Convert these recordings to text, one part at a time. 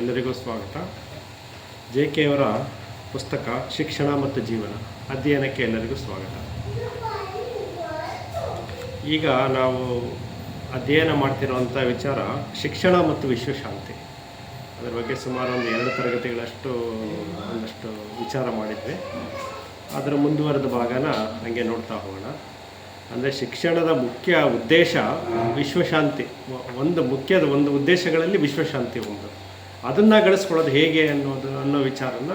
ಎಲ್ಲರಿಗೂ ಸ್ವಾಗತ. JK ಅವರ ಪುಸ್ತಕ ಶಿಕ್ಷಣ ಮತ್ತು ಜೀವನ ಅಧ್ಯಯನಕ್ಕೆ ಎಲ್ಲರಿಗೂ ಸ್ವಾಗತ. ಈಗ ನಾವು ಅಧ್ಯಯನ ಮಾಡ್ತಿರುವಂಥ ವಿಚಾರ ಶಿಕ್ಷಣ ಮತ್ತು ವಿಶ್ವಶಾಂತಿ. ಅದರ ಬಗ್ಗೆ ಸುಮಾರು ಒಂದು 2 ತರಗತಿಗಳಷ್ಟು ಒಂದಷ್ಟು ವಿಚಾರ ಮಾಡಿದ್ವಿ. ಅದರ ಮುಂದುವರೆದ ಭಾಗನ ಹಾಗೆ ನೋಡ್ತಾ ಹೋಗೋಣ. ಅಂದರೆ ಶಿಕ್ಷಣದ ಮುಖ್ಯ ಉದ್ದೇಶ ವಿಶ್ವಶಾಂತಿ. ಒಂದು ಉದ್ದೇಶಗಳಲ್ಲಿ ವಿಶ್ವಶಾಂತಿ ಒಂದು. ಅದನ್ನು ಗಳಿಸ್ಕೊಳ್ಳೋದು ಹೇಗೆ ಅನ್ನೋ ವಿಚಾರನ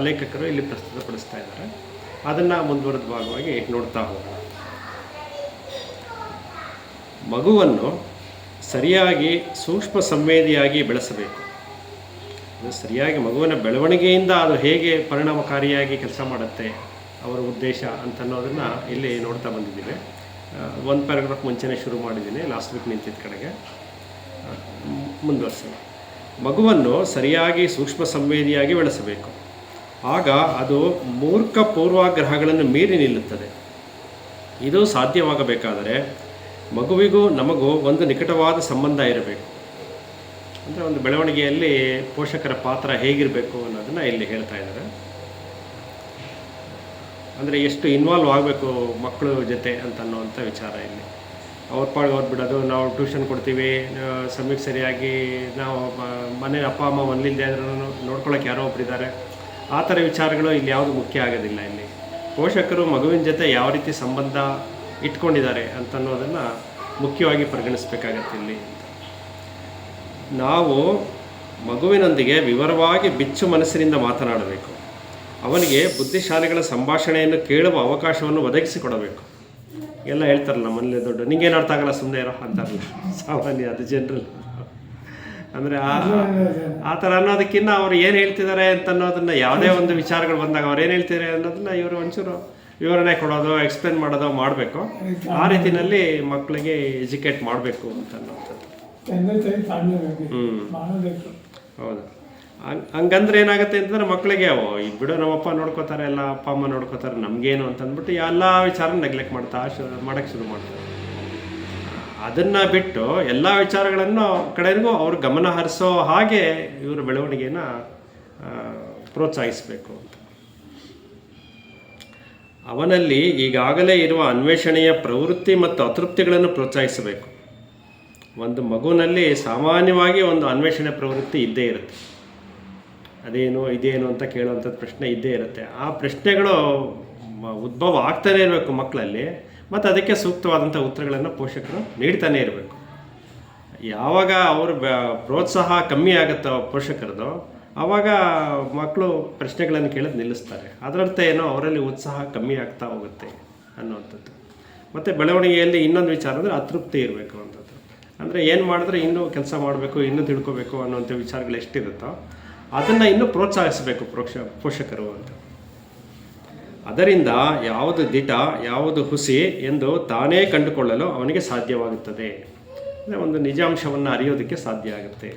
ಲೇಖಕರು ಇಲ್ಲಿ ಪ್ರಸ್ತುತಪಡಿಸ್ತಾ ಇದ್ದಾರೆ. ಅದನ್ನು ಮುಂದುವರೆದ ಭಾಗವಾಗಿ ನೋಡ್ತಾ ಹೋಗೋಣ. ಮಗುವನ್ನು ಸರಿಯಾಗಿ ಸೂಕ್ಷ್ಮ ಸಂವೇದಿಯಾಗಿ ಬೆಳೆಸಬೇಕು. ಸರಿಯಾಗಿ ಮಗುವಿನ ಬೆಳವಣಿಗೆಯಿಂದ ಅದು ಹೇಗೆ ಪರಿಣಾಮಕಾರಿಯಾಗಿ ಕೆಲಸ ಮಾಡುತ್ತೆ ಅವರ ಉದ್ದೇಶ ಅಂತನ್ನೋದನ್ನು ಇಲ್ಲಿ ನೋಡ್ತಾ ಬಂದಿದ್ದೀವಿ. ಒಂದು ಪ್ಯಾರಾಗ್ರಾಫ್ ಮುಂಚೆನೇ ಶುರು ಮಾಡಿದ್ದೀನಿ, ಲಾಸ್ಟ್ ವೀಕ್ ನಿಂತಿದ್ದ ಕಡೆಗೆ ಮುಂದುವರಿಸೋಣ. ಮಗುವನ್ನು ಸರಿಯಾಗಿ ಸೂಕ್ಷ್ಮ ಸಂವೇದಿಯಾಗಿ ಬೆಳೆಸಬೇಕು. ಆಗ ಅದು ಮೂರ್ಖ ಪೂರ್ವಾಗ್ರಹಗಳನ್ನು ಮೀರಿ ನಿಲ್ಲುತ್ತದೆ. ಇದು ಸಾಧ್ಯವಾಗಬೇಕಾದರೆ ಮಗುವಿಗೂ ನಮಗೂ ಒಂದು ನಿಕಟವಾದ ಸಂಬಂಧ ಇರಬೇಕು. ಅಂದರೆ ಒಂದು ಬೆಳವಣಿಗೆಯಲ್ಲಿ ಪೋಷಕರ ಪಾತ್ರ ಹೇಗಿರಬೇಕು ಅನ್ನೋದನ್ನು ಇಲ್ಲಿ ಹೇಳ್ತಾ ಇದ್ದಾರೆ. ಅಂದರೆ ಎಷ್ಟು ಇನ್ವಾಲ್ವ್ ಆಗಬೇಕು ಮಕ್ಕಳ ಜೊತೆ ಅಂತನ್ನುವಂಥ ವಿಚಾರ ಇಲ್ಲಿ. ಅವ್ರ ಪಾಡಿಗೆ ಅವ್ರು ಬಿಡೋದು, ನಾವು ಟ್ಯೂಷನ್ ಕೊಡ್ತೀವಿ, ಸಮಯಕ್ಕೆ ಸರಿಯಾಗಿ ನಾವು ಮನೆ ಅಪ್ಪ ಅಮ್ಮ ಮನೇಲಿಲ್ಲದೆ ಆದ್ರೂ ನೋಡ್ಕೊಳ್ಳೋಕೆ ಯಾರೋ ಒಬ್ಬರಿದ್ದಾರೆ, ಆ ಥರ ವಿಚಾರಗಳು ಇಲ್ಲಿ ಯಾವುದು ಮುಖ್ಯ ಆಗೋದಿಲ್ಲ. ಇಲ್ಲಿ ಪೋಷಕರು ಮಗುವಿನ ಜೊತೆ ಯಾವ ರೀತಿ ಸಂಬಂಧ ಇಟ್ಕೊಂಡಿದ್ದಾರೆ ಅಂತನ್ನೋದನ್ನು ಮುಖ್ಯವಾಗಿ ಪರಿಗಣಿಸಬೇಕಾಗತ್ತೆ. ಇಲ್ಲಿ ನಾವು ಮಗುವಿನೊಂದಿಗೆ ವಿವರವಾಗಿ ಬಿಚ್ಚು ಮನಸ್ಸಿನಿಂದ ಮಾತನಾಡಬೇಕು. ಅವನಿಗೆ ಬುದ್ಧಿಶಾಲಿಗಳ ಸಂಭಾಷಣೆಯನ್ನು ಕೇಳುವ ಅವಕಾಶವನ್ನು ಒದಗಿಸಿಕೊಡಬೇಕು. ಎಲ್ಲ ಹೇಳ್ತಾರಲ್ಲ ಮನೇಲಿ ದೊಡ್ಡ, ನಿಂಗೇನು ಅರ್ಥ ಆಗಲ್ಲ ಸುಮ್ಮನೆ ಇರೋ ಅಂತಾರಲ್ಲ, ಸಾಮಾನ್ಯ ಅದು ಜನರಲ್. ಅಂದರೆ ಆ ಥರ ಅನ್ನೋದಕ್ಕಿಂತ ಅವ್ರು ಏನು ಹೇಳ್ತಿದ್ದಾರೆ ಅಂತನ್ನೋದನ್ನು, ಯಾವುದೇ ಒಂದು ವಿಚಾರಗಳು ಬಂದಾಗ ಅವ್ರು ಏನು ಹೇಳ್ತಿದ್ದಾರೆ ಅನ್ನೋದನ್ನು ಇವರು ಒಂಚೂರು ವಿವರಣೆ ಕೊಡೋದು, ಎಕ್ಸ್ಪ್ಲೇನ್ ಮಾಡೋದು ಮಾಡಬೇಕು. ಆ ರೀತಿಯಲ್ಲಿ ಮಕ್ಕಳಿಗೆ ಎಜುಕೇಟ್ ಮಾಡಬೇಕು ಅಂತನ್ನುವಂಥದ್ದು. ಹೌದು. ಹಂಗಂದ್ರೆ ಏನಾಗುತ್ತೆ ಅಂತಂದ್ರೆ ಮಕ್ಕಳಿಗೆ ಬಿಡು ನಮ್ಮಪ್ಪ ನೋಡ್ಕೋತಾರೆ, ಎಲ್ಲ ಅಪ್ಪ ಅಮ್ಮ ನೋಡ್ಕೋತಾರೆ, ನಮಗೇನು ಅಂತಂದ್ಬಿಟ್ಟು ಎಲ್ಲ ವಿಚಾರ ನೆಗ್ಲೆಕ್ಟ್ ಮಾಡೋಕ್ಕೆ ಶುರು ಮಾಡ್ತಾರೆ. ಅದನ್ನು ಬಿಟ್ಟು ಎಲ್ಲ ವಿಚಾರಗಳನ್ನು ಕಡೆಗೂ ಅವ್ರು ಗಮನ ಹರಿಸೋ ಹಾಗೆ ಇವರ ಬೆಳವಣಿಗೆನ ಪ್ರೋತ್ಸಾಹಿಸಬೇಕು ಅಂತ. ಅವನಲ್ಲಿ ಈಗಾಗಲೇ ಇರುವ ಅನ್ವೇಷಣೆಯ ಪ್ರವೃತ್ತಿ ಮತ್ತು ಅತೃಪ್ತಿಗಳನ್ನು ಪ್ರೋತ್ಸಾಹಿಸಬೇಕು. ಒಂದು ಮಗುವಿನಲ್ಲಿ ಸಾಮಾನ್ಯವಾಗಿ ಒಂದು ಅನ್ವೇಷಣೆ ಪ್ರವೃತ್ತಿ ಇದ್ದೇ ಇರುತ್ತೆ. ಅದೇನು ಇದೇನು ಅಂತ ಕೇಳುವಂಥದ್ದು ಪ್ರಶ್ನೆ ಇದ್ದೇ ಇರುತ್ತೆ. ಆ ಪ್ರಶ್ನೆಗಳು ಉದ್ಭವ ಆಗ್ತಾನೇ ಇರಬೇಕು ಮಕ್ಕಳಲ್ಲಿ, ಮತ್ತು ಅದಕ್ಕೆ ಸೂಕ್ತವಾದಂಥ ಉತ್ತರಗಳನ್ನು ಪೋಷಕರು ನೀಡ್ತಾನೇ ಇರಬೇಕು. ಯಾವಾಗ ಅವರು ಪ್ರೋತ್ಸಾಹ ಕಮ್ಮಿ ಆಗುತ್ತೋ ಪೋಷಕರದು, ಆವಾಗ ಮಕ್ಕಳು ಪ್ರಶ್ನೆಗಳನ್ನು ಕೇಳೋದು ನಿಲ್ಲಿಸ್ತಾರೆ. ಅದರರ್ಥ ಏನೋ ಅವರಲ್ಲಿ ಉತ್ಸಾಹ ಕಮ್ಮಿ ಆಗ್ತಾ ಹೋಗುತ್ತೆ ಅನ್ನುವಂಥದ್ದು. ಮತ್ತು ಬೆಳವಣಿಗೆಯಲ್ಲಿ ಇನ್ನೊಂದು ವಿಚಾರ ಅಂದರೆ ಅತೃಪ್ತಿ ಇರಬೇಕು ಅಂಥದ್ದು. ಅಂದರೆ ಏನು ಮಾಡಿದ್ರೆ ಇನ್ನೂ ಕೆಲಸ ಮಾಡಬೇಕು, ಇನ್ನೂ ತಿಳ್ಕೊಬೇಕು ಅನ್ನೋಂಥ ವಿಚಾರಗಳು ಎಷ್ಟಿರುತ್ತೋ ಅದನ್ನು ಇನ್ನೂ ಪ್ರೋತ್ಸಾಹಿಸಬೇಕು ಪೋಷಕರು ಅಂತ. ಅದರಿಂದ ಯಾವುದು ದಿಟ ಯಾವುದು ಹುಸಿ ಎಂದು ತಾನೇ ಕಂಡುಕೊಳ್ಳಲು ಅವನಿಗೆ ಸಾಧ್ಯವಾಗುತ್ತದೆ. ಅಂದರೆ ಒಂದು ನಿಜಾಂಶವನ್ನು ಅರಿಯೋದಕ್ಕೆ ಸಾಧ್ಯ ಆಗುತ್ತೆ.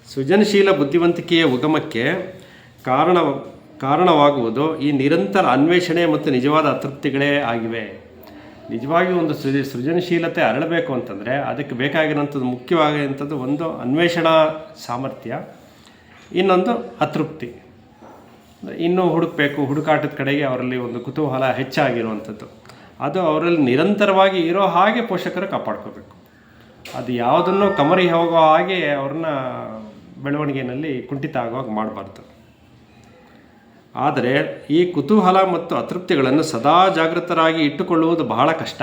ಸೃಜನಶೀಲ ಬುದ್ಧಿವಂತಿಕೆಯ ಉಗಮಕ್ಕೆ ಕಾರಣವಾಗುವುದು ಈ ನಿರಂತರ ಅನ್ವೇಷಣೆ ಮತ್ತು ನಿಜವಾದ ಅತೃಪ್ತಿಗಳೇ ಆಗಿವೆ. ನಿಜವಾಗಿ ಒಂದು ಸೃಜನಶೀಲತೆ ಅರಳಬೇಕು ಅಂತಂದರೆ ಅದಕ್ಕೆ ಬೇಕಾಗಿರೋಂಥದ್ದು ಮುಖ್ಯವಾಗಿರೋಂಥದ್ದು ಒಂದು ಅನ್ವೇಷಣಾ ಸಾಮರ್ಥ್ಯ, ಇನ್ನೊಂದು ಅತೃಪ್ತಿ. ಇನ್ನೂ ಹುಡುಕಬೇಕು, ಹುಡುಕಾಟದ ಕಡೆಗೆ ಅವರಲ್ಲಿ ಒಂದು ಕುತೂಹಲ ಹೆಚ್ಚಾಗಿರುವಂಥದ್ದು. ಅದು ಅವರಲ್ಲಿ ನಿರಂತರವಾಗಿ ಇರೋ ಹಾಗೆ ಪೋಷಕರು ಕಾಪಾಡ್ಕೋಬೇಕು. ಅದು ಯಾವುದನ್ನು ಕಮರಿ ಹೋಗೋ ಹಾಗೆ ಅವ್ರನ್ನ ಬೆಳವಣಿಗೆಯಲ್ಲಿ ಕುಂಠಿತ ಆಗುವಾಗ ಮಾಡಬಾರ್ದು. ಆದರೆ ಈ ಕುತೂಹಲ ಮತ್ತು ಅತೃಪ್ತಿಗಳನ್ನು ಸದಾ ಜಾಗೃತರಾಗಿ ಇಟ್ಟುಕೊಳ್ಳುವುದು ಬಹಳ ಕಷ್ಟ.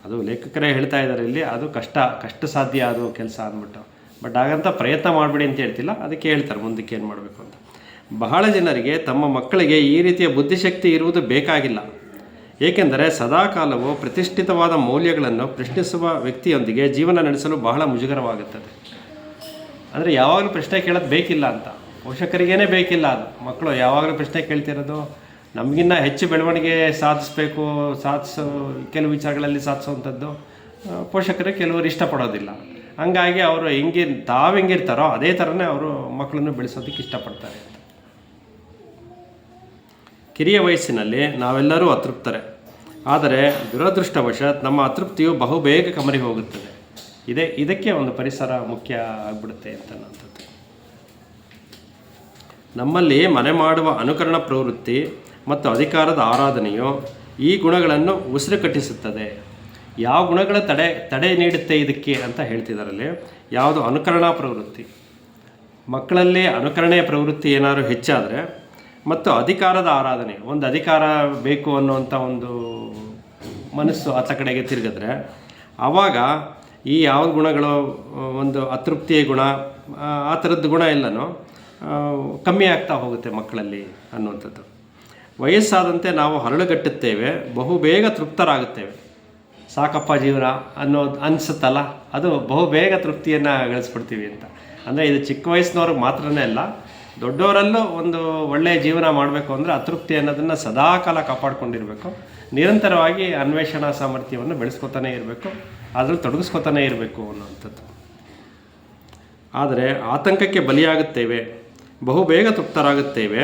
ಅದು ಲೇಖಕರೇ ಹೇಳ್ತಾ ಇದ್ದಾರೆ ಇಲ್ಲಿ, ಅದು ಕಷ್ಟ ಸಾಧ್ಯ ಅದು ಕೆಲಸ ಅಂದ್ಬಿಟ್ಟು. ಬಟ್ ಹಾಗಂತ ಪ್ರಯತ್ನ ಮಾಡಬೇಡಿ ಅಂತ ಹೇಳ್ತಿಲ್ಲ, ಅದಕ್ಕೆ ಹೇಳ್ತಾರೆ ಮುಂದಕ್ಕೆ ಏನು ಮಾಡಬೇಕು ಅಂತ. ಬಹಳ ಜನರಿಗೆ ತಮ್ಮ ಮಕ್ಕಳಿಗೆ ಈ ರೀತಿಯ ಬುದ್ಧಿಶಕ್ತಿ ಇರುವುದು ಬೇಕಾಗಿಲ್ಲ. ಏಕೆಂದರೆ ಸದಾಕಾಲವು ಪ್ರತಿಷ್ಠಿತವಾದ ಮೌಲ್ಯಗಳನ್ನು ಪ್ರಶ್ನಿಸುವ ವ್ಯಕ್ತಿಯೊಂದಿಗೆ ಜೀವನ ನಡೆಸಲು ಬಹಳ ಮುಜುಗರವಾಗುತ್ತದೆ. ಅಂದರೆ ಯಾವಾಗಲೂ ಪ್ರಶ್ನೆ ಕೇಳೋದು ಬೇಕಿಲ್ಲ ಅಂತ, ಪೋಷಕರಿಗೇ ಬೇಕಿಲ್ಲ ಅದು. ಮಕ್ಕಳು ಯಾವಾಗಲೂ ಪ್ರಶ್ನೆ ಕೇಳ್ತಿರೋದು, ನಮಗಿನ್ನ ಹೆಚ್ಚು ಬೆಳವಣಿಗೆ ಕೆಲವು ವಿಚಾರಗಳಲ್ಲಿ ಸಾಧಿಸುವಂಥದ್ದು ಪೋಷಕರು ಕೆಲವರು ಇಷ್ಟಪಡೋದಿಲ್ಲ. ಹಂಗಾಗಿ ಅವರು ತಾವೆಂಗಿರ್ತಾರೋ ಅದೇ ಥರನೇ ಅವರು ಮಕ್ಕಳನ್ನು ಬೆಳೆಸೋದಕ್ಕೆ ಇಷ್ಟಪಡ್ತಾರೆ. ಕಿರಿಯ ವಯಸ್ಸಿನಲ್ಲಿ ನಾವೆಲ್ಲರೂ ಅತೃಪ್ತರೆ. ಆದರೆ ದುರದೃಷ್ಟವಶಾತ್ ನಮ್ಮ ಅತೃಪ್ತಿಯು ಬಹುಬೇಗ ಕಮರಿ ಹೋಗುತ್ತದೆ. ಇದಕ್ಕೆ ಒಂದು ಪರಿಸರ ಮುಖ್ಯ ಆಗಿಬಿಡುತ್ತೆ ಅಂತನ್ನೋಂಥದ್ದು. ನಮ್ಮಲ್ಲಿ ಮನೆ ಮಾಡುವ ಅನುಕರಣ ಪ್ರವೃತ್ತಿ ಮತ್ತು ಅಧಿಕಾರದ ಆರಾಧನೆಯು ಈ ಗುಣಗಳನ್ನು ಉಸಿರು ಕಟ್ಟಿಸುತ್ತದೆ. ಯಾವ ಗುಣಗಳ ತಡೆ ನೀಡುತ್ತೆ ಇದಕ್ಕೆ ಅಂತ ಹೇಳ್ತಿದ್ದಾರಲ್ಲಿ, ಯಾವುದು ಅನುಕರಣಾ ಪ್ರವೃತ್ತಿ, ಮಕ್ಕಳಲ್ಲಿ ಅನುಕರಣೆಯ ಪ್ರವೃತ್ತಿ ಏನಾದರೂ ಹೆಚ್ಚಾದರೆ, ಮತ್ತು ಅಧಿಕಾರದ ಆರಾಧನೆ, ಒಂದು ಅಧಿಕಾರ ಬೇಕು ಅನ್ನುವಂಥ ಒಂದು ಮನಸ್ಸು ಆತ ಕಡೆಗೆ ತಿರುಗಿದ್ರೆ ಆವಾಗ ಈ ಯಾವ ಗುಣಗಳು, ಒಂದು ಅತೃಪ್ತಿಯ ಗುಣ, ಆ ಥರದ್ದು ಗುಣ ಎಲ್ಲನೂ ಕಮ್ಮಿ ಆಗ್ತಾ ಹೋಗುತ್ತೆ ಮಕ್ಕಳಲ್ಲಿ ಅನ್ನುವಂಥದ್ದು. ವಯಸ್ಸಾದಂತೆ ನಾವು ಹರಳುಗಟ್ಟುತ್ತೇವೆ, ಬಹುಬೇಗ ತೃಪ್ತರಾಗುತ್ತೇವೆ. ಸಾಕಪ್ಪ ಜೀವನ ಅನಿಸುತ್ತಲ್ಲ, ಅದು ಬಹುಬೇಗ ತೃಪ್ತಿಯನ್ನು ಗಳಿಸ್ಬಿಡ್ತೀವಿ ಅಂತ. ಅಂದರೆ ಇದು ಚಿಕ್ಕ ವಯಸ್ಸಿನವ್ರಿಗೆ ಮಾತ್ರನೇ ಅಲ್ಲ, ದೊಡ್ಡವರಲ್ಲೂ ಒಂದು ಒಳ್ಳೆಯ ಜೀವನ ಮಾಡಬೇಕು ಅಂದರೆ ಅತೃಪ್ತಿ ಅನ್ನೋದನ್ನು ಸದಾಕಾಲ ಕಾಪಾಡ್ಕೊಂಡಿರಬೇಕು. ನಿರಂತರವಾಗಿ ಅನ್ವೇಷಣಾ ಸಾಮರ್ಥ್ಯವನ್ನು ಬೆಳೆಸ್ಕೊತಾನೆ ಇರಬೇಕು, ಅದರಲ್ಲಿ ತೊಡಗಿಸ್ಕೊತಾನೆ ಇರಬೇಕು ಅನ್ನುವಂಥದ್ದು. ಆದರೆ ಆತಂಕಕ್ಕೆ ಬಲಿಯಾಗುತ್ತೇವೆ, ಬಹುಬೇಗ ತೃಪ್ತರಾಗುತ್ತೇವೆ,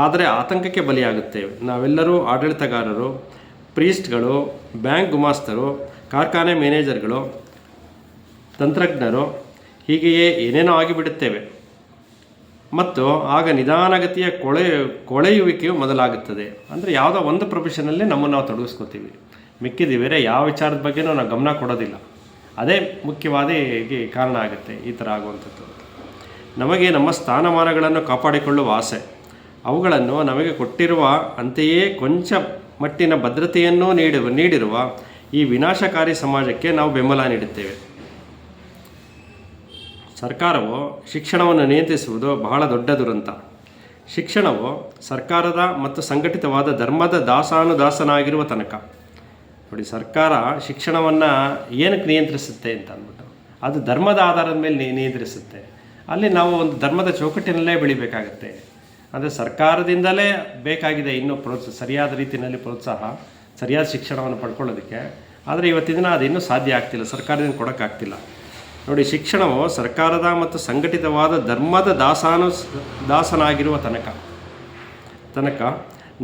ಆದರೆ ಆತಂಕಕ್ಕೆ ಬಲಿಯಾಗುತ್ತೇವೆ. ನಾವೆಲ್ಲರೂ ಆಡಳಿತಗಾರರು, ಪ್ರೀಸ್ಟ್ಗಳು, ಬ್ಯಾಂಕ್ ಗುಮಾಸ್ತರು, ಕಾರ್ಖಾನೆ ಮ್ಯಾನೇಜರ್ಗಳು, ತಂತ್ರಜ್ಞರು, ಹೀಗೆಯೇ ಏನೇನೋ ಆಗಿಬಿಡುತ್ತೇವೆ. ಮತ್ತು ಆಗ ನಿಧಾನಗತಿಯ ಕೊಳೆಯುವಿಕೆಯು ಮೊದಲಾಗುತ್ತದೆ. ಅಂದರೆ ಯಾವುದೋ ಒಂದು ಪ್ರೊಫೆಷನಲ್ಲಿ ನಮ್ಮನ್ನು ನಾವು ತೊಡಗಿಸ್ಕೋತೀವಿ, ಮಿಕ್ಕಿದ ಬೇರೆ ಯಾವ ವಿಚಾರದ ಬಗ್ಗೆನೂ ನಾವು ಗಮನ ಕೊಡೋದಿಲ್ಲ. ಅದೇ ಮುಖ್ಯವಾದ ಕಾರಣ ಆಗುತ್ತೆ ಈ ಥರ ಆಗುವಂಥದ್ದು. ನಮಗೆ ನಮ್ಮ ಸ್ಥಾನಮಾನಗಳನ್ನು ಕಾಪಾಡಿಕೊಳ್ಳುವ ಆಸೆ, ಅವುಗಳನ್ನು ನಮಗೆ ಕೊಟ್ಟಿರುವ ಅಂತೆಯೇ ಕೊಂಚ ಮಟ್ಟಿನ ಭದ್ರತೆಯನ್ನೂ ನೀಡಿರುವ ಈ ವಿನಾಶಕಾರಿ ಸಮಾಜಕ್ಕೆ ನಾವು ಬೆಂಬಲ ನೀಡುತ್ತೇವೆ. ಸರ್ಕಾರವು ಶಿಕ್ಷಣವನ್ನು ನಿಯಂತ್ರಿಸುವುದು ಬಹಳ ದೊಡ್ಡ ದುರಂತ. ಶಿಕ್ಷಣವು ಸರ್ಕಾರದ ಮತ್ತು ಸಂಘಟಿತವಾದ ಧರ್ಮದ ದಾಸಾನುದಾಸನಾಗಿರುವ ತನಕ. ನೋಡಿ, ಸರ್ಕಾರ ಶಿಕ್ಷಣವನ್ನು ಏನಕ್ಕೆ ನಿಯಂತ್ರಿಸುತ್ತೆ ಅಂತ ಅಂದ್ಬಿಟ್ಟು, ಅದು ಧರ್ಮದ ಆಧಾರದ ಮೇಲೆ ನಿಯಂತ್ರಿಸುತ್ತೆ. ಅಲ್ಲಿ ನಾವು ಒಂದು ಧರ್ಮದ ಚೌಕಟ್ಟಿನಲ್ಲೇ ಬೆಳಿಬೇಕಾಗತ್ತೆ. ಅಂದರೆ ಸರ್ಕಾರದಿಂದಲೇ ಬೇಕಾಗಿದೆ ಇನ್ನೂ ಸರಿಯಾದ ರೀತಿಯಲ್ಲಿ ಪ್ರೋತ್ಸಾಹ, ಸರಿಯಾದ ಶಿಕ್ಷಣವನ್ನು ಪಡ್ಕೊಳ್ಳೋದಕ್ಕೆ. ಆದರೆ ಇವತ್ತಿನ ದಿನ ಅದು ಇನ್ನೂ ಸಾಧ್ಯ ಆಗ್ತಿಲ್ಲ, ಸರ್ಕಾರದಿಂದ ಕೊಡೋಕ್ಕಾಗ್ತಿಲ್ಲ. ನೋಡಿ, ಶಿಕ್ಷಣವು ಸರ್ಕಾರದ ಮತ್ತು ಸಂಘಟಿತವಾದ ಧರ್ಮದ ದಾಸನಾಗಿರುವ ತನಕ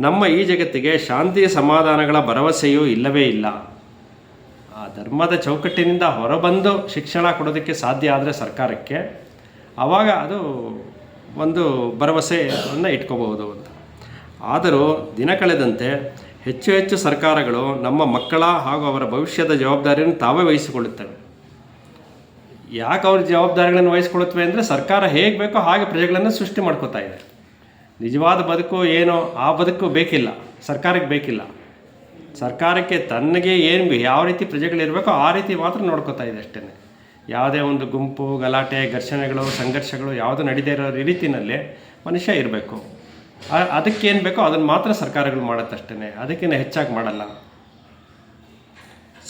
ನಮ್ಮ ಈ ಜಗತ್ತಿಗೆ ಶಾಂತಿ ಸಮಾಧಾನಗಳ ಭರವಸೆಯೂ ಇಲ್ಲವೇ ಇಲ್ಲ. ಆ ಧರ್ಮದ ಚೌಕಟ್ಟಿನಿಂದ ಹೊರಬಂದು ಶಿಕ್ಷಣ ಕೊಡೋದಕ್ಕೆ ಸಾಧ್ಯ ಆದರೆ ಸರ್ಕಾರಕ್ಕೆ, ಆವಾಗ ಅದು ಒಂದು ಭರವಸೆಯನ್ನು ಇಟ್ಕೋಬಹುದು ಅಂತ. ಆದರೂ ದಿನ ಕಳೆದಂತೆ ಹೆಚ್ಚು ಹೆಚ್ಚು ಸರ್ಕಾರಗಳು ನಮ್ಮ ಮಕ್ಕಳ ಹಾಗೂ ಅವರ ಭವಿಷ್ಯದ ಜವಾಬ್ದಾರಿಯನ್ನು ತಾವೇ ವಹಿಸಿಕೊಳ್ಳುತ್ತವೆ. ಯಾಕೆ ಅವ್ರ ಜವಾಬ್ದಾರಿಗಳನ್ನು ವಹಿಸ್ಕೊಳುತ್ತವೆ ಅಂದರೆ, ಸರ್ಕಾರ ಹೇಗೆ ಬೇಕೋ ಹಾಗೆ ಪ್ರಜೆಗಳನ್ನು ಸೃಷ್ಟಿ ಮಾಡ್ಕೋತಾ ಇದೆ. ನಿಜವಾದ ಬದುಕು ಏನೋ ಆ ಬದುಕು ಬೇಕಿಲ್ಲ, ಸರ್ಕಾರಕ್ಕೆ ಬೇಕಿಲ್ಲ. ಸರ್ಕಾರಕ್ಕೆ ತನಗೆ ಏನು ಯಾವ ರೀತಿ ಪ್ರಜೆಗಳಿರಬೇಕೋ ಆ ರೀತಿ ಮಾತ್ರ ನೋಡ್ಕೋತಾ ಇದೆ ಅಷ್ಟೇ. ಯಾವುದೇ ಒಂದು ಗುಂಪು ಗಲಾಟೆ, ಘರ್ಷಣೆಗಳು, ಸಂಘರ್ಷಗಳು ಯಾವುದು ನಡೀದೇ ಇರೋ ರೀತಿಯಲ್ಲಿ ಮನುಷ್ಯ ಇರಬೇಕು. ಅದಕ್ಕೇನು ಬೇಕೋ ಅದನ್ನು ಮಾತ್ರ ಸರ್ಕಾರಗಳು ಮಾಡುತ್ತಷ್ಟೇ, ಅದಕ್ಕಿಂತ ಹೆಚ್ಚಾಗಿ ಮಾಡಲ್ಲ.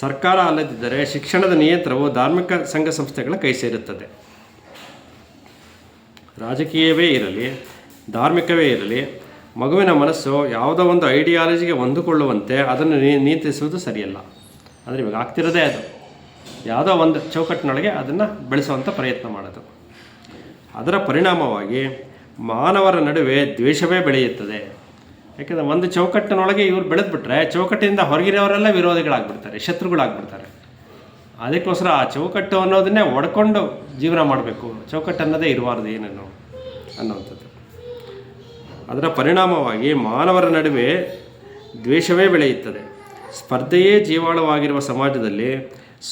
ಸರ್ಕಾರ ಅಲ್ಲದಿದ್ದರೆ ಶಿಕ್ಷಣದ ನಿಯಂತ್ರಣವು ಧಾರ್ಮಿಕ ಸಂಘ ಸಂಸ್ಥೆಗಳ ಕೈ ಸೇರುತ್ತದೆ. ರಾಜಕೀಯವೇ ಇರಲಿ, ಧಾರ್ಮಿಕವೇ ಇರಲಿ, ಮಗುವಿನ ಮನಸ್ಸು ಯಾವುದೋ ಒಂದು ಐಡಿಯಾಲಜಿಗೆ ಹೊಂದಿಕೊಳ್ಳುವಂತೆ ಅದನ್ನು ನಿಯಂತ್ರಿಸುವುದು ಸರಿಯಲ್ಲ. ಅಂದರೆ ಇವಾಗ ಆಗ್ತಿರೋದೇ ಅದು, ಯಾವುದೋ ಒಂದು ಚೌಕಟ್ಟಿನೊಳಗೆ ಅದನ್ನು ಬೆಳೆಸುವಂಥ ಪ್ರಯತ್ನ ಮಾಡೋದು. ಅದರ ಪರಿಣಾಮವಾಗಿ ಮಾನವರ ನಡುವೆ ದ್ವೇಷವೇ ಬೆಳೆಯುತ್ತದೆ. ಯಾಕೆಂದರೆ ಒಂದು ಚೌಕಟ್ಟಿನೊಳಗೆ ಇವ್ರು ಬೆಳೆದ್ಬಿಟ್ರೆ ಚೌಕಟ್ಟಿನಿಂದ ಹೊರಗಿರೋರೆಲ್ಲ ವಿರೋಧಿಗಳಾಗ್ಬಿಡ್ತಾರೆ, ಶತ್ರುಗಳಾಗ್ಬಿಡ್ತಾರೆ. ಅದಕ್ಕೋಸ್ಕರ ಆ ಚೌಕಟ್ಟು ಅನ್ನೋದನ್ನೇ ಒಡ್ಕೊಂಡು ಜೀವನ ಮಾಡಬೇಕು, ಚೌಕಟ್ಟು ಅನ್ನೋದೇ ಇರಬಾರ್ದು ಏನೇನು ಅನ್ನೋವಂಥದ್ದು. ಅದರ ಪರಿಣಾಮವಾಗಿ ಮಾನವರ ನಡುವೆ ದ್ವೇಷವೇ ಬೆಳೆಯುತ್ತದೆ. ಸ್ಪರ್ಧೆಯೇ ಜೀವಾಳವಾಗಿರುವ ಸಮಾಜದಲ್ಲಿ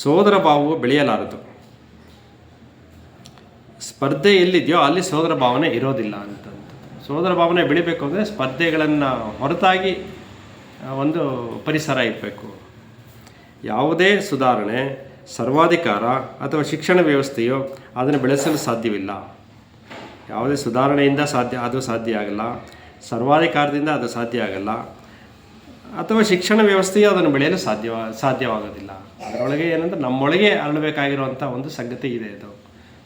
ಸೋದರ ಭಾವವು ಬೆಳೆಯಲಾರದು. ಸ್ಪರ್ಧೆ ಎಲ್ಲಿದೆಯೋ ಅಲ್ಲಿ ಸೋದರ ಭಾವನೆ ಇರೋದಿಲ್ಲ ಅಂತ. ಸೋದರ ಭಾವನೆ ಬೆಳಿಬೇಕು ಅಂದರೆ ಸ್ಪರ್ಧೆಗಳನ್ನು ಹೊರತಾಗಿ ಒಂದು ಪರಿಸರ ಇರಬೇಕು. ಯಾವುದೇ ಸುಧಾರಣೆ, ಸರ್ವಾಧಿಕಾರ ಅಥವಾ ಶಿಕ್ಷಣ ವ್ಯವಸ್ಥೆಯು ಅದನ್ನು ಬೆಳೆಸಲು ಸಾಧ್ಯವಿಲ್ಲ. ಯಾವುದೇ ಸುಧಾರಣೆಯಿಂದ ಅದು ಸಾಧ್ಯ ಆಗಲ್ಲ, ಸರ್ವಾಧಿಕಾರದಿಂದ ಅದು ಸಾಧ್ಯ ಆಗಲ್ಲ, ಅಥವಾ ಶಿಕ್ಷಣ ವ್ಯವಸ್ಥೆಯು ಅದನ್ನು ಬೆಳೆಯಲು ಸಾಧ್ಯವಾಗೋದಿಲ್ಲ. ಅದರೊಳಗೆ ಏನಂದರೆ ನಮ್ಮೊಳಗೆ ಅರಳಬೇಕಾಗಿರುವಂಥ ಒಂದು ಸಂಗತಿ ಇದೆ. ಅದು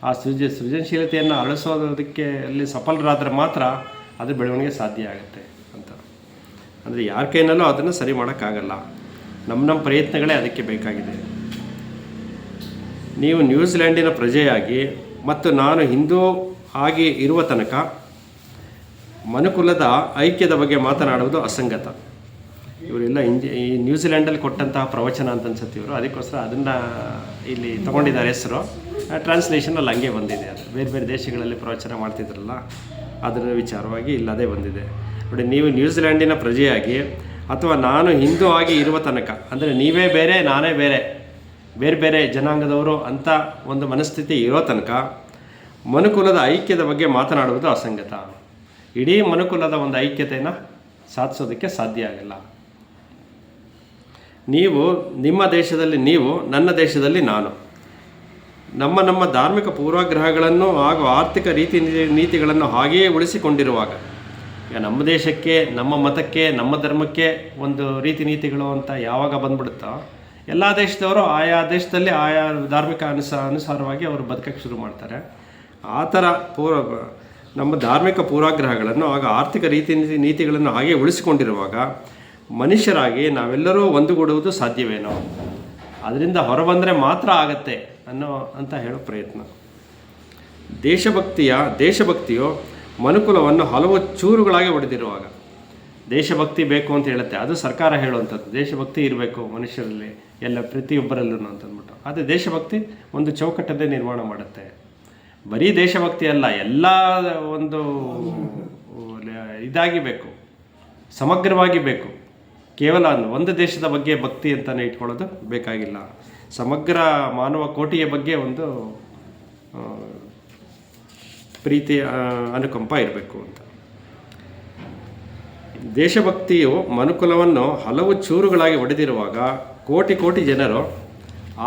ಆ ಸೃಜನಶೀಲತೆಯನ್ನು ಅರಳಿಸೋದಕ್ಕೆ ಅಲ್ಲಿ ಸಫಲರಾದರೆ ಮಾತ್ರ ಅದು ಬೆಳವಣಿಗೆ ಸಾಧ್ಯ ಆಗುತ್ತೆ ಅಂತ. ಅಂದರೆ ಯಾರ ಕೈನಲ್ಲೂ ಅದನ್ನು ಸರಿ ಮಾಡೋಕ್ಕಾಗಲ್ಲ. ನಮ್ಮ ಪ್ರಯತ್ನಗಳೇ ಅದಕ್ಕೆ ಬೇಕಾಗಿದೆ. ನೀವು ನ್ಯೂಜಿಲ್ಯಾಂಡಿನ ಪ್ರಜೆಯಾಗಿ ಮತ್ತು ನಾನು ಹಿಂದೂ ಆಗಿ ಇರುವ ತನಕ ಮನುಕುಲದ ಐಕ್ಯದ ಬಗ್ಗೆ ಮಾತನಾಡುವುದು ಅಸಂಗತ. ಇವರೆಲ್ಲ ಈ ನ್ಯೂಜಿಲ್ಯಾಂಡಲ್ಲಿ ಕೊಟ್ಟಂತಹ ಪ್ರವಚನ ಅಂತ ಅನ್ಸುತ್ತೆ ಇವರು, ಅದಕ್ಕೋಸ್ಕರ ಅದನ್ನು ಇಲ್ಲಿ ತೊಗೊಂಡಿದ್ದಾರೆ ಹೆಸರು. ಟ್ರಾನ್ಸ್ಲೇಷನಲ್ಲಿ ಹಂಗೆ ಬಂದಿದೆ. ಅದು ಬೇರೆ ಬೇರೆ ದೇಶಗಳಲ್ಲಿ ಪ್ರವಚನ ಮಾಡ್ತಿದ್ರಲ್ಲ ಅದರ ವಿಚಾರವಾಗಿ ಇಲ್ಲದೇ ಬಂದಿದೆ ನೋಡಿ. ನೀವು ನ್ಯೂಜಿಲ್ಯಾಂಡಿನ ಪ್ರಜೆಯಾಗಿ ಅಥವಾ ನಾನು ಹಿಂದೂ ಆಗಿ ಇರುವ ತನಕ, ಅಂದರೆ ನೀವೇ ಬೇರೆ ನಾನೇ ಬೇರೆ, ಬೇರೆ ಬೇರೆ ಜನಾಂಗದವರು ಅಂತ ಒಂದು ಮನಸ್ಥಿತಿ ಇರೋ ತನಕ ಮನುಕುಲದ ಐಕ್ಯದ ಬಗ್ಗೆ ಮಾತನಾಡುವುದು ಅಸಂಗತ. ಇಡೀ ಮನುಕುಲದ ಒಂದು ಐಕ್ಯತೆಯನ್ನು ಸಾಧಿಸೋದಕ್ಕೆ ಸಾಧ್ಯ ಆಗಲ್ಲ. ನೀವು ನಿಮ್ಮ ದೇಶದಲ್ಲಿ ನೀವು, ನನ್ನ ದೇಶದಲ್ಲಿ ನಾನು, ನಮ್ಮ ಧಾರ್ಮಿಕ ಪೂರ್ವಾಗ್ರಹಗಳನ್ನು ಹಾಗೂ ಆರ್ಥಿಕ ನೀತಿಗಳನ್ನು ಹಾಗೆಯೇ ಉಳಿಸಿಕೊಂಡಿರುವಾಗ, ಈಗ ನಮ್ಮ ದೇಶಕ್ಕೆ, ನಮ್ಮ ಮತಕ್ಕೆ, ನಮ್ಮ ಧರ್ಮಕ್ಕೆ ಒಂದು ರೀತಿ ನೀತಿಗಳು ಅಂತ ಯಾವಾಗ ಬಂದ್ಬಿಡುತ್ತೋ ಎಲ್ಲ ದೇಶದವರು ಆಯಾ ದೇಶದಲ್ಲಿ ಆಯಾ ಧಾರ್ಮಿಕ ಅನುಸಾರವಾಗಿ ಅವರು ಬದುಕಕ್ಕೆ ಶುರು ಮಾಡ್ತಾರೆ. ಆ ಥರ ನಮ್ಮ ಧಾರ್ಮಿಕ ಪೂರ್ವಾಗ್ರಹಗಳನ್ನು ಹಾಗೂ ಆರ್ಥಿಕ ನೀತಿಗಳನ್ನು ಹಾಗೆ ಉಳಿಸಿಕೊಂಡಿರುವಾಗ ಮನುಷ್ಯರಾಗಿ ನಾವೆಲ್ಲರೂ ಒಂದುಗೂಡುವುದು ಸಾಧ್ಯವೇನೋ? ಅದರಿಂದ ಹೊರಬಂದರೆ ಮಾತ್ರ ಆಗತ್ತೆ ಅಂತ ಹೇಳೋ ಪ್ರಯತ್ನ. ದೇಶಭಕ್ತಿಯು ಮನುಕುಲವನ್ನು ಹಲವು ಚೂರುಗಳಾಗಿ ಒಡೆದಿರುವಾಗ, ದೇಶಭಕ್ತಿ ಬೇಕು ಅಂತ ಹೇಳುತ್ತೆ, ಅದು ಸರ್ಕಾರ ಹೇಳುವಂಥದ್ದು. ದೇಶಭಕ್ತಿ ಇರಬೇಕು ಮನುಷ್ಯರಲ್ಲಿ, ಎಲ್ಲ ಪ್ರತಿಯೊಬ್ಬರಲ್ಲೂ ಅಂತಂದ್ಬಿಟ್ಟು. ಆದರೆ ದೇಶಭಕ್ತಿ ಒಂದು ಚೌಕಟ್ಟನ್ನೇ ನಿರ್ಮಾಣ ಮಾಡುತ್ತೆ. ಬರೀ ದೇಶಭಕ್ತಿ ಅಲ್ಲ, ಎಲ್ಲ ಒಂದು ಇದಾಗಿ ಬೇಕು, ಸಮಗ್ರವಾಗಿ ಬೇಕು. ಕೇವಲ ಒಂದು ದೇಶದ ಬಗ್ಗೆ ಭಕ್ತಿ ಅಂತಲೇ ಇಟ್ಕೊಳ್ಳೋದು ಬೇಕಾಗಿಲ್ಲ. ಸಮಗ್ರ ಮಾನವ ಕೋಟಿಯ ಬಗ್ಗೆ ಒಂದು ಪ್ರೀತಿ, ಅನುಕಂಪ ಇರಬೇಕು ಅಂತ. ದೇಶಭಕ್ತಿಯು ಮನುಕುಲವನ್ನು ಹಲವು ಚೂರುಗಳಾಗಿ ಒಡೆದಿರುವಾಗ ಕೋಟಿ ಜನರು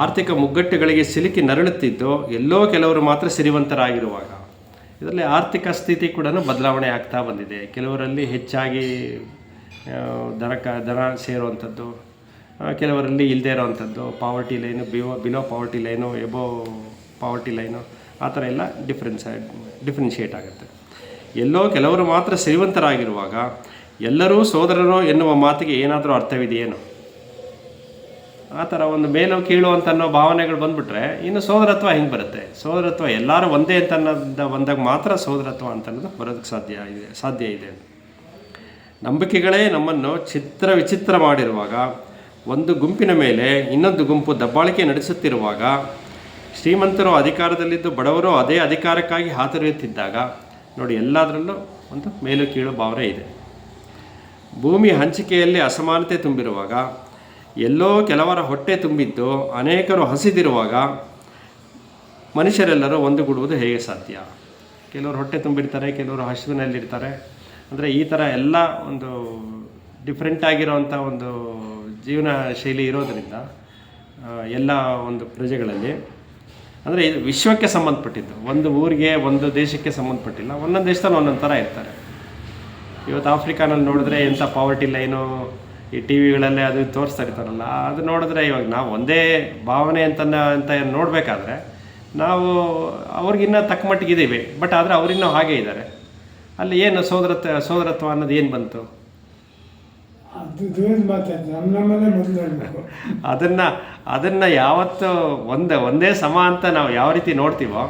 ಆರ್ಥಿಕ ಮುಗ್ಗಟ್ಟುಗಳಿಗೆ ಸಿಲುಕಿ ನರಳುತ್ತಿದ್ದು, ಎಲ್ಲೋ ಕೆಲವರು ಮಾತ್ರ ಸಿರಿವಂತರಾಗಿರುವಾಗ, ಇದರಲ್ಲಿ ಆರ್ಥಿಕ ಸ್ಥಿತಿ ಕೂಡ ಬದಲಾವಣೆ ಆಗ್ತಾ ಬಂದಿದೆ. ಕೆಲವರಲ್ಲಿ ಹೆಚ್ಚಾಗಿ ದರ ಸೇರುವಂಥದ್ದು, ಕೆಲವರಲ್ಲಿ ಇಲ್ಲದೇ ಇರೋವಂಥದ್ದು, poverty line, below poverty line, above poverty line, ಆ ಥರ ಎಲ್ಲ ಡಿಫ್ರೆನ್ಷಿಯೇಟ್ ಆಗುತ್ತೆ. ಎಲ್ಲೋ ಕೆಲವರು ಮಾತ್ರ ಶ್ರೀಮಂತರಾಗಿರುವಾಗ ಎಲ್ಲರೂ ಸೋದರರು ಎನ್ನುವ ಮಾತಿಗೆ ಏನಾದರೂ ಅರ್ಥವಿದೆಯೇನು? ಆ ಥರ ಒಂದು ಮೇಲು ಕೀಳು ಅಂತ ಅನ್ನೋ ಭಾವನೆಗಳು ಬಂದುಬಿಟ್ರೆ ಇನ್ನು ಸೋದರತ್ವ ಹೆಂಗೆ ಬರುತ್ತೆ? ಸೋದರತ್ವ ಎಲ್ಲರೂ ಒಂದೇ ಅಂತ ಬಂದಾಗ ಮಾತ್ರ ಸೋದರತ್ವ ಅಂತ ಅನ್ನೋದು ಬರೋದಕ್ಕೆ ಸಾಧ್ಯ ಇದೆ. ನಂಬಿಕೆಗಳೇ ನಮ್ಮನ್ನು ವಿಚಿತ್ರ ಮಾಡಿರುವಾಗ, ಒಂದು ಗುಂಪಿನ ಮೇಲೆ ಇನ್ನೊಂದು ಗುಂಪು ದಬ್ಬಾಳಿಕೆ ನಡೆಸುತ್ತಿರುವಾಗ, ಶ್ರೀಮಂತರು ಅಧಿಕಾರದಲ್ಲಿದ್ದು ಬಡವರು ಅದೇ ಅಧಿಕಾರಕ್ಕಾಗಿ ಹಾತೊರೆಯುತ್ತಿದ್ದಾಗ ನೋಡಿ, ಎಲ್ಲದರಲ್ಲೂ ಒಂದು ಮೇಲು ಕೀಳು ಭಾವನೆ ಇದೆ. ಭೂಮಿ ಹಂಚಿಕೆಯಲ್ಲಿ ಅಸಮಾನತೆ ತುಂಬಿರುವಾಗ, ಎಲ್ಲೋ ಕೆಲವರ ಹೊಟ್ಟೆ ತುಂಬಿದ್ದು ಅನೇಕರು ಹಸಿದಿರುವಾಗ ಮನುಷ್ಯರೆಲ್ಲರೂ ಒಂದುಗೂಡುವುದು ಹೇಗೆ ಸಾಧ್ಯ? ಕೆಲವರು ಹೊಟ್ಟೆ ತುಂಬಿರ್ತಾರೆ, ಕೆಲವರು ಹಸಿವಿನಲ್ಲಿರ್ತಾರೆ. ಅಂದರೆ ಈ ಥರ ಎಲ್ಲ ಒಂದು ಡಿಫ್ರೆಂಟ್ ಆಗಿರೋವಂಥ ಒಂದು ಜೀವನ ಶೈಲಿ ಇರೋದರಿಂದ ಎಲ್ಲ ಒಂದು ಪ್ರಜೆಗಳಲ್ಲಿ, ಅಂದರೆ ಇದು ವಿಶ್ವಕ್ಕೆ ಸಂಬಂಧಪಟ್ಟಿದ್ದು, ಒಂದು ಊರಿಗೆ ಒಂದು ದೇಶಕ್ಕೆ ಸಂಬಂಧಪಟ್ಟಿಲ್ಲ. ಒಂದೊಂದು ದೇಶದಲ್ಲಿ ಒಂದೊಂದು ಥರ ಇರ್ತಾರೆ. ಇವತ್ತು ಆಫ್ರಿಕಾನಲ್ಲಿ ನೋಡಿದ್ರೆ ಎಂಥ ಪಾವರ್ಟಿ ಲೈನು ಈ ಟಿ ವಿಗಳಲ್ಲೇ ಅದು ತೋರಿಸ್ತಾ ಇರ್ತಾರಲ್ಲ, ಅದು ನೋಡಿದ್ರೆ ಇವಾಗ ನಾವು ಒಂದೇ ಭಾವನೆ ಅಂತ ನೋಡಬೇಕಾದ್ರೆ ನಾವು ಅವ್ರಿಗಿನ್ನ ತಕ್ಕ ಮಟ್ಟಿಗಿದ್ದೀವಿ, ಬಟ್ ಆದರೆ ಅವರಿನ್ನೂ ಹಾಗೇ ಇದ್ದಾರೆ. ಅಲ್ಲಿ ಏನು ಸೋದರತ್ವ ಅನ್ನೋದು ಏನು ಬಂತು? ಅದನ್ನು ಯಾವತ್ತು ಒಂದೇ ಸಮ ಅಂತ ನಾವು ಯಾವ ರೀತಿ ನೋಡ್ತೀವೋ,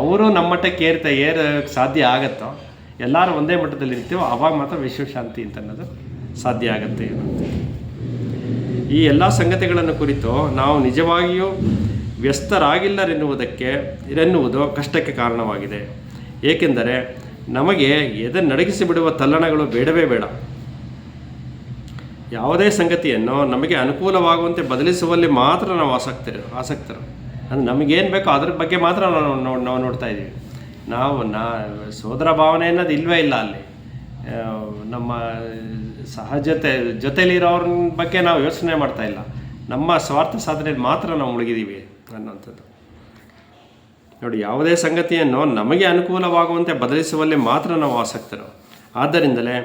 ಅವರು ನಮ್ಮ ಮಟ್ಟಕ್ಕೆ ಏರಕ್ಕೆ ಸಾಧ್ಯ ಆಗುತ್ತೋ, ಎಲ್ಲರೂ ಒಂದೇ ಮಟ್ಟದಲ್ಲಿ ಇರ್ತೀವೋ, ಆವಾಗ ಮಾತ್ರ ವಿಶ್ವಶಾಂತಿ ಅಂತ ಅನ್ನೋದು ಸಾಧ್ಯ ಆಗುತ್ತೆ. ಈ ಎಲ್ಲ ಸಂಗತಿಗಳನ್ನು ಕುರಿತು ನಾವು ನಿಜವಾಗಿಯೂ ವ್ಯಸ್ತರಾಗಿಲ್ಲರೆನ್ನುವುದು ಕಷ್ಟಕ್ಕೆ ಕಾರಣವಾಗಿದೆ. ಏಕೆಂದರೆ ನಮಗೆ ಎದೆ ಬಿಡುವ ತಲ್ಲಣಗಳು ಬೇಡವೇ ಬೇಡ. ಯಾವುದೇ ಸಂಗತಿಯನ್ನು ನಮಗೆ ಅನುಕೂಲವಾಗುವಂತೆ ಬದಲಿಸುವಲ್ಲಿ ಮಾತ್ರ ನಾವು ಆಸಕ್ತರು. ಅಂದರೆ ನಮಗೇನು ಬೇಕೋ ಅದ್ರ ಬಗ್ಗೆ ಮಾತ್ರ ನಾವು ನೋಡ್ತಾ ಇದ್ದೀವಿ. ನಾವು ಸೋದರ ಭಾವನೆ ಅನ್ನೋದು ಇಲ್ಲವೇ ಇಲ್ಲ ಅಲ್ಲಿ. ನಮ್ಮ ಜೊತೆಲಿರೋರ ಬಗ್ಗೆ ನಾವು ಯೋಚನೆ ಮಾಡ್ತಾ ಇಲ್ಲ. ನಮ್ಮ ಸ್ವಾರ್ಥ ಸಾಧನೆಯಲ್ಲಿ ಮಾತ್ರ ನಾವು ಮುಳುಗಿದ್ದೀವಿ ಅನ್ನೋಂಥದ್ದು ನೋಡಿ. ಯಾವುದೇ ಸಂಗತಿಯನ್ನು ನಮಗೆ ಅನುಕೂಲವಾಗುವಂತೆ ಬದಲಿಸುವಲ್ಲಿ ಮಾತ್ರ ನಾವು ಆಸಕ್ತರು. ಆದ್ದರಿಂದಲೇ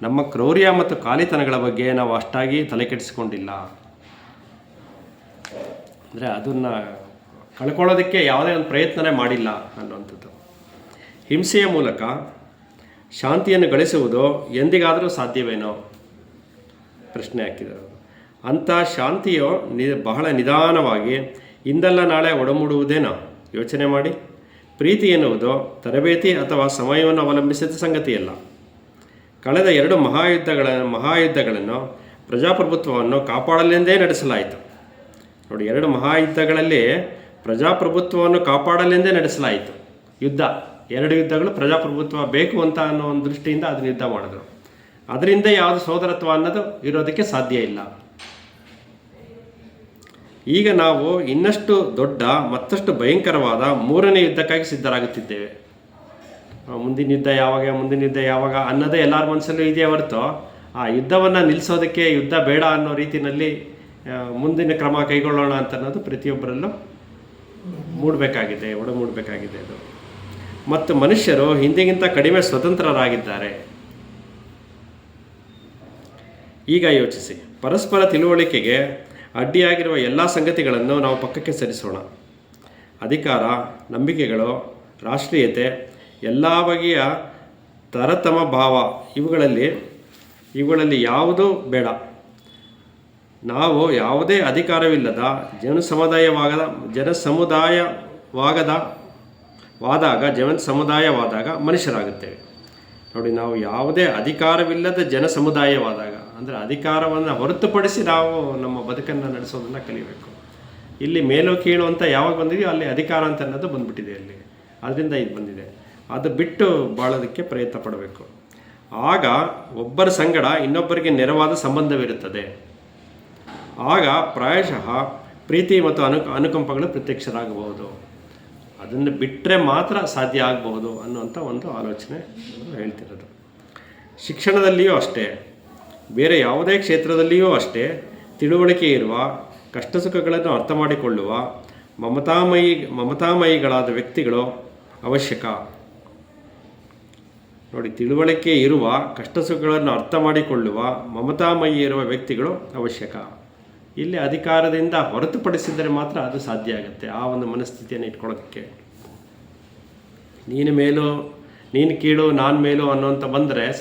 ನಮ್ಮ ಕ್ರೌರ್ಯ ಮತ್ತು ಖಾಲಿತನಗಳ ಬಗ್ಗೆ ನಾವು ಅಷ್ಟಾಗಿ ತಲೆಕೆಡಿಸಿಕೊಂಡಿಲ್ಲ. ಅಂದರೆ ಅದನ್ನು ಕಳ್ಕೊಳ್ಳೋದಕ್ಕೆ ಯಾವುದೇ ಒಂದು ಪ್ರಯತ್ನನೇ ಮಾಡಿಲ್ಲ ಅನ್ನುವಂಥದ್ದು. ಹಿಂಸೆಯ ಮೂಲಕ ಶಾಂತಿಯನ್ನು ಗಳಿಸುವುದು ಎಂದಿಗಾದರೂ ಸಾಧ್ಯವೇನೋ ಪ್ರಶ್ನೆ ಹಾಕಿದರು. ಅಂಥ ಶಾಂತಿಯು ಬಹಳ ನಿಧಾನವಾಗಿ ಇಂದಲ್ಲ ನಾಳೆ ಒಡಮೂಡುವುದೇನೋ ಯೋಚನೆ ಮಾಡಿ. ಪ್ರೀತಿ ಎನ್ನುವುದು ತರಬೇತಿ ಅಥವಾ ಸಮಯವನ್ನು ಅವಲಂಬಿಸಿದ ಸಂಗತಿಯಲ್ಲ. ಕಳೆದ 2 ಮಹಾಯುದ್ಧಗಳನ್ನು ಪ್ರಜಾಪ್ರಭುತ್ವವನ್ನು ಕಾಪಾಡಲೆಂದೇ ನಡೆಸಲಾಯಿತು. ನೋಡಿ, 2 ಮಹಾಯುದ್ಧಗಳಲ್ಲಿ ಪ್ರಜಾಪ್ರಭುತ್ವವನ್ನು ಕಾಪಾಡಲೆಂದೇ ನಡೆಸಲಾಯಿತು ಯುದ್ಧ. 2 ಯುದ್ಧಗಳು ಪ್ರಜಾಪ್ರಭುತ್ವ ಬೇಕು ಅಂತ ಅನ್ನೋ ಒಂದು ದೃಷ್ಟಿಯಿಂದ ಅದನ್ನು ಯುದ್ಧ ಮಾಡಿದ್ರು. ಅದರಿಂದ ಯಾವುದು ಸೋದರತ್ವ ಅನ್ನೋದು ಇರೋದಕ್ಕೆ ಸಾಧ್ಯ ಇಲ್ಲ. ಈಗ ನಾವು ಇನ್ನಷ್ಟು ದೊಡ್ಡ ಮತ್ತಷ್ಟು ಭಯಂಕರವಾದ 3ನೇ ಯುದ್ಧಕ್ಕಾಗಿ ಸಿದ್ಧರಾಗುತ್ತಿದ್ದೇವೆ. ಮುಂದಿನ ಯುದ್ಧ ಯಾವಾಗ ಅನ್ನೋದೇ ಎಲ್ಲರ ಮನಸ್ಸಲ್ಲೂ ಇದೆಯೇ ಹೊರತು ಆ ಯುದ್ಧವನ್ನು ನಿಲ್ಲಿಸೋದಕ್ಕೆ ಯುದ್ಧ ಬೇಡ ಅನ್ನೋ ರೀತಿಯಲ್ಲಿ ಮುಂದಿನ ಕ್ರಮ ಕೈಗೊಳ್ಳೋಣ ಅಂತ ಅನ್ನೋದು ಪ್ರತಿಯೊಬ್ಬರಲ್ಲೂ ಒಡಮೂಡಬೇಕಾಗಿದೆ ಅದು. ಮತ್ತು ಮನುಷ್ಯರು ಹಿಂದಿಗಿಂತ ಕಡಿಮೆ ಸ್ವತಂತ್ರರಾಗಿದ್ದಾರೆ. ಈಗ ಯೋಚಿಸಿ, ಪರಸ್ಪರ ತಿಳುವಳಿಕೆಗೆ ಅಡ್ಡಿಯಾಗಿರುವ ಎಲ್ಲ ಸಂಗತಿಗಳನ್ನು ನಾವು ಪಕ್ಕಕ್ಕೆ ಸರಿಸೋಣ. ಅಧಿಕಾರ, ನಂಬಿಕೆಗಳು, ರಾಷ್ಟ್ರೀಯತೆ, ಎಲ್ಲ ಬಗೆಯ ತರತಮ ಭಾವ ಇವುಗಳಲ್ಲಿ ಯಾವುದೂ ಬೇಡ. ನಾವು ಯಾವುದೇ ಅಧಿಕಾರವಿಲ್ಲದ ಜನಸಮುದಾಯವಾದಾಗ ಮನುಷ್ಯರಾಗುತ್ತೇವೆ. ನೋಡಿ, ನಾವು ಯಾವುದೇ ಅಧಿಕಾರವಿಲ್ಲದ ಜನಸಮುದಾಯವಾದಾಗ ಅಂದರೆ ಅಧಿಕಾರವನ್ನು ಹೊರತುಪಡಿಸಿ ನಾವು ನಮ್ಮ ಬದುಕನ್ನು ನಡೆಸೋದನ್ನು ಕಲಿಬೇಕು. ಇಲ್ಲಿ ಮೇಲು ಕೀಳು ಅಂತ ಯಾವಾಗ ಬಂದಿದೆಯೋ ಅಲ್ಲಿ ಅಧಿಕಾರ ಅಂತ ಅನ್ನೋದು ಬಂದ್ಬಿಟ್ಟಿದೆ. ಅಲ್ಲಿ ಅದರಿಂದ ಇದು ಬಂದಿದೆ. ಅದು ಬಿಟ್ಟು ಬಾಳೋದಕ್ಕೆ ಪ್ರಯತ್ನ ಪಡಬೇಕು. ಆಗ ಒಬ್ಬರ ಸಂಗಡ ಇನ್ನೊಬ್ಬರಿಗೆ ನೆರವಾದ ಸಂಬಂಧವಿರುತ್ತದೆ. ಆಗ ಪ್ರಾಯಶಃ ಪ್ರೀತಿ ಮತ್ತು ಅನುಕಂಪಗಳು ಪ್ರತ್ಯಕ್ಷರಾಗಬಹುದು. ಅದನ್ನು ಬಿಟ್ಟರೆ ಮಾತ್ರ ಸಾಧ್ಯ ಆಗಬಹುದು ಅನ್ನುವಂಥ ಒಂದು ಆಲೋಚನೆ ಹೇಳ್ತಿರೋದು. ಶಿಕ್ಷಣದಲ್ಲಿಯೂ ಅಷ್ಟೇ, ಬೇರೆ ಯಾವುದೇ ಕ್ಷೇತ್ರದಲ್ಲಿಯೂ ಅಷ್ಟೇ, ತಿಳುವಳಿಕೆ ಇರುವ, ಕಷ್ಟ ಸುಖಗಳನ್ನು ಅರ್ಥ ಮಾಡಿಕೊಳ್ಳುವ ಮಮತಾಮಯಿಗಳಾದ ವ್ಯಕ್ತಿಗಳು ಅವಶ್ಯಕ. ನೋಡಿ, ತಿಳುವಳಿಕೆ ಇರುವ, ಕಷ್ಟ ಸುಖಗಳನ್ನು ಅರ್ಥ ಮಾಡಿಕೊಳ್ಳುವ ಮಮತಾಮಯಿ ಇರುವ ವ್ಯಕ್ತಿಗಳು ಅವಶ್ಯಕ. ಇಲ್ಲಿ ಅಧಿಕಾರದಿಂದ ಹೊರತುಪಡಿಸಿದರೆ ಮಾತ್ರ ಅದು ಸಾಧ್ಯ ಆಗುತ್ತೆ. ಆ ಒಂದು ಮನಸ್ಥಿತಿಯನ್ನು ಇಟ್ಕೊಳ್ಳೋದಕ್ಕೆ ನೀನು ಮೇಲು, ನೀನು ಕೀಳು, ನಾನು ಮೇಲು ಅನ್ನೋಂಥ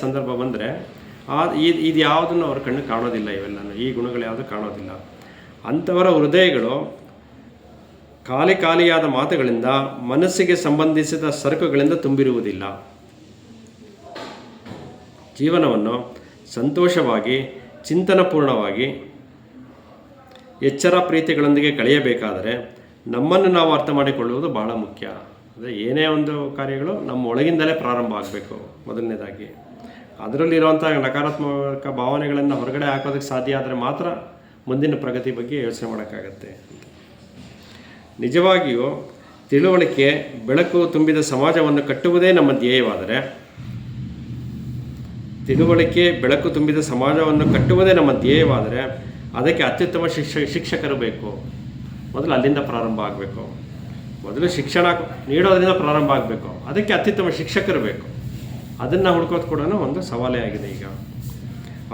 ಸಂದರ್ಭ ಬಂದರೆ ಇದು ಯಾವುದನ್ನು ಅವ್ರ ಕಣ್ಣು ಕಾಣೋದಿಲ್ಲ. ಇವೆಲ್ಲನೂ ಈ ಗುಣಗಳು ಯಾವುದು ಕಾಣೋದಿಲ್ಲ. ಅಂಥವರ ಹೃದಯಗಳು ಖಾಲಿಯಾದ ಮಾತುಗಳಿಂದ, ಮನಸ್ಸಿಗೆ ಸಂಬಂಧಿಸಿದ ಸರಕುಗಳಿಂದ ತುಂಬಿರುವುದಿಲ್ಲ. ಜೀವನವನ್ನು ಸಂತೋಷವಾಗಿ, ಚಿಂತನಪೂರ್ಣವಾಗಿ, ಎಚ್ಚರ ಪ್ರೀತಿಗಳೊಂದಿಗೆ ಕಳೆಯಬೇಕಾದರೆ ನಮ್ಮನ್ನು ನಾವು ಅರ್ಥ ಮಾಡಿಕೊಳ್ಳುವುದು ಬಹಳ ಮುಖ್ಯ. ಅಂದರೆ ಏನೇ ಒಂದು ಕಾರ್ಯಗಳು ನಮ್ಮ ಒಳಗಿಂದಲೇ ಪ್ರಾರಂಭ ಆಗಬೇಕು. ಮೊದಲನೇದಾಗಿ ಅದರಲ್ಲಿರುವಂಥ ನಕಾರಾತ್ಮಕ ಭಾವನೆಗಳನ್ನು ಹೊರಗಡೆ ಹಾಕೋದಕ್ಕೆ ಸಾಧ್ಯ ಆದರೆ ಮಾತ್ರ ಮುಂದಿನ ಪ್ರಗತಿ ಬಗ್ಗೆ ಯೋಚನೆ ಮಾಡೋಕ್ಕಾಗತ್ತೆ. ನಿಜವಾಗಿಯೂ ತಿಳುವಳಿಕೆ, ಬೆಳಕು ತುಂಬಿದ ಸಮಾಜವನ್ನು ಕಟ್ಟುವುದೇ ನಮ್ಮ ಧ್ಯೇಯವಾದರೆ, ಅದಕ್ಕೆ ಅತ್ಯುತ್ತಮ ಶಿಕ್ಷಕರು ಬೇಕು. ಮೊದಲು ಅಲ್ಲಿಂದ ಪ್ರಾರಂಭ ಆಗಬೇಕು. ಮೊದಲು ಶಿಕ್ಷಣ ನೀಡೋದರಿಂದ ಪ್ರಾರಂಭ ಆಗಬೇಕು. ಅದಕ್ಕೆ ಅತ್ಯುತ್ತಮ ಶಿಕ್ಷಕರು ಬೇಕು. ಅದನ್ನು ಹುಡುಕೋದು ಕೂಡ ಒಂದು ಸವಾಲೇ ಆಗಿದೆ. ಈಗ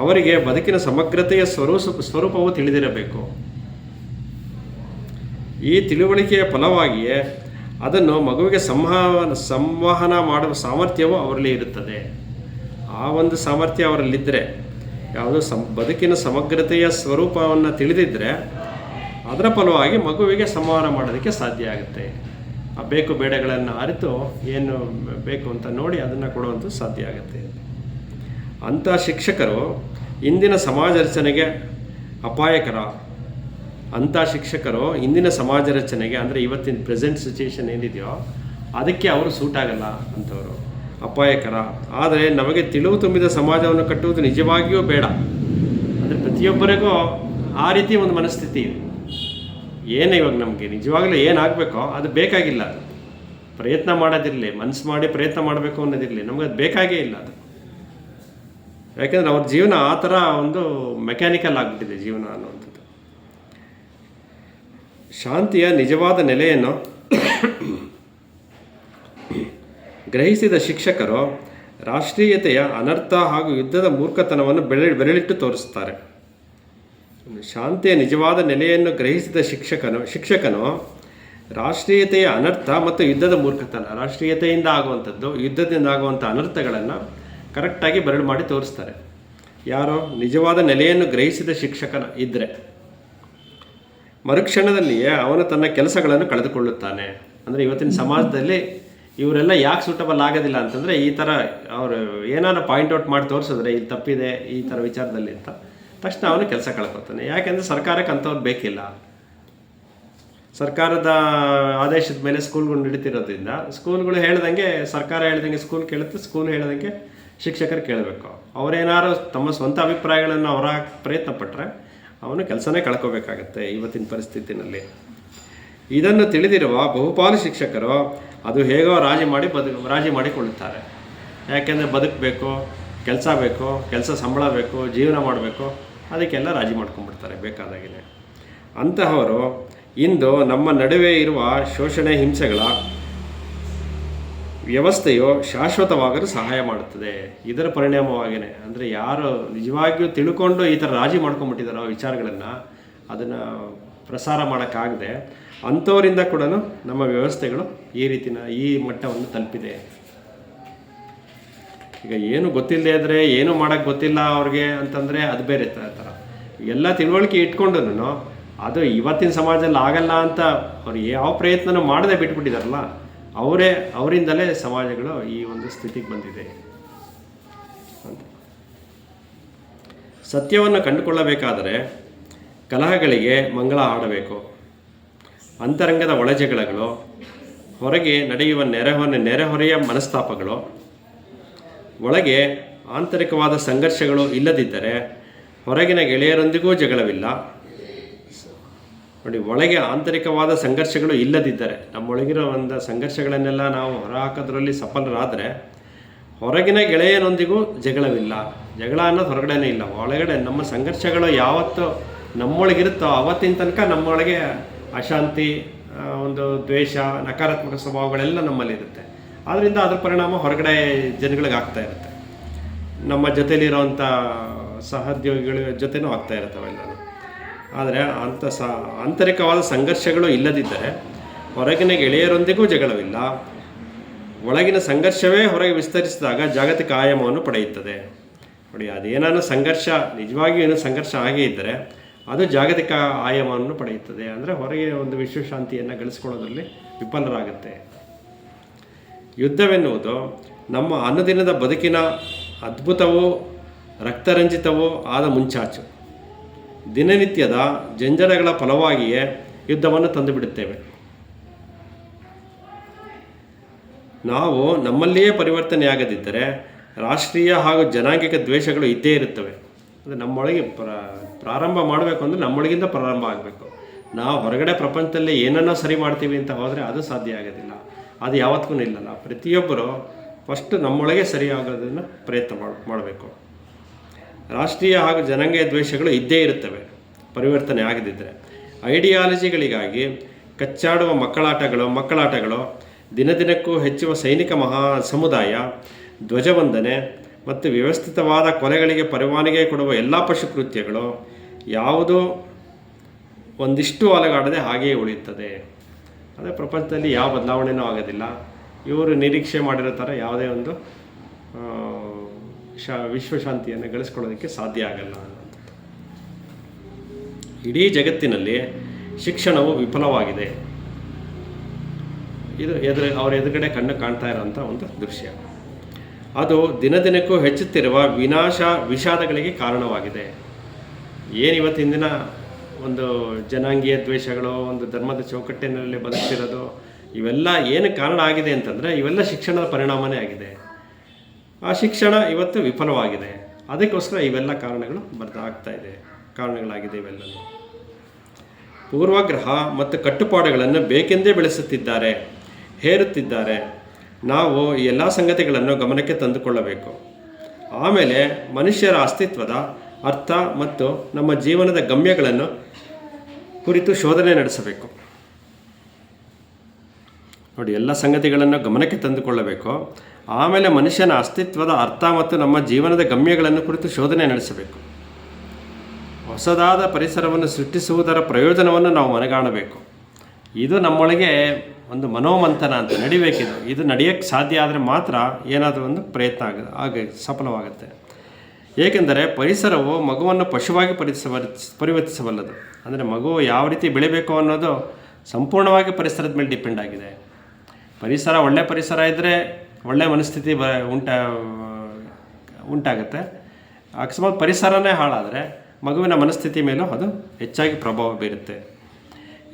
ಅವರಿಗೆ ಬದುಕಿನ ಸಮಗ್ರತೆಯ ಸ್ವರೂಪವು ತಿಳಿದಿರಬೇಕು. ಈ ತಿಳುವಳಿಕೆಯ ಫಲವಾಗಿಯೇ ಅದನ್ನು ಮಗುವಿಗೆ ಸಂವಹನ ಮಾಡುವ ಸಾಮರ್ಥ್ಯವು ಅವರಲ್ಲಿ ಇರುತ್ತದೆ. ಆ ಒಂದು ಸಾಮರ್ಥ್ಯ ಅವರಲ್ಲಿದ್ದರೆ, ಯಾವುದೋ ಬದುಕಿನ ಸಮಗ್ರತೆಯ ಸ್ವರೂಪವನ್ನು ತಿಳಿದಿದ್ದರೆ ಅದರ ಫಲವಾಗಿ ಮಗುವಿಗೆ ಸಂವಹನ ಮಾಡೋದಕ್ಕೆ ಸಾಧ್ಯ ಆಗುತ್ತೆ. ಆ ಬೇಕು ಬೇಡಗಳನ್ನು ಅರಿತು ಏನು ಬೇಕು ಅಂತ ನೋಡಿ ಅದನ್ನು ಕೊಡುವಂಥದ್ದು ಸಾಧ್ಯ ಆಗುತ್ತೆ. ಅಂಥ ಶಿಕ್ಷಕರು ಇಂದಿನ ಸಮಾಜ ರಚನೆಗೆ ಅಪಾಯಕರ. ಅಂದರೆ ಇವತ್ತಿನ ಪ್ರೆಸೆಂಟ್ ಸಿಚುಯೇಷನ್ ಏನಿದೆಯೋ ಅದಕ್ಕೆ ಅವರು ಸೂಟ್ ಆಗಲ್ಲ. ಅಂಥವರು ಅಪಾಯಕರ. ಆದರೆ ನಮಗೆ ತಿಳಿವು ತುಂಬಿದ ಸಮಾಜವನ್ನು ಕಟ್ಟುವುದು ನಿಜವಾಗಿಯೂ ಬೇಡ. ಅಂದರೆ ಪ್ರತಿಯೊಬ್ಬರಿಗೂ ಆ ರೀತಿ ಒಂದು ಮನಸ್ಥಿತಿ ಇದೆ. ಏನು ಇವಾಗ ನಮಗೆ ನಿಜವಾಗಲೂ ಏನಾಗಬೇಕೋ ಅದು ಬೇಕಾಗಿಲ್ಲ. ಅದು ಪ್ರಯತ್ನ ಮಾಡೋದಿರಲಿ, ಮನಸ್ಸು ಮಾಡಿ ಪ್ರಯತ್ನ ಮಾಡಬೇಕು ಅನ್ನೋದಿರಲಿ, ನಮಗೆ ಅದು ಬೇಕಾಗೇ ಇಲ್ಲ. ಅದು ಯಾಕೆಂದರೆ ಅವ್ರ ಜೀವನ ಆ ಥರ ಒಂದು ಮೆಕ್ಯಾನಿಕಲ್ ಆಗಿಬಿಟ್ಟಿದೆ ಜೀವನ ಅನ್ನುವಂಥದ್ದು. ಶಾಂತಿಯ ನಿಜವಾದ ನೆಲೆಯನ್ನು ಗ್ರಹಿಸಿದ ಶಿಕ್ಷಕರು ರಾಷ್ಟ್ರೀಯತೆಯ ಅನರ್ಥ ಹಾಗೂ ಯುದ್ಧದ ಮೂರ್ಖತನವನ್ನು ಬೆರಳಿಟ್ಟು ತೋರಿಸ್ತಾರೆ. ಶಾಂತಿಯ ನಿಜವಾದ ನೆಲೆಯನ್ನು ಗ್ರಹಿಸಿದ ಶಿಕ್ಷಕನು ರಾಷ್ಟ್ರೀಯತೆಯ ಅನರ್ಥ ಮತ್ತು ಯುದ್ಧದ ಮೂರ್ಖತನ, ರಾಷ್ಟ್ರೀಯತೆಯಿಂದ ಆಗುವಂಥದ್ದು, ಯುದ್ಧದಿಂದ ಆಗುವಂಥ ಅನರ್ಥಗಳನ್ನು ಕರೆಕ್ಟಾಗಿ ಬೆರಳು ಮಾಡಿ ತೋರಿಸ್ತಾರೆ. ಯಾರೋ ನಿಜವಾದ ನೆಲೆಯನ್ನು ಗ್ರಹಿಸಿದ ಶಿಕ್ಷಕನ ಇದ್ದರೆ ಮರುಕ್ಷಣದಲ್ಲಿಯೇ ಅವನು ತನ್ನ ಕೆಲಸಗಳನ್ನು ಕಳೆದುಕೊಳ್ಳುತ್ತಾನೆ. ಅಂದರೆ ಇವತ್ತಿನ ಸಮಾಜದಲ್ಲಿ ಇವರೆಲ್ಲ ಯಾಕೆ ಸೂಟಬಲ್ ಆಗೋದಿಲ್ಲ ಅಂತಂದರೆ ಈ ಥರ ಅವರು ಏನಾದ್ರು ಪಾಯಿಂಟ್ ಔಟ್ ಮಾಡಿ ತೋರಿಸಿದ್ರೆ ಇಲ್ಲಿ ತಪ್ಪಿದೆ ಈ ಥರ ವಿಚಾರದಲ್ಲಿ ಅಂತ ತಕ್ಷಣ ಅವನು ಕೆಲಸ ಕಳ್ಕೊತಾನೆ. ಯಾಕೆಂದರೆ ಸರ್ಕಾರಕ್ಕೆ ಅಂಥವ್ರು ಬೇಕಿಲ್ಲ. ಸರ್ಕಾರದ ಆದೇಶದ ಮೇಲೆ ಸ್ಕೂಲ್ಗಳು ನಡೀತಿರೋದ್ರಿಂದ ಸ್ಕೂಲ್ಗಳು ಹೇಳ್ದಂಗೆ, ಸರ್ಕಾರ ಹೇಳ್ದಂಗೆ ಸ್ಕೂಲ್ ಕೇಳುತ್ತೆ, ಸ್ಕೂಲ್ ಹೇಳ್ದಂಗೆ ಶಿಕ್ಷಕರು ಕೇಳಬೇಕು. ಅವರೇನಾದ್ರು ತಮ್ಮ ಸ್ವಂತ ಅಭಿಪ್ರಾಯಗಳನ್ನು ಅವರ ಪ್ರಯತ್ನ ಪಟ್ಟರೆ ಅವನು ಕೆಲಸನೇ ಕಳ್ಕೋಬೇಕಾಗತ್ತೆ ಇವತ್ತಿನ ಪರಿಸ್ಥಿತಿನಲ್ಲಿ. ಇದನ್ನು ತಿಳಿದಿರುವ ಬಹುಪಾಲು ಶಿಕ್ಷಕರು ಅದು ಹೇಗೋ ರಾಜಿ ಮಾಡಿಕೊಳ್ಳುತ್ತಾರೆ. ಯಾಕೆಂದರೆ ಬದುಕಬೇಕು, ಕೆಲಸ ಬೇಕು, ಕೆಲಸ ಸಂಬಳ ಬೇಕು, ಜೀವನ ಮಾಡಬೇಕು, ಅದಕ್ಕೆಲ್ಲ ರಾಜಿ ಮಾಡ್ಕೊಂಡ್ಬಿಡ್ತಾರೆ ಬೇಕಾದಾಗಿನೇ. ಅಂತಹವರು ಇಂದು ನಮ್ಮ ನಡುವೆ ಇರುವ ಶೋಷಣೆ ಹಿಂಸೆಗಳ ವ್ಯವಸ್ಥೆಯು ಶಾಶ್ವತವಾಗಲು ಸಹಾಯ ಮಾಡುತ್ತದೆ. ಇದರ ಪರಿಣಾಮವಾಗಿಯೇ ಅಂದರೆ ಯಾರು ನಿಜವಾಗಿಯೂ ತಿಳ್ಕೊಂಡು ಈ ಥರ ರಾಜಿ ಮಾಡ್ಕೊಂಡ್ಬಿಟ್ಟಿದ್ದಾರೋ ವಿಚಾರಗಳನ್ನು, ಅದನ್ನು ಪ್ರಸಾರ ಮಾಡೋಕ್ಕಾಗದೆ ಅಂಥವರಿಂದ ಕೂಡ ನಮ್ಮ ವ್ಯವಸ್ಥೆಗಳು ಈ ಮಟ್ಟವನ್ನು ತಲುಪಿದೆ. ಈಗ ಏನು ಗೊತ್ತಿಲ್ಲದೆ ಇದ್ದರೆ, ಏನು ಮಾಡೋಕ್ಕೆ ಗೊತ್ತಿಲ್ಲ ಅವ್ರಿಗೆ ಅಂತಂದರೆ ಅದು ಬೇರೆ ಥರ. ಎಲ್ಲ ತಿಳುವಳಿಕೆ ಇಟ್ಕೊಂಡು ಅದು ಇವತ್ತಿನ ಸಮಾಜದಲ್ಲಿ ಆಗಲ್ಲ ಅಂತ ಅವ್ರು ಯಾವ ಪ್ರಯತ್ನನೂ ಮಾಡದೆ ಬಿಟ್ಬಿಟ್ಟಿದಾರಲ್ಲ, ಅವರಿಂದಲೇ ಸಮಾಜಗಳು ಈ ಒಂದು ಸ್ಥಿತಿಗೆ ಬಂದಿದೆ ಅಂತ. ಸತ್ಯವನ್ನು ಕಂಡುಕೊಳ್ಳಬೇಕಾದರೆ ಕಲಹಗಳಿಗೆ ಮಂಗಳ ಹಾಡಬೇಕು. ಅಂತರಂಗದ ಒಳಜಗಳಗಳು, ಹೊರಗೆ ನಡೆಯುವ ನೆರೆಹೊರೆಯ ಮನಸ್ತಾಪಗಳು, ಒಳಗೆ ಆಂತರಿಕವಾದ ಸಂಘರ್ಷಗಳು ಇಲ್ಲದಿದ್ದರೆ ಹೊರಗಿನ ಗೆಳೆಯರೊಂದಿಗೂ ಜಗಳವಿಲ್ಲ. ನೋಡಿ, ಒಳಗೆ ಆಂತರಿಕವಾದ ಸಂಘರ್ಷಗಳು ಇಲ್ಲದಿದ್ದರೆ, ನಮ್ಮೊಳಗಿರೋ ಒಂದು ಸಂಘರ್ಷಗಳನ್ನೆಲ್ಲ ನಾವು ಹೊರಹಾಕೋದ್ರಲ್ಲಿ ಸಫಲರಾದರೆ ಹೊರಗಿನ ಗೆಳೆಯನೊಂದಿಗೂ ಜಗಳವಿಲ್ಲ. ಜಗಳ ಅನ್ನೋದು ಹೊರಗಡೆನೇ ಇಲ್ಲ, ಒಳಗಡೆ ನಮ್ಮ ಸಂಘರ್ಷಗಳು ಯಾವತ್ತು ನಮ್ಮೊಳಗಿರುತ್ತೋ ಆವತ್ತಿನ ತನಕ ನಮ್ಮೊಳಗೆ ಅಶಾಂತಿ, ಒಂದು ದ್ವೇಷ, ನಕಾರಾತ್ಮಕ ಸ್ವಭಾವಗಳೆಲ್ಲ ನಮ್ಮಲ್ಲಿರುತ್ತೆ. ಆದ್ದರಿಂದ ಅದರ ಪರಿಣಾಮ ಹೊರಗಡೆ ಜನಗಳಿಗೆ ಆಗ್ತಾ ಇರುತ್ತೆ. ನಮ್ಮ ಜೊತೆಲಿರೋವಂಥ ಸಹೋದ್ಯೋಗಿಗಳ ಜೊತೆನೂ ಆಗ್ತಾ ಇರ್ತವೆಲ್ಲನೂ. ಆದರೆ ಆಂತರಿಕವಾದ ಸಂಘರ್ಷಗಳು ಇಲ್ಲದಿದ್ದರೆ ಹೊರಗಿನ ಗೆಳೆಯರೊಂದಿಗೂ ಜಗಳವಿಲ್ಲ. ಒಳಗಿನ ಸಂಘರ್ಷವೇ ಹೊರಗೆ ವಿಸ್ತರಿಸಿದಾಗ ಜಾಗತಿಕ ಆಯಾಮವನ್ನು ಪಡೆಯುತ್ತದೆ. ನೋಡಿ, ಅದೇನಾದ್ರು ಸಂಘರ್ಷ ನಿಜವಾಗಿಯೂ ಏನೋ ಸಂಘರ್ಷ ಆಗೇ ಇದ್ದರೆ ಅದು ಜಾಗತಿಕ ಆಯಾಮವನ್ನು ಪಡೆಯುತ್ತದೆ. ಅಂದರೆ ಹೊರಗೆ ಒಂದು ವಿಶ್ವಶಾಂತಿಯನ್ನು ಗಳಿಸ್ಕೊಳ್ಳೋದ್ರಲ್ಲಿ ವಿಫಲರಾಗುತ್ತೆ. ಯುದ್ಧವೆನ್ನುವುದು ನಮ್ಮ ಅನುದಿನದ ಬದುಕಿನ ಅದ್ಭುತವೂ ರಕ್ತರಂಜಿತವೂ ಆದ ಮುಂಚಾಚು. ದಿನನಿತ್ಯದ ಜಂಜಡಗಳ ಫಲವಾಗಿಯೇ ಯುದ್ಧವನ್ನು ತಂದುಬಿಡುತ್ತೇವೆ. ನಾವು ನಮ್ಮಲ್ಲಿಯೇ ಪರಿವರ್ತನೆಯಾಗದಿದ್ದರೆ ರಾಷ್ಟ್ರೀಯ ಹಾಗೂ ಜನಾಂಗಿಕ ದ್ವೇಷಗಳು ಇದ್ದೇ ಇರುತ್ತವೆ. ಅಂದರೆ ನಮ್ಮೊಳಗೆ ಪ್ರಾರಂಭ ಮಾಡಬೇಕು ಅಂದರೆ ನಮ್ಮೊಳಗಿಂದ ಪ್ರಾರಂಭ ಆಗಬೇಕು. ನಾವು ಹೊರಗಡೆ ಪ್ರಪಂಚದಲ್ಲಿ ಏನನ್ನೋ ಸರಿ ಮಾಡ್ತೀವಿ ಅಂತ ಹೋದರೆ ಅದು ಸಾಧ್ಯ ಆಗೋದಿಲ್ಲ, ಅದು ಯಾವತ್ತೂ ನಿಲ್ಲಲ್ಲ. ಪ್ರತಿಯೊಬ್ಬರು ಫಸ್ಟು ನಮ್ಮೊಳಗೆ ಸರಿ ಆಗೋದನ್ನು ಪ್ರಯತ್ನ ಮಾಡಬೇಕು. ರಾಷ್ಟ್ರೀಯ ಹಾಗೂ ಜನಾಂಗೀಯ ದ್ವೇಷಗಳು ಇದ್ದೇ ಇರುತ್ತವೆ ಪರಿವರ್ತನೆ ಆಗದಿದ್ದರೆ. ಐಡಿಯಾಲಜಿಗಳಿಗಾಗಿ ಕಚ್ಚಾಡುವ ಮಕ್ಕಳಾಟಗಳು, ದಿನದಿನಕ್ಕೂ ಹೆಚ್ಚುವ ಸೈನಿಕ ಮಹಾ ಸಮುದಾಯ, ಧ್ವಜವಂದನೆ ಮತ್ತು ವ್ಯವಸ್ಥಿತವಾದ ಕೊಲೆಗಳಿಗೆ ಪರವಾನಗಿ ಕೊಡುವ ಎಲ್ಲ ಪಶುಕೃತ್ಯಗಳು ಯಾವುದೂ ಒಂದಿಷ್ಟು ಅಲಗಾಡದೆ ಹಾಗೆಯೇ ಉಳಿಯುತ್ತದೆ. ಅದೇ ಪ್ರಪಂಚದಲ್ಲಿ ಯಾವ ಬದಲಾವಣೆಯೂ ಆಗೋದಿಲ್ಲ. ಇವರು ನಿರೀಕ್ಷೆ ಮಾಡಿರೋ ಥರ ಯಾವುದೇ ಒಂದು ವಿಶ್ವಶಾಂತಿಯನ್ನು ಗಳಿಸ್ಕೊಳ್ಳೋದಕ್ಕೆ ಸಾಧ್ಯ ಆಗಲ್ಲ. ಇಡೀ ಜಗತ್ತಿನಲ್ಲಿ ಶಿಕ್ಷಣವು ವಿಫಲವಾಗಿದೆ. ಇದು ಅವರ ಎದುರುಗಡೆ ಕಣ್ಣು ಕಾಣ್ತಾ ಇರೋಂಥ ಒಂದು ದೃಶ್ಯ. ಅದು ದಿನದಿನಕ್ಕೂ ಹೆಚ್ಚುತ್ತಿರುವ ವಿಷಾದಗಳಿಗೆ ಕಾರಣವಾಗಿದೆ. ಏನಿವತ್ತಿನ ದಿನ ಒಂದು ಜನಾಂಗೀಯ ದ್ವೇಷಗಳು, ಒಂದು ಧರ್ಮದ ಚೌಕಟ್ಟಿನಲ್ಲಿ ಬದುಕ್ತಿರೋದು, ಇವೆಲ್ಲ ಏನು ಕಾರಣ ಆಗಿದೆ ಅಂತಂದರೆ ಇವೆಲ್ಲ ಶಿಕ್ಷಣದ ಪರಿಣಾಮನೇ ಆಗಿದೆ. ಆ ಶಿಕ್ಷಣ ಇವತ್ತು ವಿಫಲವಾಗಿದೆ. ಅದಕ್ಕೋಸ್ಕರ ಇವೆಲ್ಲ ಕಾರಣಗಳಾಗಿದೆ ಇವೆಲ್ಲವೂ. ಪೂರ್ವಗ್ರಹ ಮತ್ತು ಕಟ್ಟುಪಾಡುಗಳನ್ನು ಬೇಕೆಂದೇ ಬೆಳೆಸುತ್ತಿದ್ದಾರೆ, ಹೇರುತ್ತಿದ್ದಾರೆ. ನಾವು ಈ ಎಲ್ಲ ಸಂಗತಿಗಳನ್ನು ಗಮನಕ್ಕೆ ತಂದುಕೊಳ್ಳಬೇಕು. ಆಮೇಲೆ ಮನುಷ್ಯರ ಅಸ್ತಿತ್ವದ ಅರ್ಥ ಮತ್ತು ನಮ್ಮ ಜೀವನದ ಗಮ್ಯಗಳನ್ನು ಕುರಿತು ಶೋಧನೆ ನಡೆಸಬೇಕು. ನೋಡಿ, ಎಲ್ಲ ಸಂಗತಿಗಳನ್ನು ಗಮನಕ್ಕೆ ತಂದುಕೊಳ್ಳಬೇಕು. ಆಮೇಲೆ ಮನುಷ್ಯನ ಅಸ್ತಿತ್ವದ ಅರ್ಥ ಮತ್ತು ನಮ್ಮ ಜೀವನದ ಗಮ್ಯಗಳನ್ನು ಕುರಿತು ಶೋಧನೆ ನಡೆಸಬೇಕು. ಹೊಸದಾದ ಪರಿಸರವನ್ನು ಸೃಷ್ಟಿಸುವುದರ ಪ್ರಯೋಜನವನ್ನು ನಾವು ಮನಗಾಣಬೇಕು. ಇದು ನಮ್ಮೊಳಗೆ ಒಂದು ಮನೋಮಂಥನ ಅಂತ ನಡಿಬೇಕಿದು. ಇದು ನಡೆಯೋಕ್ಕೆ ಸಾಧ್ಯ ಆದರೆ ಮಾತ್ರ ಏನಾದರೂ ಒಂದು ಪ್ರಯತ್ನ ಸಫಲವಾಗುತ್ತೆ. ಏಕೆಂದರೆ ಪರಿಸರವು ಮಗುವನ್ನು ಪಶುವಾಗಿ ಪರಿವರ್ತಿಸಬಲ್ಲದು. ಅಂದರೆ ಮಗು ಯಾವ ರೀತಿ ಬೆಳಿಬೇಕು ಅನ್ನೋದು ಸಂಪೂರ್ಣವಾಗಿ ಪರಿಸರದ ಮೇಲೆ ಡಿಪೆಂಡ್ ಆಗಿದೆ. ಒಳ್ಳೆಯ ಪರಿಸರ ಇದ್ದರೆ ಒಳ್ಳೆಯ ಮನಸ್ಥಿತಿ ಉಂಟಾಗುತ್ತೆ. ಅಕಸ್ಮಾತ್ ಪರಿಸರನೇ ಹಾಳಾದರೆ ಮಗುವಿನ ಮನಸ್ಥಿತಿ ಮೇಲೂ ಅದು ಹೆಚ್ಚಾಗಿ ಪ್ರಭಾವ ಬೀರುತ್ತೆ.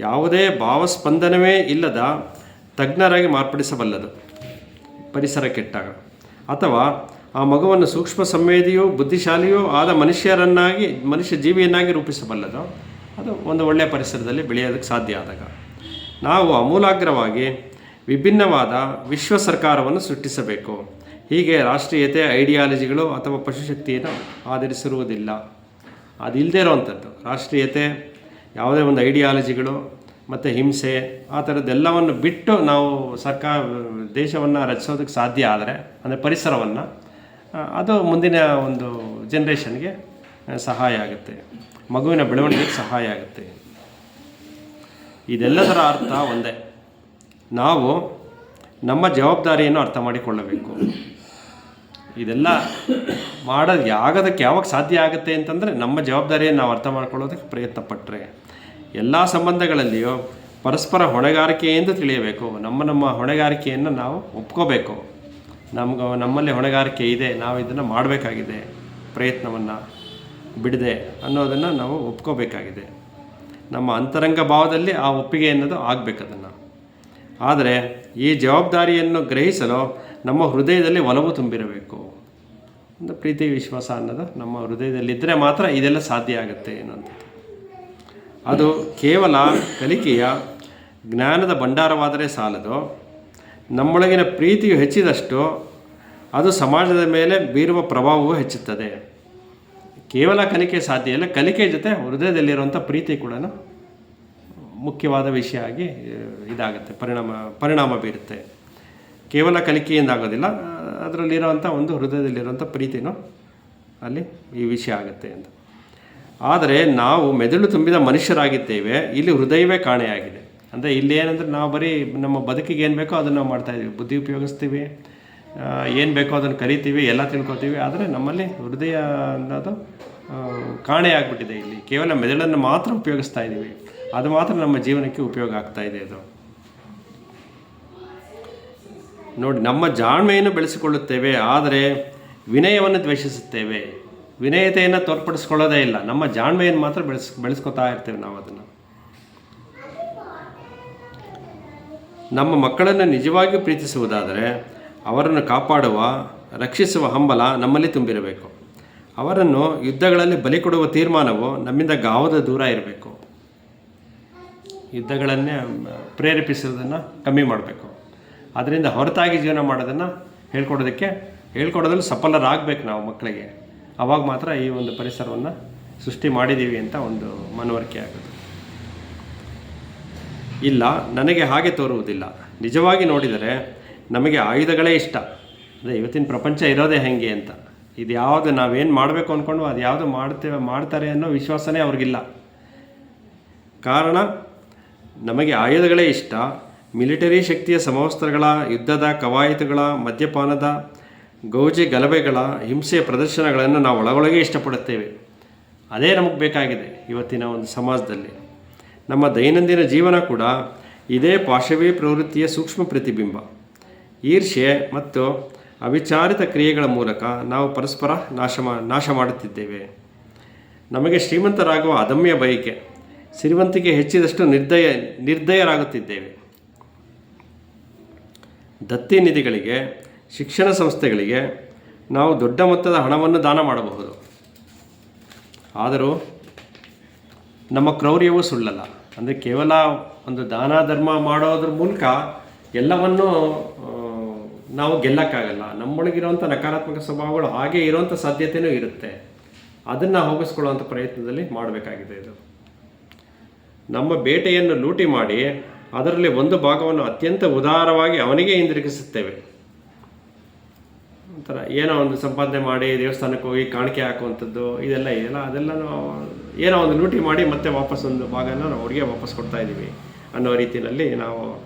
ಯಾವುದೇ ಭಾವಸ್ಪಂದನವೇ ಇಲ್ಲದ ತಜ್ಞರಾಗಿ ಮಾರ್ಪಡಿಸಬಲ್ಲದು ಪರಿಸರ ಕೆಟ್ಟಾಗ, ಅಥವಾ ಆ ಮಗುವನ್ನು ಸೂಕ್ಷ್ಮ ಸಂವೇದಿಯೂ ಬುದ್ಧಿಶಾಲಿಯೂ ಆದ ಮನುಷ್ಯ ಜೀವಿಯನ್ನಾಗಿ ರೂಪಿಸಬಲ್ಲದು. ಅದು ಒಂದು ಒಳ್ಳೆಯ ಪರಿಸರದಲ್ಲಿ ಬೆಳೆಯೋದಕ್ಕೆ ಸಾಧ್ಯ ಆದಾಗ ನಾವು ಆಮೂಲಾಗ್ರವಾಗಿ ವಿಭಿನ್ನವಾದ ವಿಶ್ವ ಸರ್ಕಾರವನ್ನು ಸೃಷ್ಟಿಸಬೇಕು. ಹೀಗೆ ರಾಷ್ಟ್ರೀಯತೆ ಐಡಿಯಾಲಜಿಗಳು ಅಥವಾ ಪಶುಶಕ್ತಿಯನ್ನು ಆಧರಿಸಿರುವುದಿಲ್ಲ. ಅದಿಲ್ಲದೇ ಇರೋವಂಥದ್ದು ರಾಷ್ಟ್ರೀಯತೆ, ಯಾವುದೇ ಒಂದು ಐಡಿಯಾಲಜಿಗಳು ಮತ್ತು ಹಿಂಸೆ ಆ ಥರದ್ದೆಲ್ಲವನ್ನು ಬಿಟ್ಟು ನಾವು ದೇಶವನ್ನು ರಚಿಸೋದಕ್ಕೆ ಸಾಧ್ಯ ಆದರೆ, ಅಂದರೆ ಪರಿಸರವನ್ನು, ಅದು ಮುಂದಿನ ಒಂದು ಜನ್ರೇಷನ್ಗೆ ಸಹಾಯ ಆಗುತ್ತೆ, ಮಗುವಿನ ಬೆಳವಣಿಗೆಗೆ ಸಹಾಯ ಆಗುತ್ತೆ. ಇದೆಲ್ಲದರ ಅರ್ಥ ಒಂದೇ, ನಾವು ನಮ್ಮ ಜವಾಬ್ದಾರಿಯನ್ನು ಅರ್ಥ ಮಾಡಿಕೊಳ್ಳಬೇಕು. ಇದೆಲ್ಲ ಆಗೋದಕ್ಕೆ ಯಾವಾಗ ಸಾಧ್ಯ ಆಗುತ್ತೆ ಅಂತಂದರೆ ನಮ್ಮ ಜವಾಬ್ದಾರಿಯನ್ನು ನಾವು ಅರ್ಥ ಮಾಡ್ಕೊಳ್ಳೋದಕ್ಕೆ ಪ್ರಯತ್ನ ಪಟ್ಟರೆ. ಎಲ್ಲ ಸಂಬಂಧಗಳಲ್ಲಿಯೂ ಪರಸ್ಪರ ಹೊಣೆಗಾರಿಕೆಯಿಂದ ತಿಳಿಯಬೇಕು. ನಮ್ಮ ಹೊಣೆಗಾರಿಕೆಯನ್ನು ನಾವು ಒಪ್ಕೋಬೇಕು. ನಮ್ಮಲ್ಲಿ ಹೊಣೆಗಾರಿಕೆ ಇದೆ, ನಾವು ಇದನ್ನು ಮಾಡಬೇಕಾಗಿದೆ, ಪ್ರಯತ್ನವನ್ನು ಬಿಡದೆ ಅನ್ನೋದನ್ನು ನಾವು ಒಪ್ಕೋಬೇಕಾಗಿದೆ. ನಮ್ಮ ಅಂತರಂಗ ಭಾವದಲ್ಲಿ ಆ ಒಪ್ಪಿಗೆ ಅನ್ನೋದು ಆಗಬೇಕದನ್ನು. ಆದರೆ ಈ ಜವಾಬ್ದಾರಿಯನ್ನು ಗ್ರಹಿಸಲು ನಮ್ಮ ಹೃದಯದಲ್ಲಿ ಒಲವು ತುಂಬಿರಬೇಕು. ಒಂದು ಪ್ರೀತಿ ವಿಶ್ವಾಸ ಅನ್ನೋದು ನಮ್ಮ ಹೃದಯದಲ್ಲಿದ್ದರೆ ಮಾತ್ರ ಇದೆಲ್ಲ ಸಾಧ್ಯ ಆಗುತ್ತೆ ಅನ್ನೋಂಥದ್ದು. ಅದು ಕೇವಲ ಕಲಿಕೆಯ ಜ್ಞಾನದ ಭಂಡಾರವಾದರೆ ಸಾಲದು. ನಮ್ಮೊಳಗಿನ ಪ್ರೀತಿಯು ಹೆಚ್ಚಿದಷ್ಟು ಅದು ಸಮಾಜದ ಮೇಲೆ ಬೀರುವ ಪ್ರಭಾವವು ಹೆಚ್ಚುತ್ತದೆ. ಕೇವಲ ಕಲಿಕೆ ಸಾಧ್ಯ ಇಲ್ಲ, ಕಲಿಕೆ ಜೊತೆ ಹೃದಯದಲ್ಲಿರುವಂಥ ಪ್ರೀತಿ ಕೂಡ ಮುಖ್ಯವಾದ ವಿಷಯ ಆಗಿ ಇದಾಗುತ್ತೆ, ಪರಿಣಾಮ ಬೀರುತ್ತೆ. ಕೇವಲ ಕಲಿಕೆಯಿಂದ ಆಗೋದಿಲ್ಲ, ಅದರಲ್ಲಿರೋವಂಥ ಒಂದು ಹೃದಯದಲ್ಲಿರುವಂಥ ಪ್ರೀತಿನೂ ಅಲ್ಲಿ ಈ ವಿಷಯ ಆಗುತ್ತೆ ಅಂತ. ಆದರೆ ನಾವು ಮೆದುಳು ತುಂಬಿದ ಮನುಷ್ಯರಾಗಿದ್ದೇವೆ, ಇಲ್ಲಿ ಹೃದಯವೇ ಕಾಣೆಯಾಗಿದೆ. ಅಂದರೆ ಇಲ್ಲಿ ಏನಂದರೆ ನಾವು ಬರೀ ನಮ್ಮ ಬದುಕಿಗೆ ಏನು ಬೇಕೋ ಅದನ್ನು ನಾವು ಮಾಡ್ತಾಯಿದ್ದೀವಿ, ಬುದ್ಧಿ ಉಪಯೋಗಿಸ್ತೀವಿ, ಏನು ಬೇಕೋ ಅದನ್ನು ಕರಿತೀವಿ, ಎಲ್ಲ ತಿಳ್ಕೊತೀವಿ. ಆದರೆ ನಮ್ಮಲ್ಲಿ ಹೃದಯ ಅನ್ನೋದು ಕಾಣೆಯಾಗ್ಬಿಟ್ಟಿದೆ. ಇಲ್ಲಿ ಕೇವಲ ಮೆದುಳನ್ನು ಮಾತ್ರ ಉಪಯೋಗಿಸ್ತಾ ಇದ್ದೀವಿ, ಅದು ಮಾತ್ರ ನಮ್ಮ ಜೀವನಕ್ಕೆ ಉಪಯೋಗ ಆಗ್ತಾ ಇದೆ. ಅದು ನೋಡಿ, ನಮ್ಮ ಜಾಣ್ಮೆಯನ್ನು ಬೆಳೆಸಿಕೊಳ್ಳುತ್ತೇವೆ, ಆದರೆ ವಿನಯವನ್ನು ದ್ವೇಷಿಸುತ್ತೇವೆ. ವಿನಯತೆಯನ್ನು ತೋರ್ಪಡಿಸ್ಕೊಳ್ಳೋದೇ ಇಲ್ಲ, ನಮ್ಮ ಜಾಣ್ಮೆಯನ್ನು ಮಾತ್ರ ಬೆಳೆಸ್ಕೊತಾ ಇರ್ತೇವೆ ನಾವು ಅದನ್ನು. ನಮ್ಮ ಮಕ್ಕಳನ್ನು ನಿಜವಾಗಿಯೂ ಪ್ರೀತಿಸುವುದಾದರೆ ಅವರನ್ನು ಕಾಪಾಡುವ, ರಕ್ಷಿಸುವ ಹಂಬಲ ನಮ್ಮಲ್ಲಿ ತುಂಬಿರಬೇಕು. ಅವರನ್ನು ಯುದ್ಧಗಳಲ್ಲಿ ಬಲಿ ಕೊಡುವ ತೀರ್ಮಾನವು ನಮ್ಮಿಂದ ಗಾವದ ದೂರ ಇರಬೇಕು. ಯುದ್ಧಗಳನ್ನೇ ಪ್ರೇರೇಪಿಸೋದನ್ನು ಕಮ್ಮಿ ಮಾಡಬೇಕು. ಅದರಿಂದ ಹೊರತಾಗಿ ಜೀವನ ಮಾಡೋದನ್ನು ಹೇಳ್ಕೊಡೋದ್ರಲ್ಲಿ ಸಫಲರಾಗಬೇಕು ನಾವು ಮಕ್ಕಳಿಗೆ. ಆವಾಗ ಮಾತ್ರ ಈ ಒಂದು ಪರಿಸರವನ್ನು ಸೃಷ್ಟಿ ಮಾಡಿದ್ದೀವಿ ಅಂತ ಒಂದು ಮನವರಿಕೆ ಆಗೋದು. ಇಲ್ಲ, ನನಗೆ ಹಾಗೆ ತೋರುವುದಿಲ್ಲ. ನಿಜವಾಗಿ ನೋಡಿದರೆ ನಮಗೆ ಆಯುಧಗಳೇ ಇಷ್ಟ. ಅದೇ ಇವತ್ತಿನ ಪ್ರಪಂಚ ಇರೋದೇ ಹೇಗೆ ಅಂತ. ಇದು ಯಾವುದು ನಾವೇನು ಮಾಡಬೇಕು ಅಂದ್ಕೊಂಡು ಅದು ಯಾವುದು ಮಾಡ್ತಾರೆ ಅನ್ನೋ ವಿಶ್ವಾಸನೇ ಅವ್ರಿಗಿಲ್ಲ. ಕಾರಣ ನಮಗೆ ಆಯುಧಗಳೇ ಇಷ್ಟ. ಮಿಲಿಟರಿ ಶಕ್ತಿಯ ಸಮವಸ್ತ್ರಗಳ, ಯುದ್ಧದ ಕವಾಯತುಗಳ, ಮದ್ಯಪಾನದ, ಗೌಜಿ ಗಲಭೆಗಳ, ಹಿಂಸೆಯ ಪ್ರದರ್ಶನಗಳನ್ನು ನಾವು ಒಳಗೊಳಗೆ ಇಷ್ಟಪಡುತ್ತೇವೆ. ಅದೇ ನಮಗೆ ಬೇಕಾಗಿದೆ ಇವತ್ತಿನ ಒಂದು ಸಮಾಜದಲ್ಲಿ. ನಮ್ಮ ದೈನಂದಿನ ಜೀವನ ಕೂಡ ಇದೇ ಪಾಶವಿ ಪ್ರವೃತ್ತಿಯ ಸೂಕ್ಷ್ಮ ಪ್ರತಿಬಿಂಬ. ಈರ್ಷ್ಯೆ ಮತ್ತು ಅವಿಚಾರಿತ ಕ್ರಿಯೆಗಳ ಮೂಲಕ ನಾವು ಪರಸ್ಪರ ನಾಶ ಮಾಡುತ್ತಿದ್ದೇವೆ. ನಮಗೆ ಶ್ರೀಮಂತರಾಗುವ ಅದಮ್ಯ ಬಯಕೆ, ಸಿರಿವಂತಿಕೆ ಹೆಚ್ಚಿದಷ್ಟು ನಿರ್ದಯರಾಗುತ್ತಿದ್ದೇವೆ. ದತ್ತಿ ನಿಧಿಗಳಿಗೆ, ಶಿಕ್ಷಣ ಸಂಸ್ಥೆಗಳಿಗೆ ನಾವು ದೊಡ್ಡ ಮೊತ್ತದ ಹಣವನ್ನು ದಾನ ಮಾಡಬಹುದು. ಆದರೂ ನಮ್ಮ ಕ್ರೌರ್ಯವೂ ಸುಳ್ಳಲ್ಲ. ಅಂದರೆ ಕೇವಲ ಒಂದು ದಾನ ಧರ್ಮ ಮಾಡೋದ್ರ ಮೂಲಕ ಎಲ್ಲವನ್ನೂ ನಾವು ಗೆಲ್ಲಕ್ಕಾಗಲ್ಲ. ನಮ್ಮೊಳಗಿರುವಂಥ ನಕಾರಾತ್ಮಕ ಸ್ವಭಾವಗಳು ಹಾಗೆ ಇರುವಂಥ ಸಾಧ್ಯತೆಯೂ ಇರುತ್ತೆ. ಅದನ್ನು ಹೋಗಿಸ್ಕೊಳ್ಳುವಂಥ ಪ್ರಯತ್ನದಲ್ಲಿ ಮಾಡಬೇಕಾಗಿದೆ. ಇದು ನಮ್ಮ ಬೇಟೆಯನ್ನು ಲೂಟಿ ಮಾಡಿ ಅದರಲ್ಲಿ ಒಂದು ಭಾಗವನ್ನು ಅತ್ಯಂತ ಉದಾರವಾಗಿ ಅವನಿಗೆ ಹಿಂದಿರುಗಿಸುತ್ತೇವೆ. ಒಂಥರ ಏನೋ ಒಂದು ಸಂಪಾದನೆ ಮಾಡಿ ದೇವಸ್ಥಾನಕ್ಕೆ ಹೋಗಿ ಕಾಣಿಕೆ ಹಾಕುವಂಥದ್ದು ಇದೆಲ್ಲ ಅದೆಲ್ಲ ನಾವು ಏನೋ ಒಂದು ಲೂಟಿ ಮಾಡಿ ಮತ್ತೆ ವಾಪಸ್ ಒಂದು ಭಾಗನ ನಾವು ಅವ್ರಿಗೆ ವಾಪಸ್ ಕೊಡ್ತಾ ಇದ್ದೀವಿ ಅನ್ನೋ ರೀತಿಯಲ್ಲಿ ನಾವು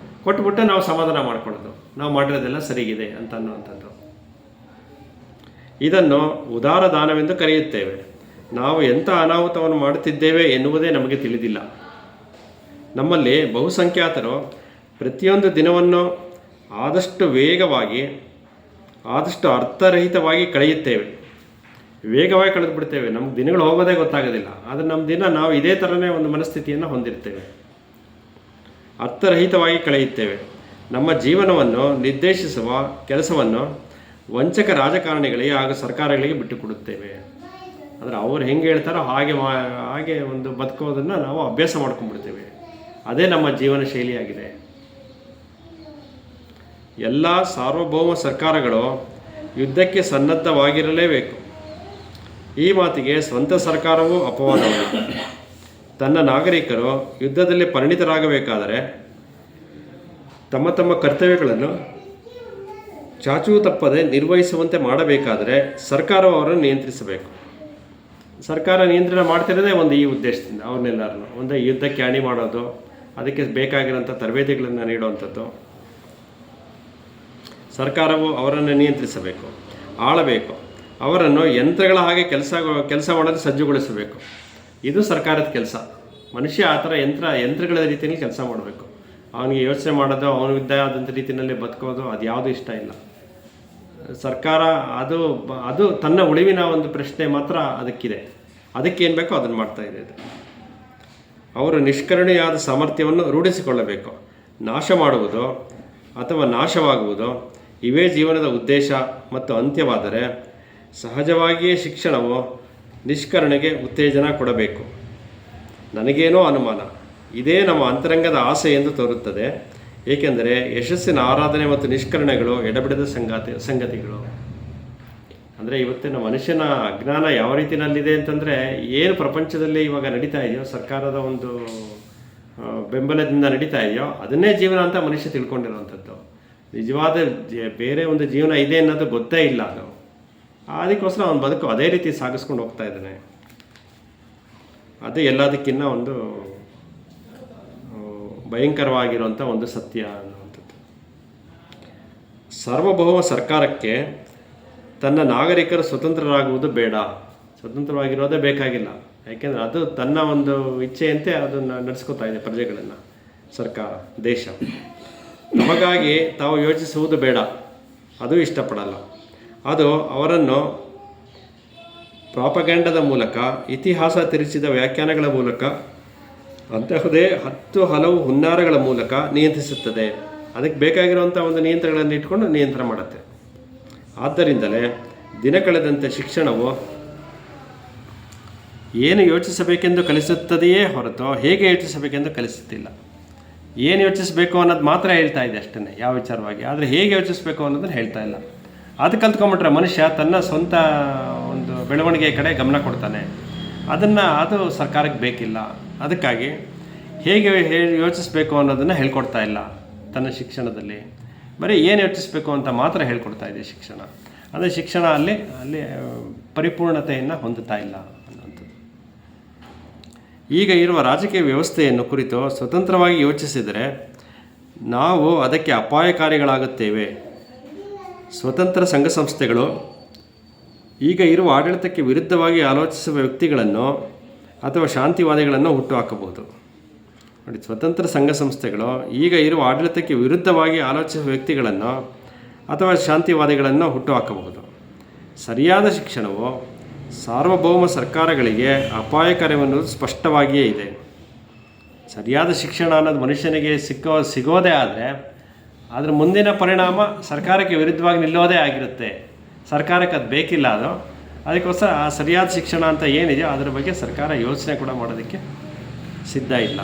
ಕೊಟ್ಬಿಟ್ಟು ನಾವು ಸಮಾಧಾನ ಮಾಡ್ಕೊಳ್ಳೋದು, ನಾವು ಮಾಡಿರೋದೆಲ್ಲ ಸರಿಗಿದೆ ಅಂತ ಅನ್ನುವಂಥದ್ದು. ಇದನ್ನು ಉದಾರ ದಾನವೆಂದು ಕರೆಯುತ್ತೇವೆ. ನಾವು ಎಂಥ ಅನಾಹುತವನ್ನು ಮಾಡುತ್ತಿದ್ದೇವೆ ಎನ್ನುವುದೇ ನಮಗೆ ತಿಳಿದಿಲ್ಲ. ನಮ್ಮಲ್ಲಿ ಬಹುಸಂಖ್ಯಾತರು ಪ್ರತಿಯೊಂದು ದಿನವನ್ನು ಆದಷ್ಟು ವೇಗವಾಗಿ, ಆದಷ್ಟು ಅರ್ಥರಹಿತವಾಗಿ ಕಳೆಯುತ್ತೇವೆ. ವೇಗವಾಗಿ ಕಳೆದು ಬಿಡ್ತೇವೆ, ನಮ್ಗೆ ದಿನಗಳು ಹೋಗೋದೇ ಗೊತ್ತಾಗೋದಿಲ್ಲ. ಆದರೆ ನಮ್ಮ ದಿನ ನಾವು ಇದೇ ಥರನೇ ಒಂದು ಮನಸ್ಥಿತಿಯನ್ನು ಹೊಂದಿರ್ತೇವೆ, ಅರ್ಥರಹಿತವಾಗಿ ಕಳೆಯುತ್ತೇವೆ. ನಮ್ಮ ಜೀವನವನ್ನು ನಿರ್ದೇಶಿಸುವ ಕೆಲಸವನ್ನು ವಂಚಕ ರಾಜಕಾರಣಿಗಳಿಗೆ ಹಾಗೂ ಸರ್ಕಾರಗಳಿಗೆ ಬಿಟ್ಟುಕೊಡುತ್ತೇವೆ. ಅಂದರೆ ಅವ್ರು ಹೆಂಗೆ ಹೇಳ್ತಾರೋ ಹಾಗೆ ಒಂದು ಬದುಕೋದನ್ನು ನಾವು ಅಭ್ಯಾಸ ಮಾಡ್ಕೊಂಡ್ಬಿಡ್ತೇವೆ. ಅದೇ ನಮ್ಮ ಜೀವನ ಶೈಲಿಯಾಗಿದೆ. ಎಲ್ಲ ಸಾರ್ವಭೌಮ ಸರ್ಕಾರಗಳು ಯುದ್ಧಕ್ಕೆ ಸನ್ನದ್ಧವಾಗಿರಲೇಬೇಕು. ಈ ಮಾತಿಗೆ ಸ್ವಂತ ಸರ್ಕಾರವೂ ಅಪವಾದವಾಗಿದೆ. ತನ್ನ ನಾಗರಿಕರು ಯುದ್ಧದಲ್ಲಿ ಪರಿಣಿತರಾಗಬೇಕಾದರೆ ತಮ್ಮ ತಮ್ಮ ಕರ್ತವ್ಯಗಳನ್ನು ಚಾಚೂ ತಪ್ಪದೆ ನಿರ್ವಹಿಸುವಂತೆ ಮಾಡಬೇಕಾದರೆ ಸರ್ಕಾರವು ಅವರನ್ನು ನಿಯಂತ್ರಿಸಬೇಕು. ಸರ್ಕಾರ ನಿಯಂತ್ರಣ ಮಾಡ್ತಿರೋದೇ ಒಂದು ಈ ಉದ್ದೇಶದಿಂದ, ಅವ್ರನ್ನೆಲ್ಲರನ್ನು ಒಂದು ಯುದ್ಧಕ್ಕೆ ಅಣಿ ಮಾಡೋದು, ಅದಕ್ಕೆ ಬೇಕಾಗಿರೋಂಥ ತರಬೇತಿಗಳನ್ನು ನೀಡುವಂಥದ್ದು. ಸರ್ಕಾರವು ಅವರನ್ನು ನಿಯಂತ್ರಿಸಬೇಕು, ಆಳಬೇಕು, ಅವರನ್ನು ಯಂತ್ರಗಳ ಹಾಗೆ ಕೆಲಸ ಮಾಡಲು ಸಜ್ಜುಗೊಳಿಸಬೇಕು. ಇದು ಸರ್ಕಾರದ ಕೆಲಸ. ಮನುಷ್ಯ ಆ ಥರ ಯಂತ್ರಗಳ ರೀತಿಯಲ್ಲಿ ಕೆಲಸ ಮಾಡಬೇಕು. ಅವನಿಗೆ ಯೋಚನೆ ಮಾಡೋದು, ಅವನಿದ್ದ ಆದಂಥ ರೀತಿಯಲ್ಲಿ ಬದುಕೋದು ಅದು ಯಾವುದೂ ಇಷ್ಟ ಇಲ್ಲ. ಸರ್ಕಾರ ಅದು ತನ್ನ ಉಳಿವಿನ ಒಂದು ಪ್ರಶ್ನೆ ಮಾತ್ರ ಅದಕ್ಕಿದೆ. ಅದಕ್ಕೇನು ಬೇಕೋ ಅದನ್ನು ಮಾಡ್ತಾಯಿದೆ. ಅವರು ನಿಷ್ಕರುಣೆಯಾದ ಸಾಮರ್ಥ್ಯವನ್ನು ರೂಢಿಸಿಕೊಳ್ಳಬೇಕು. ನಾಶ ಮಾಡುವುದು ಅಥವಾ ನಾಶವಾಗುವುದು ಇವೇ ಜೀವನದ ಉದ್ದೇಶ ಮತ್ತು ಅಂತ್ಯವಾದರೆ ಸಹಜವಾಗಿಯೇ ಶಿಕ್ಷಣವು ನಿಷ್ಕರುಣೆಗೆ ಉತ್ತೇಜನ ಕೊಡಬೇಕು. ನನಗೇನೋ ಅನುಮಾನ, ಇದೇ ನಮ್ಮ ಅಂತರಂಗದ ಆಸೆ ಎಂದು ತೋರುತ್ತದೆ. ಏಕೆಂದರೆ ಯಶಸ್ಸಿನ ಆರಾಧನೆ ಮತ್ತು ನಿಷ್ಕರಣೆಗಳು ಎಡಬಿಡದ ಸಂಗತಿಗಳು. ಅಂದರೆ ಇವತ್ತಿನ ಮನುಷ್ಯನ ಅಜ್ಞಾನ ಯಾವ ರೀತಿಯಲ್ಲಿದೆ ಅಂತಂದರೆ, ಏನು ಪ್ರಪಂಚದಲ್ಲಿ ಇವಾಗ ನಡೀತಾ ಇದೆಯೋ, ಸರ್ಕಾರದ ಒಂದು ಬೆಂಬಲದಿಂದ ನಡೀತಾ ಇದೆಯೋ ಅದನ್ನೇ ಜೀವನ ಅಂತ ಮನುಷ್ಯ ತಿಳ್ಕೊಂಡಿರುವಂಥದ್ದು. ನಿಜವಾದ ಬೇರೆ ಒಂದು ಜೀವನ ಇದೆ ಅನ್ನೋದು ಗೊತ್ತೇ ಇಲ್ಲ. ಅದಕ್ಕೋಸ್ಕರ ಅವನ ಬದುಕು ಅದೇ ರೀತಿ ಸಾಗಿಸ್ಕೊಂಡು ಹೋಗ್ತಾ ಇದ್ದಾನೆ. ಅದು ಎಲ್ಲದಕ್ಕಿಂತ ಒಂದು ಭಯಂಕರವಾಗಿರುವಂಥ ಒಂದು ಸತ್ಯ ಅನ್ನುವಂಥದ್ದು. ಸಾರ್ವಭೌಮ ಸರ್ಕಾರಕ್ಕೆ ತನ್ನ ನಾಗರಿಕರು ಸ್ವತಂತ್ರರಾಗುವುದು ಬೇಡ, ಸ್ವತಂತ್ರವಾಗಿರೋದೇ ಬೇಕಾಗಿಲ್ಲ. ಯಾಕೆಂದರೆ ಅದು ತನ್ನ ಒಂದು ಇಚ್ಛೆಯಂತೆ ಅದನ್ನು ನಡೆಸ್ಕೊತಾ ಇದೆ ಪ್ರಜೆಗಳನ್ನು. ಸರ್ಕಾರ, ದೇಶ ನಮಗಾಗಿ ತಾವು ಯೋಚಿಸುವುದು ಬೇಡ, ಅದು ಇಷ್ಟಪಡಲ್ಲ. ಅದು ಅವರನ್ನು ಪ್ರಾಪಗ್ಯಾಂಡದ ಮೂಲಕ, ಇತಿಹಾಸ ತಿರುಚಿದ ವ್ಯಾಖ್ಯಾನಗಳ ಮೂಲಕ, ಅಂತಹುದೇ ಹಲವು ಹುನ್ನಾರಗಳ ಮೂಲಕ ನಿಯಂತ್ರಿಸುತ್ತದೆ. ಅದಕ್ಕೆ ಬೇಕಾಗಿರುವಂಥ ಒಂದು ನಿಯಂತ್ರಣಗಳನ್ನು ಇಟ್ಕೊಂಡು ನಿಯಂತ್ರಣ ಮಾಡುತ್ತೆ. ಆದ್ದರಿಂದಲೇ ದಿನ ಕಳೆದಂತೆ ಶಿಕ್ಷಣವು ಏನು ಯೋಚಿಸಬೇಕೆಂದು ಕಲಿಸುತ್ತದೆಯೇ ಹೊರತು ಹೇಗೆ ಯೋಚಿಸಬೇಕೆಂದು ಕಲಿಸುತ್ತಿಲ್ಲ. ಏನು ಯೋಚಿಸಬೇಕು ಅನ್ನೋದು ಮಾತ್ರ ಹೇಳ್ತಾ ಇದೆ ಅಷ್ಟೇ, ಯಾವ ವಿಚಾರವಾಗಿ. ಆದರೆ ಹೇಗೆ ಯೋಚಿಸಬೇಕು ಅನ್ನೋದನ್ನು ಹೇಳ್ತಾ ಇಲ್ಲ. ಅದು ಕಲ್ತ್ಕೊಂಡ್ಬಿಟ್ರೆ ಮನುಷ್ಯ ತನ್ನ ಸ್ವಂತ ಒಂದು ಬೆಳವಣಿಗೆ ಕಡೆ ಗಮನ ಕೊಡ್ತಾನೆ. ಅದು ಸರ್ಕಾರಕ್ಕೆ ಬೇಕಿಲ್ಲ. ಅದಕ್ಕಾಗಿ ಹೇಗೆ ಯೋಚಿಸಬೇಕು ಅನ್ನೋದನ್ನು ಹೇಳ್ಕೊಡ್ತಾ ಇಲ್ಲ ತನ್ನ ಶಿಕ್ಷಣದಲ್ಲಿ. ಬರೀ ಏನು ಯೋಚಿಸಬೇಕು ಅಂತ ಮಾತ್ರ ಹೇಳ್ಕೊಡ್ತಾ ಇದೆ ಶಿಕ್ಷಣ. ಅಂದರೆ ಶಿಕ್ಷಣ ಅಲ್ಲಿ ಪರಿಪೂರ್ಣತೆಯನ್ನು ಹೊಂದುತ್ತಾ ಇಲ್ಲ ಅನ್ನೋಂಥದ್ದು. ಈಗ ಇರುವ ರಾಜಕೀಯ ವ್ಯವಸ್ಥೆಯನ್ನು ಕುರಿತು ಸ್ವತಂತ್ರವಾಗಿ ಯೋಚಿಸಿದರೆ ನಾವು ಅದಕ್ಕೆ ಅಪಾಯಕಾರಿಗಳಾಗುತ್ತೇವೆ. ಸ್ವತಂತ್ರ ಸಂಘ ಸಂಸ್ಥೆಗಳು ಈಗ ಇರುವ ಆಡಳಿತಕ್ಕೆ ವಿರುದ್ಧವಾಗಿ ಆಲೋಚಿಸುವ ವ್ಯಕ್ತಿಗಳನ್ನು ಅಥವಾ ಶಾಂತಿವಾದಿಗಳನ್ನು ಹುಟ್ಟುಹಾಕಬಹುದು. ನೋಡಿ, ಸ್ವತಂತ್ರ ಸಂಘ ಸಂಸ್ಥೆಗಳು ಈಗ ಇರುವ ಆಡಳಿತಕ್ಕೆ ವಿರುದ್ಧವಾಗಿ ಆಲೋಚಿಸುವ ವ್ಯಕ್ತಿಗಳನ್ನು ಅಥವಾ ಶಾಂತಿವಾದಿಗಳನ್ನು ಹುಟ್ಟುಹಾಕಬಹುದು. ಸರಿಯಾದ ಶಿಕ್ಷಣವು ಸಾರ್ವಭೌಮ ಸರ್ಕಾರಗಳಿಗೆ ಅಪಾಯಕರವೆನ್ನುವುದು ಸ್ಪಷ್ಟವಾಗಿಯೇ ಇದೆ. ಸರಿಯಾದ ಶಿಕ್ಷಣ ಅನ್ನೋದು ಮನುಷ್ಯನಿಗೆ ಸಿಗೋದೇ ಆದರೆ ಅದರ ಮುಂದಿನ ಪರಿಣಾಮ ಸರ್ಕಾರಕ್ಕೆ ವಿರುದ್ಧವಾಗಿ ನಿಲ್ಲೋದೇ ಆಗಿರುತ್ತೆ. ಸರ್ಕಾರಕ್ಕೆ ಅದು ಬೇಕಿಲ್ಲ. ಅದಕ್ಕೋಸ್ಕರ ಆ ಸರಿಯಾದ ಶಿಕ್ಷಣ ಅಂತ ಏನಿದೆಯೋ ಅದರ ಬಗ್ಗೆ ಸರ್ಕಾರ ಯೋಚನೆ ಕೂಡ ಮಾಡೋದಕ್ಕೆ ಸಿದ್ಧ ಇಲ್ಲ.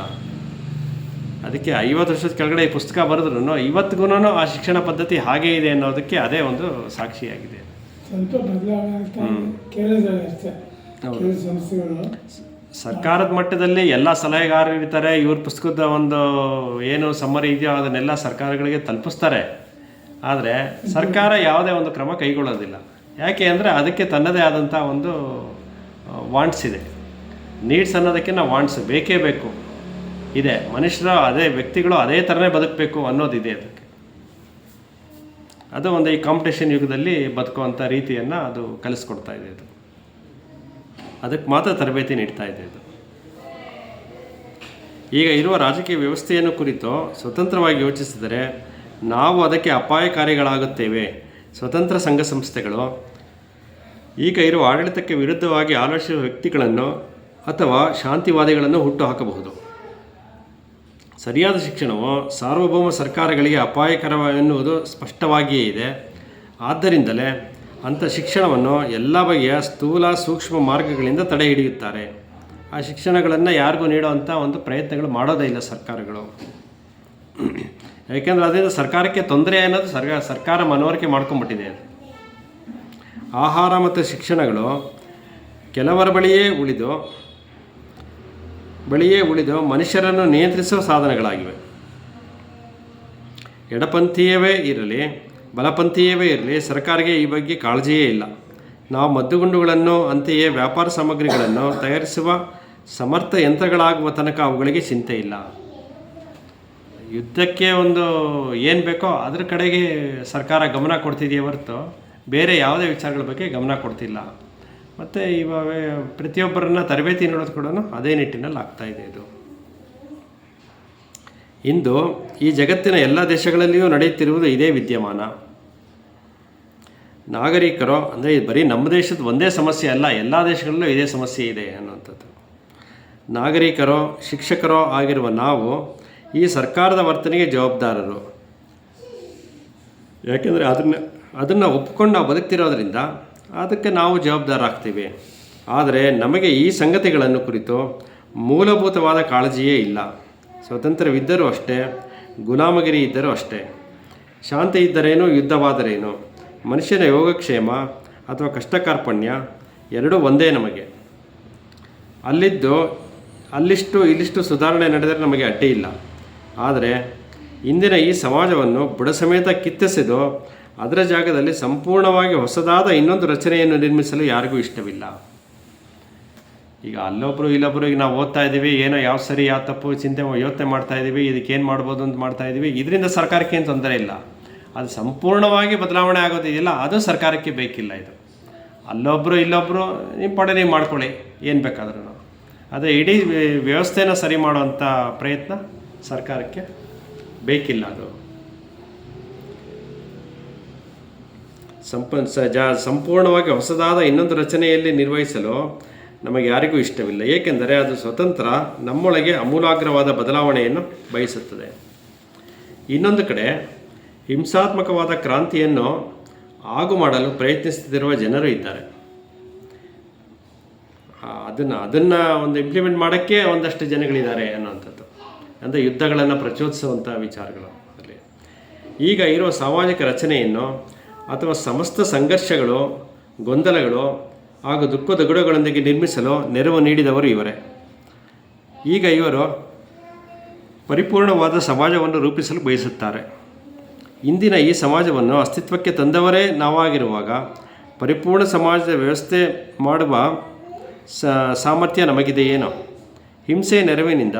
ಅದಕ್ಕೆ 50 ವರ್ಷದ ಕೆಳಗಡೆ ಈ ಪುಸ್ತಕ ಬರೆದ್ರೂ ಇವತ್ತಿಗೂ ಆ ಶಿಕ್ಷಣ ಪದ್ಧತಿ ಹಾಗೇ ಇದೆ ಅನ್ನೋದಕ್ಕೆ ಅದೇ ಒಂದು ಸಾಕ್ಷಿಯಾಗಿದೆ. ಸ್ವಲ್ಪ ಸರ್ಕಾರದ ಮಟ್ಟದಲ್ಲಿ ಎಲ್ಲ ಸಲಹೆಗಾರರು ಇರ್ತಾರೆ. ಇವ್ರ ಪುಸ್ತಕದ ಒಂದು ಏನು ಸಮ್ಮರಿ ಇದೆಯೋ ಅದನ್ನೆಲ್ಲ ಸರ್ಕಾರಗಳಿಗೆ ತಲುಪಿಸ್ತಾರೆ. ಆದರೆ ಸರ್ಕಾರ ಯಾವುದೇ ಒಂದು ಕ್ರಮ ಕೈಗೊಳ್ಳೋದಿಲ್ಲ. ಯಾಕೆ ಅಂದರೆ ಅದಕ್ಕೆ ತನ್ನದೇ ಆದಂಥ ಒಂದು ವಾಂಟ್ಸ್ ಇದೆ. ನೀಡ್ಸ್ ಅನ್ನೋದಕ್ಕಿಂತ ವಾಂಟ್ಸ್ ಬೇಕೇ ಬೇಕು ಇದೆ. ಮನುಷ್ಯರು ವ್ಯಕ್ತಿಗಳು ಅದೇ ಥರನೇ ಬದುಕಬೇಕು ಅನ್ನೋದಿದೆ ಅದಕ್ಕೆ. ಅದು ಒಂದು ಈ ಕಾಂಪಿಟೇಷನ್ ಯುಗದಲ್ಲಿ ಬದುಕುವಂಥ ರೀತಿಯನ್ನು ಅದು ಕಲಿಸ್ಕೊಡ್ತಾ ಇದೆ. ಅದಕ್ಕೆ ಮಾತ್ರ ತರಬೇತಿ ನೀಡ್ತಾ ಇದೆ. ಈಗ ಇರುವ ರಾಜಕೀಯ ವ್ಯವಸ್ಥೆಯನ್ನು ಕುರಿತು ಸ್ವತಂತ್ರವಾಗಿ ಯೋಚಿಸಿದರೆ ನಾವು ಅದಕ್ಕೆ ಅಪಾಯಕಾರಿಗಳಾಗುತ್ತೇವೆ. ಸ್ವತಂತ್ರ ಸಂಘ ಸಂಸ್ಥೆಗಳು ಈಗ ಇರುವ ಆಡಳಿತಕ್ಕೆ ವಿರುದ್ಧವಾಗಿ ಆಲೋಚಿಸುವ ವ್ಯಕ್ತಿಗಳನ್ನು ಅಥವಾ ಶಾಂತಿವಾದಿಗಳನ್ನು ಹುಟ್ಟುಹಾಕಬಹುದು. ಸರಿಯಾದ ಶಿಕ್ಷಣವು ಸಾರ್ವಭೌಮ ಸರ್ಕಾರಗಳಿಗೆ ಅಪಾಯಕರವೆನ್ನುವುದು ಸ್ಪಷ್ಟವಾಗಿಯೇ ಇದೆ. ಆದ್ದರಿಂದಲೇ ಅಂಥ ಶಿಕ್ಷಣವನ್ನು ಎಲ್ಲ ಬಗೆಯ ಸ್ಥೂಲ ಸೂಕ್ಷ್ಮ ಮಾರ್ಗಗಳಿಂದ ತಡೆ ಹಿಡಿಯುತ್ತಾರೆ. ಆ ಶಿಕ್ಷಣಗಳನ್ನು ಯಾರಿಗೂ ನೀಡುವಂಥ ಒಂದು ಪ್ರಯತ್ನಗಳು ಮಾಡೋದೇ ಇಲ್ಲ ಸರ್ಕಾರಗಳು. ಯಾಕೆಂದರೆ ಅದರಿಂದ ಸರ್ಕಾರಕ್ಕೆ ತೊಂದರೆ ಅನ್ನೋದು ಸರ್ಕಾರ ಮನವರಿಕೆ ಮಾಡ್ಕೊಂಡ್ಬಿಟ್ಟಿದೆ. ಆಹಾರ ಮತ್ತು ಶಿಕ್ಷಣಗಳು ಕೆಲವರ ಬಳಿಯೇ ಉಳಿದು ಮನುಷ್ಯರನ್ನು ನಿಯಂತ್ರಿಸುವ ಸಾಧನಗಳಾಗಿವೆ. ಎಡಪಂಥೀಯವೇ ಇರಲಿ ಬಲಪಂಥೀಯವೇ ಇರಲಿ, ಸರ್ಕಾರಕ್ಕೆ ಈ ಬಗ್ಗೆ ಕಾಳಜಿಯೇ ಇಲ್ಲ. ನಾವು ಮದ್ದುಗುಂಡುಗಳನ್ನು ಅಂತೆಯೇ ವ್ಯಾಪಾರ ಸಾಮಗ್ರಿಗಳನ್ನು ತಯಾರಿಸುವ ಸಮರ್ಥ ಯಂತ್ರಗಳಾಗುವ ತನಕ ಅವುಗಳಿಗೆ ಚಿಂತೆ ಇಲ್ಲ. ಯುದ್ಧಕ್ಕೆ ಒಂದು ಏನು ಬೇಕೋ ಅದ್ರ ಕಡೆಗೆ ಸರ್ಕಾರ ಗಮನ ಕೊಡ್ತಿದೆಯೇ ಹೊರತು ಬೇರೆ ಯಾವುದೇ ವಿಚಾರಗಳ ಬಗ್ಗೆ ಗಮನ ಕೊಡ್ತಿಲ್ಲ. ಮತ್ತು ಇವಾಗ ಪ್ರತಿಯೊಬ್ಬರನ್ನ ತರಬೇತಿ ನೀಡೋದು ಕೂಡ ಅದೇ ನಿಟ್ಟಿನಲ್ಲಿ ಆಗ್ತಾಯಿದೆ. ಇದು ಇಂದು ಈ ಜಗತ್ತಿನ ಎಲ್ಲ ದೇಶಗಳಲ್ಲಿಯೂ ನಡೆಯುತ್ತಿರುವುದು ಇದೇ ವಿದ್ಯಮಾನ. ನಾಗರಿಕರು ಅಂದರೆ ಬರೀ ನಮ್ಮ ದೇಶದ ಒಂದೇ ಸಮಸ್ಯೆ ಅಲ್ಲ, ಎಲ್ಲ ದೇಶಗಳಲ್ಲೂ ಇದೇ ಸಮಸ್ಯೆ ಇದೆ ಅನ್ನುವಂಥದ್ದು. ನಾಗರಿಕರೋ ಶಿಕ್ಷಕರೋ ಆಗಿರುವ ನಾವು ಈ ಸರ್ಕಾರದ ವರ್ತನೆಗೆ ಜವಾಬ್ದಾರರು. ಯಾಕೆಂದರೆ ಅದನ್ನು ಒಪ್ಪಿಕೊಂಡು ನಾವು ಬದುಕ್ತಿರೋದ್ರಿಂದ ಅದಕ್ಕೆ ನಾವು ಜವಾಬ್ದಾರಾಗ್ತೀವಿ. ಆದರೆ ನಮಗೆ ಈ ಸಂಗತಿಗಳನ್ನು ಕುರಿತು ಮೂಲಭೂತವಾದ ಕಾಳಜಿಯೇ ಇಲ್ಲ. ಸ್ವತಂತ್ರವಿದ್ದರೂ ಅಷ್ಟೇ, ಗುಲಾಮಗಿರಿ ಇದ್ದರೂ ಅಷ್ಟೇ. ಶಾಂತಿ ಇದ್ದರೇನು, ಯುದ್ಧವಾದರೇನು, ಮನುಷ್ಯನ ಯೋಗಕ್ಷೇಮ ಅಥವಾ ಕಷ್ಟಕಾರ್ಪಣ್ಯ ಎರಡೂ ಒಂದೇ ನಮಗೆ. ಇಲ್ಲಿಷ್ಟು ಸುಧಾರಣೆ ನಡೆದರೆ ನಮಗೆ ಅಡ್ಡಿ ಇಲ್ಲ. ಆದರೆ ಇಂದಿನ ಈ ಸಮಾಜವನ್ನು ಬುಡಸಮೇತ ಕಿತ್ತೆಸೆದು ಅದರ ಜಾಗದಲ್ಲಿ ಸಂಪೂರ್ಣವಾಗಿ ಹೊಸದಾದ ಇನ್ನೊಂದು ರಚನೆಯನ್ನು ನಿರ್ಮಿಸಲು ಯಾರಿಗೂ ಇಷ್ಟವಿಲ್ಲ. ಈಗ ಅಲ್ಲೊಬ್ಬರು ಇಲ್ಲೊಬ್ಬರು ಈಗ ನಾವು ಓದ್ತಾ ಇದ್ದೀವಿ, ಏನೋ ಯಾವ ಸರಿ ಯಾವ ತಪ್ಪು ಯೋಚನೆ ಮಾಡ್ತಾ ಇದ್ದೀವಿ, ಇದಕ್ಕೇನು ಮಾಡ್ಬೋದು ಅಂತ ಮಾಡ್ತಾ ಇದ್ದೀವಿ. ಇದರಿಂದ ಸರ್ಕಾರಕ್ಕೆ ಏನು ತೊಂದರೆ ಇಲ್ಲ. ಅದು ಸಂಪೂರ್ಣವಾಗಿ ಬದಲಾವಣೆ ಆಗೋದಿದೆಯಲ್ಲ, ಅದು ಸರ್ಕಾರಕ್ಕೆ ಬೇಕಿಲ್ಲ. ಇದು ಅಲ್ಲೊಬ್ಬರು ಇಲ್ಲೊಬ್ಬರು ನಿಮ್ಮ ಪಡೆ ನೀವು ಮಾಡ್ಕೊಳ್ಳಿ, ಏನು ಬೇಕಾದ್ರೂ. ಅದೇ ಇಡೀ ವ್ಯವಸ್ಥೆನ ಸರಿ ಮಾಡುವಂಥ ಪ್ರಯತ್ನ ಸರ್ಕಾರಕ್ಕೆ ಬೇಕಿಲ್ಲ. ಅದು ಸಂಪೂರ್ಣವಾಗಿ ಹೊಸದಾದ ಇನ್ನೊಂದು ರಚನೆಯಲ್ಲಿ ನಿರ್ವಹಿಸಲು ನಮಗೆ ಯಾರಿಗೂ ಇಷ್ಟವಿಲ್ಲ. ಏಕೆಂದರೆ ಅದು ಸ್ವತಂತ್ರ ನಮ್ಮೊಳಗೆ ಅಮೂಲಾಗ್ರವಾದ ಬದಲಾವಣೆಯನ್ನು ಬಯಸುತ್ತದೆ. ಇನ್ನೊಂದು ಕಡೆ ಹಿಂಸಾತ್ಮಕವಾದ ಕ್ರಾಂತಿಯನ್ನು ಆಗು ಮಾಡಲು ಪ್ರಯತ್ನಿಸುತ್ತಿರುವ ಜನರು ಇದ್ದಾರೆ. ಅದನ್ನು ಒಂದು ಇಂಪ್ಲಿಮೆಂಟ್ ಮಾಡೋಕ್ಕೆ ಒಂದಷ್ಟು ಜನಗಳಿದ್ದಾರೆ ಅನ್ನೋವಂಥದ್ದು. ಅಂದರೆ ಯುದ್ಧಗಳನ್ನು ಪ್ರಚೋದಿಸುವಂಥ ವಿಚಾರಗಳು ಅಲ್ಲಿ. ಈಗ ಇರುವ ಸಾಮಾಜಿಕ ರಚನೆಯನ್ನು ಅಥವಾ ಸಮಸ್ತ ಸಂಘರ್ಷಗಳು, ಗೊಂದಲಗಳು ಹಾಗೂ ದುಃಖದ ಗುಡಗಳೊಂದಿಗೆ ನಿರ್ಮಿಸಲು ನೆರವು ನೀಡಿದವರು ಇವರೇ. ಈಗ ಇವರು ಪರಿಪೂರ್ಣವಾದ ಸಮಾಜವನ್ನು ರೂಪಿಸಲು ಬಯಸುತ್ತಾರೆ. ಇಂದಿನ ಈ ಸಮಾಜವನ್ನು ಅಸ್ತಿತ್ವಕ್ಕೆ ತಂದವರೇ ನಾವಾಗಿರುವಾಗ ಪರಿಪೂರ್ಣ ಸಮಾಜದ ವ್ಯವಸ್ಥೆ ಮಾಡುವ ಸಾಮರ್ಥ್ಯ ನಮಗಿದೆಯೇನೋ? ಹಿಂಸೆಯ ನೆರವಿನಿಂದ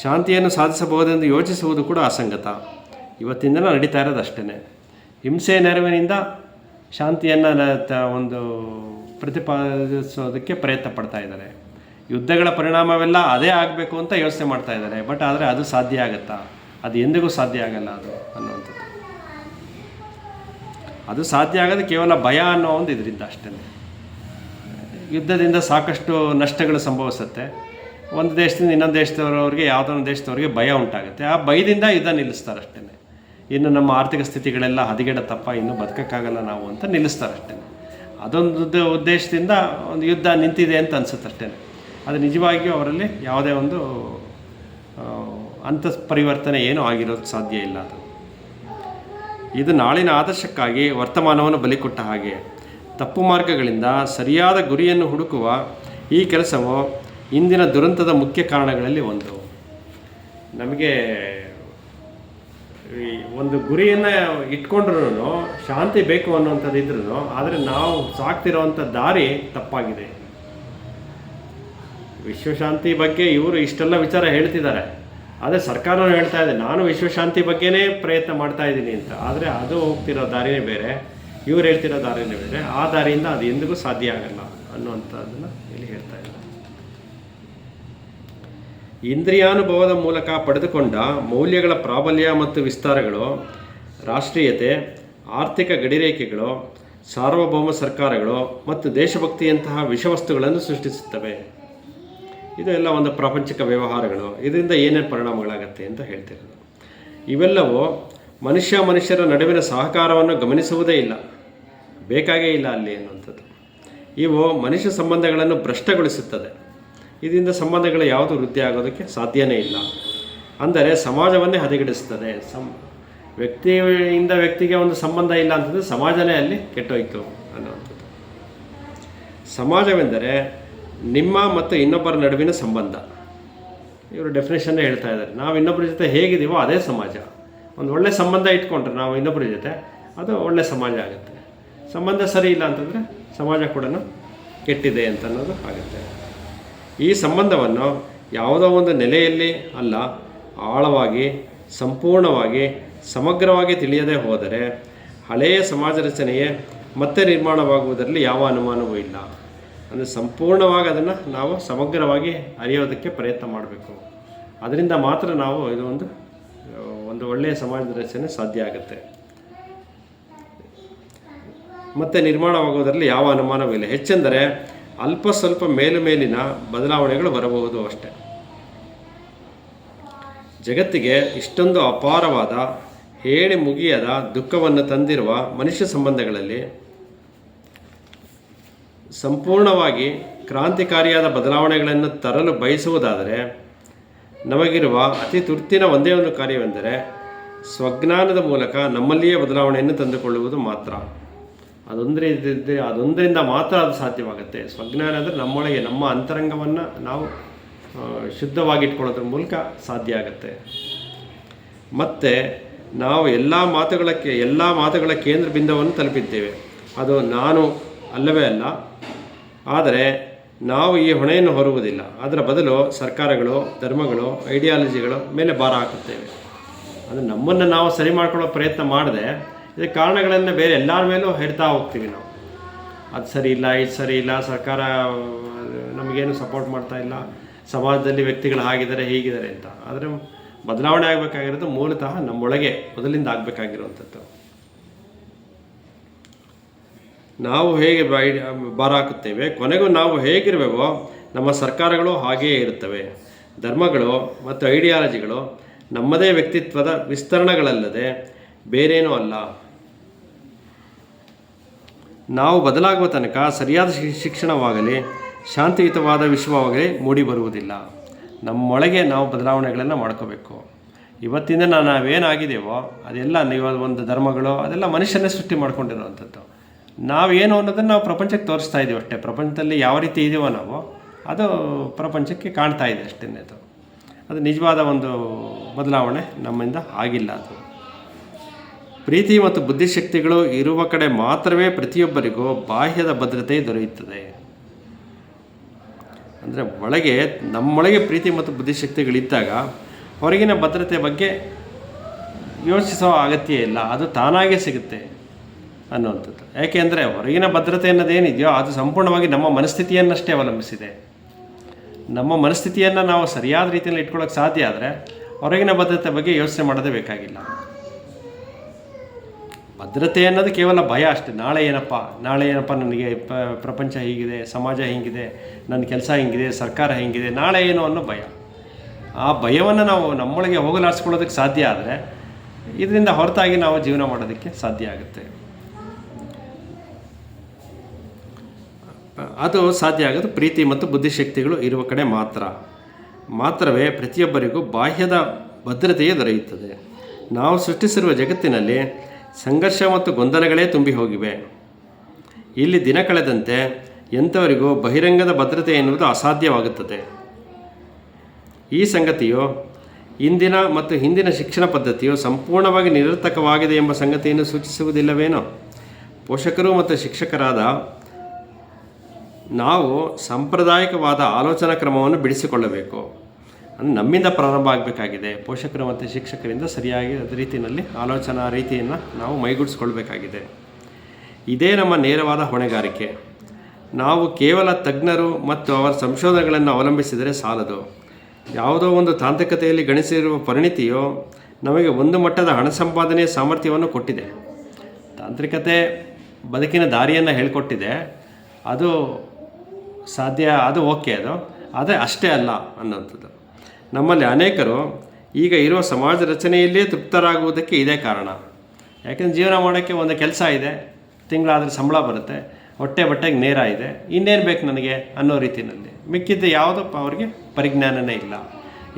ಶಾಂತಿಯನ್ನು ಸಾಧಿಸಬಹುದೆಂದು ಯೋಚಿಸುವುದು ಕೂಡ ಅಸಂಗತ. ಇವತ್ತಿಂದಲೂ ನಡೀತಾ ಇರೋದು ಅಷ್ಟೇ. ಹಿಂಸೆಯ ನೆರವಿನಿಂದ ಶಾಂತಿಯನ್ನು ಒಂದು ಪ್ರತಿಪಾದಿಸೋದಕ್ಕೆ ಪ್ರಯತ್ನ ಪಡ್ತಾ ಇದ್ದಾರೆ. ಯುದ್ಧಗಳ ಪರಿಣಾಮವೆಲ್ಲ ಅದೇ ಆಗಬೇಕು ಅಂತ ಯೋಚನೆ ಮಾಡ್ತಾ ಇದ್ದಾರೆ. ಬಟ್ ಆದರೆ ಅದು ಸಾಧ್ಯ ಆಗುತ್ತಾ? ಅದು ಎಂದಿಗೂ ಸಾಧ್ಯ ಆಗಲ್ಲ ಅದು ಅನ್ನುವಂಥದ್ದು. ಅದು ಸಾಧ್ಯ ಆಗೋದು ಕೇವಲ ಭಯ ಅನ್ನೋ ಒಂದು ಇದರಿಂದ ಅಷ್ಟೇ. ಯುದ್ಧದಿಂದ ಸಾಕಷ್ಟು ನಷ್ಟಗಳು ಸಂಭವಿಸುತ್ತೆ. ಒಂದು ದೇಶದಿಂದ ಇನ್ನೊಂದು ದೇಶದವರವ್ರಿಗೆ, ಯಾವುದೋ ಒಂದು ದೇಶದವ್ರಿಗೆ ಭಯ ಉಂಟಾಗುತ್ತೆ. ಆ ಭಯದಿಂದ ಯುದ್ಧ ನಿಲ್ಲಿಸ್ತಾರೆ ಅಷ್ಟೇ. ಇನ್ನು ನಮ್ಮ ಆರ್ಥಿಕ ಸ್ಥಿತಿಗಳೆಲ್ಲ ಹದಗೆಡತ್ತಪ್ಪ, ಇನ್ನೂ ಬದುಕೋಕ್ಕಾಗಲ್ಲ ನಾವು ಅಂತ ನಿಲ್ಲಿಸ್ತಾರೆ ಅಷ್ಟೇ. ಅದೊಂದು ಉದ್ದೇಶದಿಂದ ಒಂದು ಯುದ್ಧ ನಿಂತಿದೆ ಅಂತ ಅನಿಸುತ್ತೆ ಅಷ್ಟೇ. ಅದು ನಿಜವಾಗಿಯೂ ಅವರಲ್ಲಿ ಯಾವುದೇ ಒಂದು ಪರಿವರ್ತನೆ ಏನೂ ಆಗಿರೋದು ಸಾಧ್ಯ ಇಲ್ಲ. ಇದು ನಾಳಿನ ಆದರ್ಶಕ್ಕಾಗಿ ವರ್ತಮಾನವನ್ನು ಬಲಿಕೊಟ್ಟ ಹಾಗೆ. ತಪ್ಪು ಮಾರ್ಗಗಳಿಂದ ಸರಿಯಾದ ಗುರಿಯನ್ನು ಹುಡುಕುವ ಈ ಕೆಲಸವು ಇಂದಿನ ದುರಂತದ ಮುಖ್ಯ ಕಾರಣಗಳಲ್ಲಿ ಒಂದು. ನಮಗೆ ಒಂದು ಗುರಿಯನ್ನು ಇಟ್ಕೊಂಡ್ರೂ ಶಾಂತಿ ಬೇಕು ಅನ್ನುವಂಥದ್ದು ಇದ್ರೂ, ಆದರೆ ನಾವು ಸಾಕ್ತಿರೋವಂಥ ದಾರಿ ತಪ್ಪಾಗಿದೆ. ವಿಶ್ವಶಾಂತಿ ಬಗ್ಗೆ ಇವರು ಇಷ್ಟೆಲ್ಲ ವಿಚಾರ ಹೇಳ್ತಿದ್ದಾರೆ, ಆದರೆ ಸರ್ಕಾರನೂ ಹೇಳ್ತಾ ಇದೆ ನಾನು ವಿಶ್ವಶಾಂತಿ ಬಗ್ಗೆನೇ ಪ್ರಯತ್ನ ಮಾಡ್ತಾ ಇದ್ದೀನಿ ಅಂತ. ಆದರೆ ಅದು ಹೋಗ್ತಿರೋ ದಾರಿನೇ ಬೇರೆ, ಇವ್ರು ಹೇಳ್ತಿರೋ ದಾರಿನೇ ಬೇರೆ. ಆ ದಾರಿಯಿಂದ ಅದು ಎಂದಿಗೂ ಸಾಧ್ಯ ಆಗಲ್ಲ ಅನ್ನುವಂಥದ್ದನ್ನು ಇಲ್ಲಿ ಹೇಳ್ತಾ ಇದ್ದಾರೆ. ಇಂದ್ರಿಯಾನುಭವದ ಮೂಲಕ ಪಡೆದುಕೊಂಡ ಮೌಲ್ಯಗಳ ಪ್ರಾಬಲ್ಯ ಮತ್ತು ವಿಸ್ತಾರಗಳು, ರಾಷ್ಟ್ರೀಯತೆ, ಆರ್ಥಿಕ ಗಡಿರೇಖೆಗಳು, ಸಾರ್ವಭೌಮ ಸರ್ಕಾರಗಳು ಮತ್ತು ದೇಶಭಕ್ತಿಯಂತಹ ವಿಷವಸ್ತುಗಳನ್ನು ಸೃಷ್ಟಿಸುತ್ತವೆ. ಇದೆಲ್ಲ ಒಂದು ಪ್ರಾಪಂಚಿಕ ವ್ಯವಹಾರಗಳು. ಇದರಿಂದ ಏನೇನು ಪರಿಣಾಮಗಳಾಗತ್ತೆ ಅಂತ ಹೇಳ್ತಿರೋದು. ಇವೆಲ್ಲವೂ ಮನುಷ್ಯರ ನಡುವಿನ ಸಹಕಾರವನ್ನು ಗಮನಿಸುವುದೇ ಇಲ್ಲ, ಬೇಕಾಗೇ ಇಲ್ಲ ಅಲ್ಲಿ ಅನ್ನುವಂಥದ್ದು. ಇವು ಮನುಷ್ಯ ಸಂಬಂಧಗಳನ್ನು ಭ್ರಷ್ಟಗೊಳಿಸುತ್ತದೆ. ಇದರಿಂದ ಸಂಬಂಧಗಳು ಯಾವುದು ವೃದ್ಧಿ ಆಗೋದಕ್ಕೆ ಸಾಧ್ಯನೇ ಇಲ್ಲ. ಅಂದರೆ ಸಮಾಜವನ್ನೇ ಹದಗೆಡಿಸ್ತದೆ. ವ್ಯಕ್ತಿಯಿಂದ ವ್ಯಕ್ತಿಗೆ ಒಂದು ಸಂಬಂಧ ಇಲ್ಲ ಅಂತಂದರೆ ಸಮಾಜನೇ ಅಲ್ಲಿ ಕೆಟ್ಟೋಯ್ತು ಅನ್ನುವಂಥದ್ದು. ಸಮಾಜವೆಂದರೆ ನಿಮ್ಮ ಮತ್ತು ಇನ್ನೊಬ್ಬರ ನಡುವಿನ ಸಂಬಂಧ. ಇವರು ಡೆಫಿನೇಷನ್ನೇ ಹೇಳ್ತಾ ಇದ್ದಾರೆ. ನಾವು ಇನ್ನೊಬ್ಬರ ಜೊತೆ ಹೇಗಿದ್ದೀವೋ ಅದೇ ಸಮಾಜ. ಒಂದು ಒಳ್ಳೆ ಸಂಬಂಧ ಇಟ್ಕೊಂಡ್ರೆ ನಾವು ಇನ್ನೊಬ್ಬರ ಜೊತೆ, ಅದು ಒಳ್ಳೆ ಸಮಾಜ ಆಗುತ್ತೆ. ಸಂಬಂಧ ಸರಿ ಇಲ್ಲ ಅಂತಂದರೆ ಸಮಾಜ ಕೂಡ ಕೆಟ್ಟಿದೆ ಅಂತ ಅನ್ನೋದು ಆಗುತ್ತೆ. ಈ ಸಂಬಂಧವನ್ನು ಯಾವುದೋ ಒಂದು ನೆಲೆಯಲ್ಲಿ ಅಲ್ಲ, ಆಳವಾಗಿ, ಸಂಪೂರ್ಣವಾಗಿ, ಸಮಗ್ರವಾಗಿ ತಿಳಿಯದೇ ಹೋದರೆ ಹಳೆಯ ಸಮಾಜ ರಚನೆಯೇ ಮತ್ತೆ ನಿರ್ಮಾಣವಾಗುವುದರಲ್ಲಿ ಯಾವ ಅನುಮಾನವೂ ಇಲ್ಲ. ಅಂದರೆ ಸಂಪೂರ್ಣವಾಗಿ ಅದನ್ನು ನಾವು ಸಮಗ್ರವಾಗಿ ಅರಿಯೋದಕ್ಕೆ ಪ್ರಯತ್ನ ಮಾಡಬೇಕು. ಅದರಿಂದ ಮಾತ್ರ ನಾವು ಇದು ಒಂದು ಒಳ್ಳೆಯ ಸಮಾಜದ ರಚನೆ ಸಾಧ್ಯ ಆಗುತ್ತೆ. ಮತ್ತು ನಿರ್ಮಾಣವಾಗುವುದರಲ್ಲಿ ಯಾವ ಅನುಮಾನವಿಲ್ಲ. ಹೆಚ್ಚೆಂದರೆ ಅಲ್ಪ ಸ್ವಲ್ಪ ಮೇಲಿನ ಬದಲಾವಣೆಗಳು ಬರಬಹುದು ಅಷ್ಟೆ. ಜಗತ್ತಿಗೆ ಇಷ್ಟೊಂದು ಅಪಾರವಾದ, ಹೇಳಿ ಮುಗಿಯದ ದುಃಖವನ್ನು ತಂದಿರುವ ಮನುಷ್ಯ ಸಂಬಂಧಗಳಲ್ಲಿ ಸಂಪೂರ್ಣವಾಗಿ ಕ್ರಾಂತಿಕಾರಿಯಾದ ಬದಲಾವಣೆಗಳನ್ನು ತರಲು ಬಯಸುವುದಾದರೆ ನಮಗಿರುವ ಅತಿ ತುರ್ತಿನ ಒಂದೇ ಒಂದು ಕಾರ್ಯವೆಂದರೆ ಸ್ವಜ್ಞಾನದ ಮೂಲಕ ನಮ್ಮಲ್ಲಿಯೇ ಬದಲಾವಣೆಯನ್ನು ತಂದುಕೊಳ್ಳುವುದು ಮಾತ್ರ. ಅದೊಂದರಿಂದ ಮಾತ್ರ ಅದು ಸಾಧ್ಯವಾಗುತ್ತೆ. ಸ್ವಜ್ಞಾನ ಅಂದರೆ ನಮ್ಮೊಳಗೆ ನಮ್ಮ ಅಂತರಂಗವನ್ನು ನಾವು ಶುದ್ಧವಾಗಿಟ್ಕೊಳ್ಳೋದ್ರ ಮೂಲಕ ಸಾಧ್ಯ ಆಗುತ್ತೆ. ಮತ್ತು ನಾವು ಎಲ್ಲ ಮಾತುಗಳ ಕೇಂದ್ರ ಬಿಂದುವನ್ನು ತಲುಪಿದ್ದೇವೆ. ಅದು ನಾನು ಅಲ್ಲವೇ ಅಲ್ಲ. ಆದರೆ ನಾವು ಈ ಹೊಣೆಯನ್ನು ಹೊರುವುದಿಲ್ಲ. ಅದರ ಬದಲು ಸರ್ಕಾರಗಳು, ಧರ್ಮಗಳು, ಐಡಿಯಾಲಜಿಗಳ ಮೇಲೆ ಭಾರ ಹಾಕುತ್ತೇವೆ. ಅದು ನಮ್ಮನ್ನು ನಾವು ಸರಿ ಮಾಡ್ಕೊಳ್ಳೋ ಪ್ರಯತ್ನ ಮಾಡದೆ ಇದಕ್ಕೆ ಕಾರಣಗಳನ್ನು ಬೇರೆ ಎಲ್ಲರ ಮೇಲೂ ಹೆಡ್ತಾ ಹೋಗ್ತೀವಿ ನಾವು. ಅದು ಸರಿ ಇಲ್ಲ, ಇದು ಸರಿ ಇಲ್ಲ, ಸರ್ಕಾರ ನಮಗೇನು ಸಪೋರ್ಟ್ ಮಾಡ್ತಾ ಇಲ್ಲ, ಸಮಾಜದಲ್ಲಿ ವ್ಯಕ್ತಿಗಳು ಹಾಗಿದ್ದಾರೆ ಹೀಗಿದ್ದಾರೆ ಅಂತ. ಆದರೆ ಬದಲಾವಣೆ ಆಗಬೇಕಾಗಿರೋದು ಮೂಲತಃ ನಮ್ಮೊಳಗೆ ಮೊದಲಿಂದ ಆಗಬೇಕಾಗಿರುವಂಥದ್ದು. ನಾವು ಹೇಗೆ ಭಾರ ಹಾಕುತ್ತೇವೆ, ಕೊನೆಗೂ ನಾವು ಹೇಗಿರುವೆವೋ ನಮ್ಮ ಸರ್ಕಾರಗಳು ಹಾಗೆಯೇ ಇರುತ್ತವೆ. ಧರ್ಮಗಳು ಮತ್ತು ಐಡಿಯಾಲಜಿಗಳು ನಮ್ಮದೇ ವ್ಯಕ್ತಿತ್ವದ ವಿಸ್ತರಣೆಗಳಲ್ಲದೆ ಬೇರೇನೂ ಅಲ್ಲ. ನಾವು ಬದಲಾಗುವ ತನಕ ಸರಿಯಾದ ಶಿಕ್ಷಣವಾಗಲಿ, ಶಾಂತಿಯುತವಾದ ವಿಶ್ವವಾಗಲಿ ಮೂಡಿ ಬರುವುದಿಲ್ಲ. ನಮ್ಮೊಳಗೆ ನಾವು ಬದಲಾವಣೆಗಳನ್ನು ಮಾಡ್ಕೋಬೇಕು. ಇವತ್ತಿಂದ ನಾವೇನಾಗಿದ್ದೇವೋ ಅದೆಲ್ಲ ಒಂದು ಧರ್ಮಗಳು ಅದೆಲ್ಲ ಮನುಷ್ಯನೇ ಸೃಷ್ಟಿ ಮಾಡ್ಕೊಂಡಿರುವಂಥದ್ದು. ನಾವೇನು ಅನ್ನೋದನ್ನು ನಾವು ಪ್ರಪಂಚಕ್ಕೆ ತೋರಿಸ್ತಾ ಇದ್ದೀವಿ ಅಷ್ಟೇ. ಪ್ರಪಂಚದಲ್ಲಿ ಯಾವ ರೀತಿ ಇದೀವೋ ನಾವು ಅದು ಪ್ರಪಂಚಕ್ಕೆ ಕಾಣ್ತಾ ಇದೆ ಅಷ್ಟೇ. ಅದು ನಿಜವಾದ ಒಂದು ಬದಲಾವಣೆ ನಮ್ಮಿಂದ ಆಗಿಲ್ಲ. ಅದು ಪ್ರೀತಿ ಮತ್ತು ಬುದ್ಧಿಶಕ್ತಿಗಳು ಇರುವ ಕಡೆ ಮಾತ್ರವೇ ಪ್ರತಿಯೊಬ್ಬರಿಗೂ ಬಾಹ್ಯದ ಭದ್ರತೆ ದೊರೆಯುತ್ತದೆ. ಅಂದರೆ ನಮ್ಮೊಳಗೆ ಪ್ರೀತಿ ಮತ್ತು ಬುದ್ಧಿಶಕ್ತಿಗಳಿದ್ದಾಗ ಹೊರಗಿನ ಭದ್ರತೆ ಬಗ್ಗೆ ಯೋಚಿಸೋ ಅಗತ್ಯ ಇಲ್ಲ, ಅದು ತಾನಾಗೇ ಸಿಗುತ್ತೆ ಅನ್ನುವಂಥದ್ದು. ಯಾಕೆಂದರೆ ಹೊರಗಿನ ಭದ್ರತೆ ಅನ್ನೋದೇನಿದೆಯೋ ಅದು ಸಂಪೂರ್ಣವಾಗಿ ನಮ್ಮ ಮನಸ್ಥಿತಿಯನ್ನಷ್ಟೇ ಅವಲಂಬಿಸಿದೆ. ನಮ್ಮ ಮನಸ್ಥಿತಿಯನ್ನು ನಾವು ಸರಿಯಾದ ರೀತಿಯಲ್ಲಿ ಇಟ್ಕೊಳ್ಳೋಕೆ ಸಾಧ್ಯ ಆದರೆ ಹೊರಗಿನ ಭದ್ರತೆ ಬಗ್ಗೆ ಯೋಚನೆ ಮಾಡೋದೇ ಬೇಕಾಗಿಲ್ಲ. ಭದ್ರತೆ ಅನ್ನೋದು ಕೇವಲ ಭಯ ಅಷ್ಟೇ. ನಾಳೆ ಏನಪ್ಪ ನನಗೆ ಪ್ರಪಂಚ ಹೀಗಿದೆ, ಸಮಾಜ ಹೀಗಿದೆ, ನನ್ನ ಕೆಲಸ ಹಿಂಗಿದೆ, ಸರ್ಕಾರ ಹೀಗಿದೆ, ನಾಳೆ ಏನು ಅನ್ನೋ ಭಯ. ಆ ಭಯವನ್ನು ನಾವು ನಮ್ಮೊಳಗೆ ಹೋಗಲಾಡಿಸ್ಕೊಳ್ಳೋದಕ್ಕೆ ಸಾಧ್ಯ ಆದರೆ ಇದರಿಂದ ಹೊರತಾಗಿ ನಾವು ಜೀವನ ಮಾಡೋದಕ್ಕೆ ಸಾಧ್ಯ ಆಗುತ್ತೆ. ಅದು ಸಾಧ್ಯ ಆಗೋದು ಪ್ರೀತಿ ಮತ್ತು ಬುದ್ಧಿಶಕ್ತಿಗಳು ಇರುವ ಕಡೆ ಮಾತ್ರವೇ ಪ್ರತಿಯೊಬ್ಬರಿಗೂ ಬಾಹ್ಯದ ಭದ್ರತೆಯೇ ದೊರೆಯುತ್ತದೆ. ನಾವು ಸೃಷ್ಟಿಸಿರುವ ಜಗತ್ತಿನಲ್ಲಿ ಸಂಘರ್ಷ ಮತ್ತು ಗೊಂದಲಗಳೇ ತುಂಬಿ ಹೋಗಿವೆ. ಇಲ್ಲಿ ದಿನ ಕಳೆದಂತೆ ಎಂಥವರಿಗೂ ಬಹಿರಂಗದ ಭದ್ರತೆ ಎನ್ನುವುದು ಅಸಾಧ್ಯವಾಗುತ್ತದೆ. ಈ ಸಂಗತಿಯು ಇಂದಿನ ಮತ್ತು ಹಿಂದಿನ ಶಿಕ್ಷಣ ಪದ್ಧತಿಯು ಸಂಪೂರ್ಣವಾಗಿ ನಿರರ್ಥಕವಾಗಿದೆ ಎಂಬ ಸಂಗತಿಯನ್ನು ಸೂಚಿಸುವುದಿಲ್ಲವೇನೋ? ಪೋಷಕರು ಮತ್ತು ಶಿಕ್ಷಕರಾದ ನಾವು ಸಾಂಪ್ರದಾಯಿಕವಾದ ಆಲೋಚನಾ ಕ್ರಮವನ್ನು ಬಿಡಿಸಿಕೊಳ್ಳಬೇಕು. ಅಂದರೆ ನಮ್ಮಿಂದ ಪ್ರಾರಂಭ ಆಗಬೇಕಾಗಿದೆ. ಪೋಷಕರು ಮತ್ತು ಶಿಕ್ಷಕರಿಂದ ಸರಿಯಾಗಿ ಅದೇ ರೀತಿಯಲ್ಲಿ ಆಲೋಚನಾ ರೀತಿಯನ್ನು ನಾವು ಮೈಗೂಡಿಸ್ಕೊಳ್ಬೇಕಾಗಿದೆ. ಇದೇ ನಮ್ಮ ನೇರವಾದ ಹೊಣೆಗಾರಿಕೆ. ನಾವು ಕೇವಲ ತಜ್ಞರು ಮತ್ತು ಅವರ ಸಂಶೋಧನೆಗಳನ್ನು ಅವಲಂಬಿಸಿದರೆ ಸಾಲದು. ಯಾವುದೋ ಒಂದು ತಾಂತ್ರಿಕತೆಯಲ್ಲಿ ಗಣಿಸಿರುವ ಪರಿಣಿತಿಯು ನಮಗೆ ಒಂದು ಮಟ್ಟದ ಹಣ ಸಂಪಾದನೆಯ ಸಾಮರ್ಥ್ಯವನ್ನು ಕೊಟ್ಟಿದೆ. ತಾಂತ್ರಿಕತೆ ಬದುಕಿನ ದಾರಿಯನ್ನು ಹೇಳ್ಕೊಟ್ಟಿದೆ, ಅದು ಸಾಧ್ಯ, ಅದು ಓಕೆ, ಅದು ಆದರೆ ಅಷ್ಟೇ ಅಲ್ಲ ಅನ್ನೋಂಥದ್ದು. ನಮ್ಮಲ್ಲಿ ಅನೇಕರು ಈಗ ಇರುವ ಸಮಾಜ ರಚನೆಯಲ್ಲಿಯೇ ತೃಪ್ತರಾಗುವುದಕ್ಕೆ ಇದೇ ಕಾರಣ. ಯಾಕೆಂದರೆ ಜೀವನ ಮಾಡೋಕ್ಕೆ ಒಂದು ಕೆಲಸ ಇದೆ, ತಿಂಗಳಾದರೆ ಸಂಬಳ ಬರುತ್ತೆ, ಹೊಟ್ಟೆ ಬಟ್ಟೆಗೆ ನೇರ ಇದೆ, ಇನ್ನೇನು ಬೇಕು ನನಗೆ ಅನ್ನೋ ರೀತಿಯಲ್ಲಿ. ಮಿಕ್ಕಿದ್ದು ಯಾವುದಪ್ಪ ಅವ್ರಿಗೆ ಪರಿಜ್ಞಾನನೇ ಇಲ್ಲ,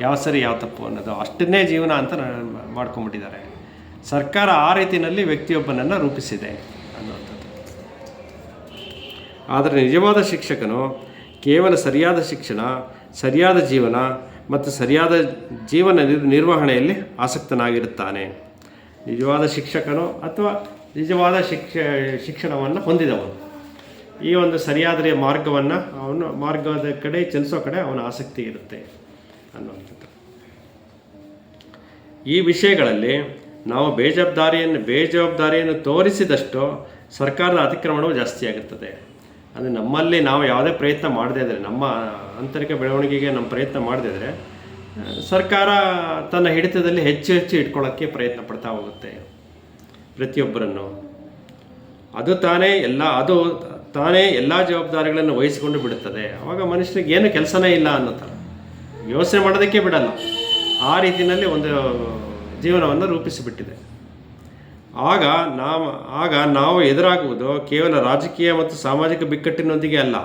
ಯಾವ ಸರಿ ಯಾವ ತಪ್ಪು ಅನ್ನೋದು, ಅಷ್ಟನ್ನೇ ಜೀವನ ಅಂತ ಮಾಡ್ಕೊಂಬಿಟ್ಟಿದ್ದಾರೆ. ಸರ್ಕಾರ ಆ ರೀತಿಯಲ್ಲಿ ವ್ಯಕ್ತಿಯೊಬ್ಬನನ್ನು ರೂಪಿಸಿದೆ ಅನ್ನುವಂಥದ್ದು. ಆದರೆ ನಿಜವಾದ ಶಿಕ್ಷಕನು ಕೇವಲ ಸರಿಯಾದ ಶಿಕ್ಷಣ, ಸರಿಯಾದ ಜೀವನ ಮತ್ತು ಸರಿಯಾದ ಜೀವನ ನಿರ್ವಹಣೆಯಲ್ಲಿ ಆಸಕ್ತನಾಗಿರುತ್ತಾನೆ. ನಿಜವಾದ ಶಿಕ್ಷಕನು ಅಥವಾ ನಿಜವಾದ ಶಿಕ್ಷಣವನ್ನು ಹೊಂದಿದವನು ಈ ಒಂದು ಸರಿಯಾದ ಮಾರ್ಗದ ಕಡೆ ಚಲಿಸೋ ಕಡೆ ಅವನ ಆಸಕ್ತಿ ಇರುತ್ತೆ ಅನ್ನುವಂಥದ್ದು. ಈ ವಿಷಯಗಳಲ್ಲಿ ನಾವು ಬೇಜವಾಬ್ದಾರಿಯನ್ನು ತೋರಿಸಿದಷ್ಟು ಸರ್ಕಾರದ ಅತಿಕ್ರಮಣವು ಜಾಸ್ತಿ ಆಗುತ್ತದೆ. ಅಂದರೆ ನಮ್ಮಲ್ಲಿ ನಾವು ಯಾವುದೇ ಪ್ರಯತ್ನ ಮಾಡದೇ ಇದ್ದರೆ, ನಮ್ಮ ಆಂತರಿಕ ಬೆಳವಣಿಗೆಗೆ ನಮ್ಮ ಪ್ರಯತ್ನ ಮಾಡದೇ ಇದ್ದರೆ, ಸರ್ಕಾರ ತನ್ನ ಹಿಡಿತದಲ್ಲಿ ಹೆಚ್ಚು ಇಟ್ಕೊಳ್ಳೋಕ್ಕೆ ಪ್ರಯತ್ನ ಪಡ್ತಾ ಹೋಗುತ್ತೆ ಪ್ರತಿಯೊಬ್ಬರನ್ನು. ಅದು ತಾನೇ ಎಲ್ಲ ಜವಾಬ್ದಾರಿಗಳನ್ನು ವಹಿಸಿಕೊಂಡು ಬಿಡುತ್ತದೆ. ಆವಾಗ ಮನುಷ್ಯನಿಗೆ ಏನು ಕೆಲಸನೇ ಇಲ್ಲ ಅನ್ನೋ ಥರ ಯೋಚನೆ ಮಾಡೋದಕ್ಕೆ ಬಿಡಲ್ಲ. ಆ ರೀತಿಯಲ್ಲಿ ಒಂದು ಜೀವನವನ್ನು ರೂಪಿಸಿಬಿಟ್ಟಿದೆ. ಆಗ ನಾವು ಎದುರಾಗುವುದು ಕೇವಲ ರಾಜಕೀಯ ಮತ್ತು ಸಾಮಾಜಿಕ ಬಿಕ್ಕಟ್ಟಿನೊಂದಿಗೆ ಅಲ್ಲ,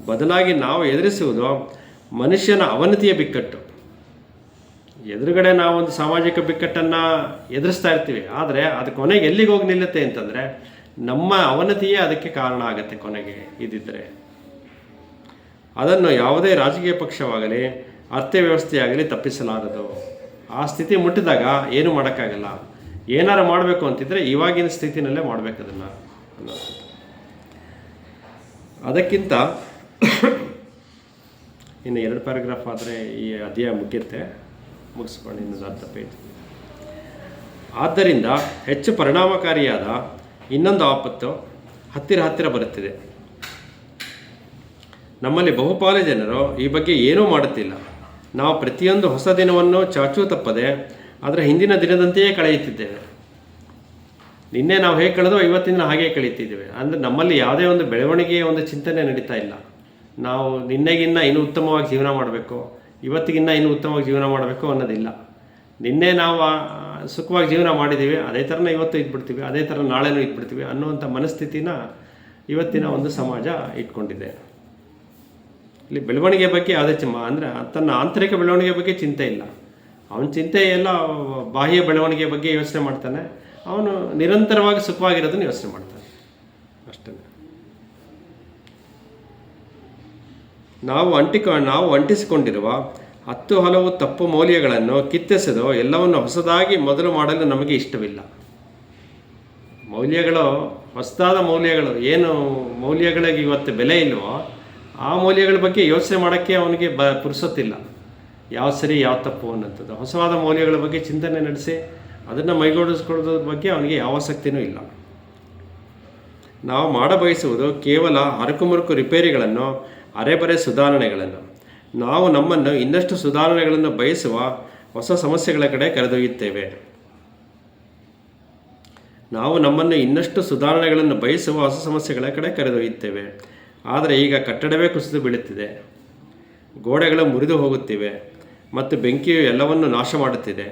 ಬದಲಾಗಿ ನಾವು ಎದುರಿಸುವುದು ಮನುಷ್ಯನ ಅವನತಿಯ ಬಿಕ್ಕಟ್ಟು. ಎದುರುಗಡೆ ನಾವೊಂದು ಸಾಮಾಜಿಕ ಬಿಕ್ಕಟ್ಟನ್ನು ಎದುರಿಸ್ತಾ ಇರ್ತೀವಿ, ಆದರೆ ಅದು ಕೊನೆಗೆ ಎಲ್ಲಿಗೆ ಹೋಗಿ ನಿಲ್ಲುತ್ತೆ ಅಂತಂದರೆ ನಮ್ಮ ಅವನತಿಯೇ ಅದಕ್ಕೆ ಕಾರಣ ಆಗುತ್ತೆ ಕೊನೆಗೆ. ಇದ್ದಿದ್ದರೆ ಅದನ್ನು ಯಾವುದೇ ರಾಜಕೀಯ ಪಕ್ಷವಾಗಲಿ ಅರ್ಥವ್ಯವಸ್ಥೆಯಾಗಲಿ ತಪ್ಪಿಸಲಾರದು. ಆ ಸ್ಥಿತಿ ಮುಟ್ಟಿದಾಗ ಏನು ಮಾಡೋಕ್ಕಾಗಲ್ಲ. ಏನಾರು ಮಾಡಬೇಕು ಅಂತಿದ್ರೆ ಇವಾಗಿನ ಸ್ಥಿತಿನಲ್ಲೇ ಮಾಡಬೇಕು ಅದನ್ನು ಅನ್ನೋದು. ಅದಕ್ಕಿಂತ ಇನ್ನು 2 ಪ್ಯಾರಾಗ್ರಾಫ್ ಆದರೆ ಈ ಅಧ್ಯಾಯ ಮುಗಿಸ್ಕೊಂಡು ಇನ್ನೊಂದು ಅರ್ಧ ಪೇಜ್. ಆದ್ದರಿಂದ ಹೆಚ್ಚು ಪರಿಣಾಮಕಾರಿಯಾದ ಇನ್ನೊಂದು ಆಪತ್ತು ಹತ್ತಿರ ಬರುತ್ತಿದೆ. ನಮ್ಮಲ್ಲಿ ಬಹುಪಾಲು ಜನರು ಈ ಬಗ್ಗೆ ಏನೂ ಮಾಡುತ್ತಿಲ್ಲ. ನಾವು ಪ್ರತಿಯೊಂದು ಹೊಸ ದಿನವನ್ನು ಚಾಚೂ ತಪ್ಪದೆ ಅದರ ಹಿಂದಿನ ದಿನದಂತೆಯೇ ಕಳೆಯುತ್ತಿದ್ದೇವೆ. ನಿನ್ನೆ ನಾವು ಹೇಗೆ ಕಳೆದೋ ಇವತ್ತಿನ ಹಾಗೆ ಕಳೀತಿದ್ದೇವೆ. ಅಂದರೆ ನಮ್ಮಲ್ಲಿ ಯಾವುದೇ ಒಂದು ಬೆಳವಣಿಗೆಯ ಒಂದು ಚಿಂತನೆ ನಡೀತಾ ಇಲ್ಲ. ನಾವು ನಿನ್ನೆಗಿನ್ನ ಇನ್ನೂ ಉತ್ತಮವಾಗಿ ಜೀವನ ಮಾಡಬೇಕು, ಇವತ್ತಿಗಿನ್ನ ಇನ್ನೂ ಉತ್ತಮವಾಗಿ ಜೀವನ ಮಾಡಬೇಕು ಅನ್ನೋದಿಲ್ಲ. ನಿನ್ನೆ ನಾವು ಸುಖವಾಗಿ ಜೀವನ ಮಾಡಿದ್ದೀವಿ, ಅದೇ ಥರನೇ ಇವತ್ತು ಇದ್ಬಿಡ್ತೀವಿ, ಅದೇ ಥರ ನಾಳೆನೂ ಇದ್ಬಿಡ್ತೀವಿ ಅನ್ನುವಂಥ ಮನಸ್ಥಿತಿನ ಇವತ್ತಿನ ಒಂದು ಸಮಾಜ ಇಟ್ಕೊಂಡಿದೆ. ಇಲ್ಲಿ ಬೆಳವಣಿಗೆ ಬಗ್ಗೆ ಯಾವುದೇ ಅಂದರೆ ತನ್ನ ಆಂತರಿಕ ಬೆಳವಣಿಗೆ ಬಗ್ಗೆ ಚಿಂತೆ ಇಲ್ಲ. ಅವನ ಚಿಂತೆ ಎಲ್ಲ ಬಾಹ್ಯ ಬೆಳವಣಿಗೆ ಬಗ್ಗೆ ಯೋಚನೆ ಮಾಡ್ತಾನೆ. ಅವನು ನಿರಂತರವಾಗಿ ಸುಖವಾಗಿರೋದನ್ನು ಯೋಚನೆ ಮಾಡ್ತಾನೆ ಅಷ್ಟೇ. ನಾವು ಅಂಟಿಸಿಕೊಂಡಿರುವ 10 ಹಲವು ತಪ್ಪು ಮೌಲ್ಯಗಳನ್ನು ಕಿತ್ತೆಸೆದು ಎಲ್ಲವನ್ನು ಹೊಸದಾಗಿ ಮೊದಲು ಮಾಡಲು ನಮಗೆ ಇಷ್ಟವಿಲ್ಲ. ಹೊಸದಾದ ಮೌಲ್ಯಗಳು ಏನು ಮೌಲ್ಯಗಳಿಗೆ ಇವತ್ತು ಬೆಲೆ ಇಲ್ವೋ ಆ ಮೌಲ್ಯಗಳ ಬಗ್ಗೆ ಯೋಚನೆ ಮಾಡೋಕ್ಕೆ ಅವನಿಗೆ ಪುರುಸೊತ್ತಿಲ್ಲ. ಯಾವ ಸರಿ ಯಾವ ತಪ್ಪು ಅನ್ನೋಂಥದ್ದು ಹೊಸವಾದ ಮೌಲ್ಯಗಳ ಬಗ್ಗೆ ಚಿಂತನೆ ನಡೆಸಿ ಅದನ್ನು ಮೈಗೂಡಿಸ್ಕೊಳ್ಳೋದ್ರ ಬಗ್ಗೆ ಅವನಿಗೆ ಯಾವ ಆಸಕ್ತಿಯೂ ಇಲ್ಲ. ನಾವು ಮಾಡಬಯಸುವುದು ಕೇವಲ ಹರಕುಮುರುಕು ರಿಪೇರಿಗಳನ್ನು, ಅರೆಬರೆ ಸುಧಾರಣೆಗಳನ್ನು. ನಾವು ನಮ್ಮನ್ನು ಇನ್ನಷ್ಟು ಸುಧಾರಣೆಗಳನ್ನು ಬಯಸುವ ಹೊಸ ಸಮಸ್ಯೆಗಳ ಕಡೆ ಕರೆದೊಯ್ಯುತ್ತೇವೆ. ಆದರೆ ಈಗ ಕಟ್ಟಡವೇ ಕುಸಿದು ಬೀಳುತ್ತಿದೆ, ಗೋಡೆಗಳು ಮುರಿದು ಹೋಗುತ್ತಿವೆ ಮತ್ತು ಬೆಂಕಿಯು ಎಲ್ಲವನ್ನು ನಾಶ ಮಾಡುತ್ತಿದೆ.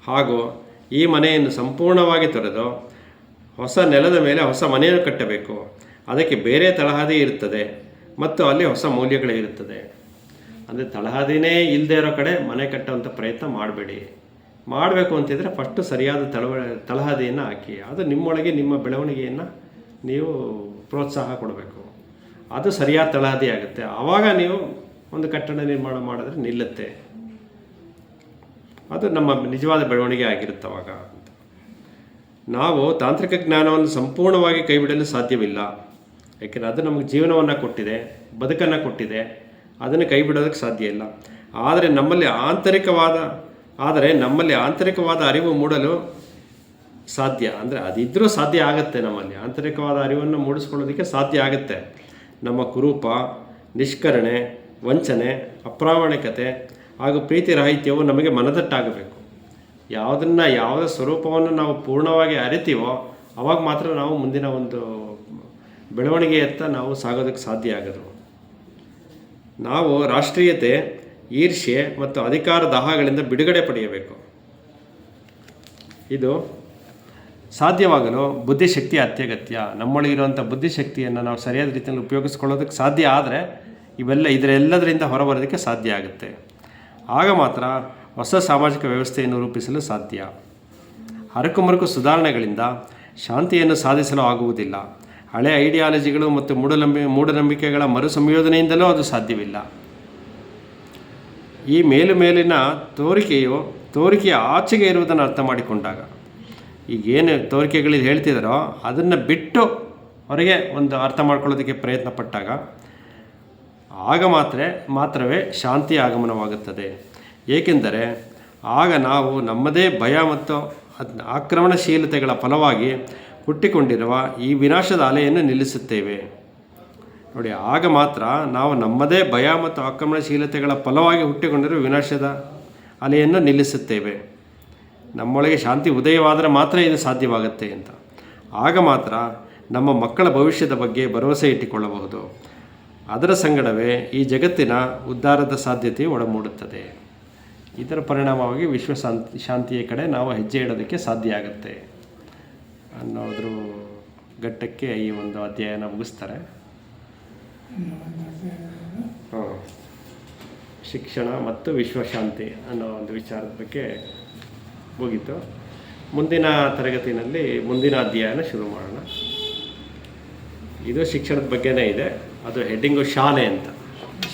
ಹಾಗೂ ಈ ಮನೆಯನ್ನು ಸಂಪೂರ್ಣವಾಗಿ ತೊರೆದು ಹೊಸ ನೆಲದ ಮೇಲೆ ಹೊಸ ಮನೆಯನ್ನು ಕಟ್ಟಬೇಕು. ಅದಕ್ಕೆ ಬೇರೆ ತಳಹದಿ ಇರುತ್ತದೆ ಮತ್ತು ಅಲ್ಲಿ ಹೊಸ ಮೌಲ್ಯಗಳೇ ಇರುತ್ತದೆ. ಅಂದರೆ ತಳಹದಿನೇ ಇಲ್ಲದೆ ಇರೋ ಕಡೆ ಮನೆ ಕಟ್ಟುವಂಥ ಪ್ರಯತ್ನ ಮಾಡಬೇಡಿ. ಮಾಡಬೇಕು ಅಂತಿದ್ರೆ ಫಸ್ಟು ಸರಿಯಾದ ತಳಹದಿಯನ್ನು ಹಾಕಿ, ಅದು ನಿಮ್ಮೊಳಗೆ ನಿಮ್ಮ ಬೆಳವಣಿಗೆಯನ್ನು ನೀವು ಪ್ರೋತ್ಸಾಹ ಕೊಡಬೇಕು. ಅದು ಸರಿಯಾದ ತಳಹದಿ ಆಗುತ್ತೆ. ಆವಾಗ ನೀವು ಒಂದು ಕಟ್ಟಡ ನಿರ್ಮಾಣ ಮಾಡಿದ್ರೆ ನಿಲ್ಲುತ್ತೆ. ಅದು ನಮ್ಮ ನಿಜವಾದ ಬೆಳವಣಿಗೆ ಆಗಿರುತ್ತೆ ಅವಾಗ. ನಾವು ತಾಂತ್ರಿಕ ಜ್ಞಾನವನ್ನು ಸಂಪೂರ್ಣವಾಗಿ ಕೈಬಿಡಲು ಸಾಧ್ಯವಿಲ್ಲ. ಯಾಕೆಂದರೆ ಅದು ನಮಗೆ ಜೀವನವನ್ನು ಕೊಟ್ಟಿದೆ, ಬದುಕನ್ನು ಕೊಟ್ಟಿದೆ. ಅದನ್ನು ಕೈ ಬಿಡೋದಕ್ಕೆ ಸಾಧ್ಯ ಇಲ್ಲ. ಆದರೆ ನಮ್ಮಲ್ಲಿ ಆಂತರಿಕವಾದ ಅರಿವು ಮೂಡಲು ಸಾಧ್ಯ. ಅಂದರೆ ಅದಿದ್ದರೂ ಸಾಧ್ಯ ಆಗುತ್ತೆ. ನಮ್ಮಲ್ಲಿ ಆಂತರಿಕವಾದ ಅರಿವನ್ನು ಮೂಡಿಸ್ಕೊಳ್ಳೋದಕ್ಕೆ ಸಾಧ್ಯ ಆಗುತ್ತೆ. ನಮ್ಮ ಕುರೂಪ, ನಿಷ್ಕರಣೆ, ವಂಚನೆ, ಅಪ್ರಾಮಾಣಿಕತೆ ಹಾಗೂ ಪ್ರೀತಿ ರಾಹಿತ್ಯವು ನಮಗೆ ಮನದಟ್ಟಾಗಬೇಕು. ಯಾವುದೇ ಸ್ವರೂಪವನ್ನು ನಾವು ಪೂರ್ಣವಾಗಿ ಅರಿತೀವೋ ಆವಾಗ ಮಾತ್ರ ನಾವು ಮುಂದಿನ ಒಂದು ಬೆಳವಣಿಗೆಯತ್ತ ನಾವು ಸಾಗೋದಕ್ಕೆ ಸಾಧ್ಯ ಆಗೋದು. ನಾವು ರಾಷ್ಟ್ರೀಯತೆ, ಈರ್ಷ್ಯೆ ಮತ್ತು ಅಧಿಕಾರ ದಾಹಗಳಿಂದ ಬಿಡುಗಡೆ ಪಡೆಯಬೇಕು. ಇದು ಸಾಧ್ಯವಾಗಲು ಬುದ್ಧಿಶಕ್ತಿ ಅತ್ಯಗತ್ಯ. ನಮ್ಮೊಳಗಿರುವಂಥ ಬುದ್ಧಿಶಕ್ತಿಯನ್ನು ನಾವು ಸರಿಯಾದ ರೀತಿಯಲ್ಲಿ ಉಪಯೋಗಿಸ್ಕೊಳ್ಳೋದಕ್ಕೆ ಸಾಧ್ಯ ಆದರೆ ಇದರೆಲ್ಲದರಿಂದ ಹೊರಬರೋದಕ್ಕೆ ಸಾಧ್ಯ ಆಗುತ್ತೆ. ಆಗ ಮಾತ್ರ ಹೊಸ ಸಾಮಾಜಿಕ ವ್ಯವಸ್ಥೆಯನ್ನು ರೂಪಿಸಲು ಸಾಧ್ಯ. ಹರಕುಮರಕು ಸುಧಾರಣೆಗಳಿಂದ ಶಾಂತಿಯನ್ನು ಸಾಧಿಸಲು ಆಗುವುದಿಲ್ಲ. ಹಳೆಯ ಐಡಿಯಾಲಜಿಗಳು ಮತ್ತು ಮೂಢನಂಬಿಕೆಗಳ ಮರು ಸಂಯೋಜನೆಯಿಂದಲೂ ಅದು ಸಾಧ್ಯವಿಲ್ಲ. ಈ ಮೇಲಿನ ತೋರಿಕೆಯ ಆಚೆಗೆ ಇರುವುದನ್ನು ಅರ್ಥ ಮಾಡಿಕೊಂಡಾಗ, ಈಗೇನು ತೋರಿಕೆಗಳಲ್ಲಿ ಹೇಳ್ತಿದ್ದಾರೋ ಅದನ್ನು ಬಿಟ್ಟು ಹೊರಗೆ ಒಂದು ಅರ್ಥ ಮಾಡ್ಕೊಳ್ಳೋದಕ್ಕೆ ಪ್ರಯತ್ನ ಪಟ್ಟಾಗ ಆಗ ಮಾತ್ರವೇ ಶಾಂತಿಯ ಆಗಮನವಾಗುತ್ತದೆ. ಏಕೆಂದರೆ ಆಗ ನಾವು ನಮ್ಮದೇ ಭಯ ಮತ್ತು ಆಕ್ರಮಣಶೀಲತೆಗಳ ಫಲವಾಗಿ ಹುಟ್ಟಿಕೊಂಡಿರುವ ಈ ವಿನಾಶದ ಅಲೆಯನ್ನು ನಿಲ್ಲಿಸುತ್ತೇವೆ. ನೋಡಿ, ಆಗ ಮಾತ್ರ ನಾವು ನಮ್ಮದೇ ಭಯ ಮತ್ತು ಆಕ್ರಮಣಶೀಲತೆಗಳ ಫಲವಾಗಿ ಹುಟ್ಟಿಕೊಂಡಿರುವ ವಿನಾಶದ ಅಲೆಯನ್ನು ನಿಲ್ಲಿಸುತ್ತೇವೆ. ನಮ್ಮೊಳಗೆ ಶಾಂತಿ ಉದಯವಾದರೆ ಮಾತ್ರ ಇದು ಸಾಧ್ಯವಾಗುತ್ತೆ ಅಂತ. ಆಗ ಮಾತ್ರ ನಮ್ಮ ಮಕ್ಕಳ ಭವಿಷ್ಯದ ಬಗ್ಗೆ ಭರವಸೆ ಇಟ್ಟುಕೊಳ್ಳಬಹುದು. ಅದರ ಸಂಗಡವೇ ಈ ಜಗತ್ತಿನ ಉದ್ಧಾರದ ಸಾಧ್ಯತೆ ಒಳಮೂಡುತ್ತದೆ. ಇದರ ಪರಿಣಾಮವಾಗಿ ವಿಶ್ವ ಶಾಂತಿಯ ಕಡೆ ನಾವು ಹೆಜ್ಜೆ ಇಡೋದಕ್ಕೆ ಸಾಧ್ಯ ಆಗುತ್ತೆ ಅನ್ನೋದ್ರ ಘಟ್ಟಕ್ಕೆ ಈ ಒಂದು ಅಧ್ಯಾಯನ ಮುಗಿಸ್ತಾರೆ. ಶಿಕ್ಷಣ ಮತ್ತು ವಿಶ್ವಶಾಂತಿ ಅನ್ನೋ ಒಂದು ವಿಚಾರದ ಬಗ್ಗೆ ಮುಗೀತು. ಮುಂದಿನ ತರಗತಿಯಲ್ಲಿ ಮುಂದಿನ ಅಧ್ಯಾಯನ ಶುರು ಮಾಡೋಣ. ಇದು ಶಿಕ್ಷಣದ ಬಗ್ಗೆನೇ ಇದೆ. ಅದು ಹೆಡ್ಡಿಂಗು ಶಾಲೆ ಅಂತ.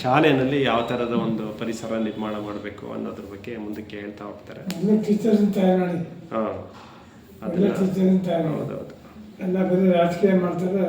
ಶಾಲೆಯಲ್ಲಿ ಯಾವ ಥರದ ಒಂದು ಪರಿಸರ ನಿರ್ಮಾಣ ಮಾಡಬೇಕು ಅನ್ನೋದ್ರ ಬಗ್ಗೆ ಮುಂದಕ್ಕೆ ಹೇಳ್ತಾ ಹೋಗ್ತಾರೆ. ಹಾಂ, ಹೌದೌದು. ಎಲ್ಲ ಬರೀ ರಾಜಕೀಯ ಮಾಡ್ತಾರೆ.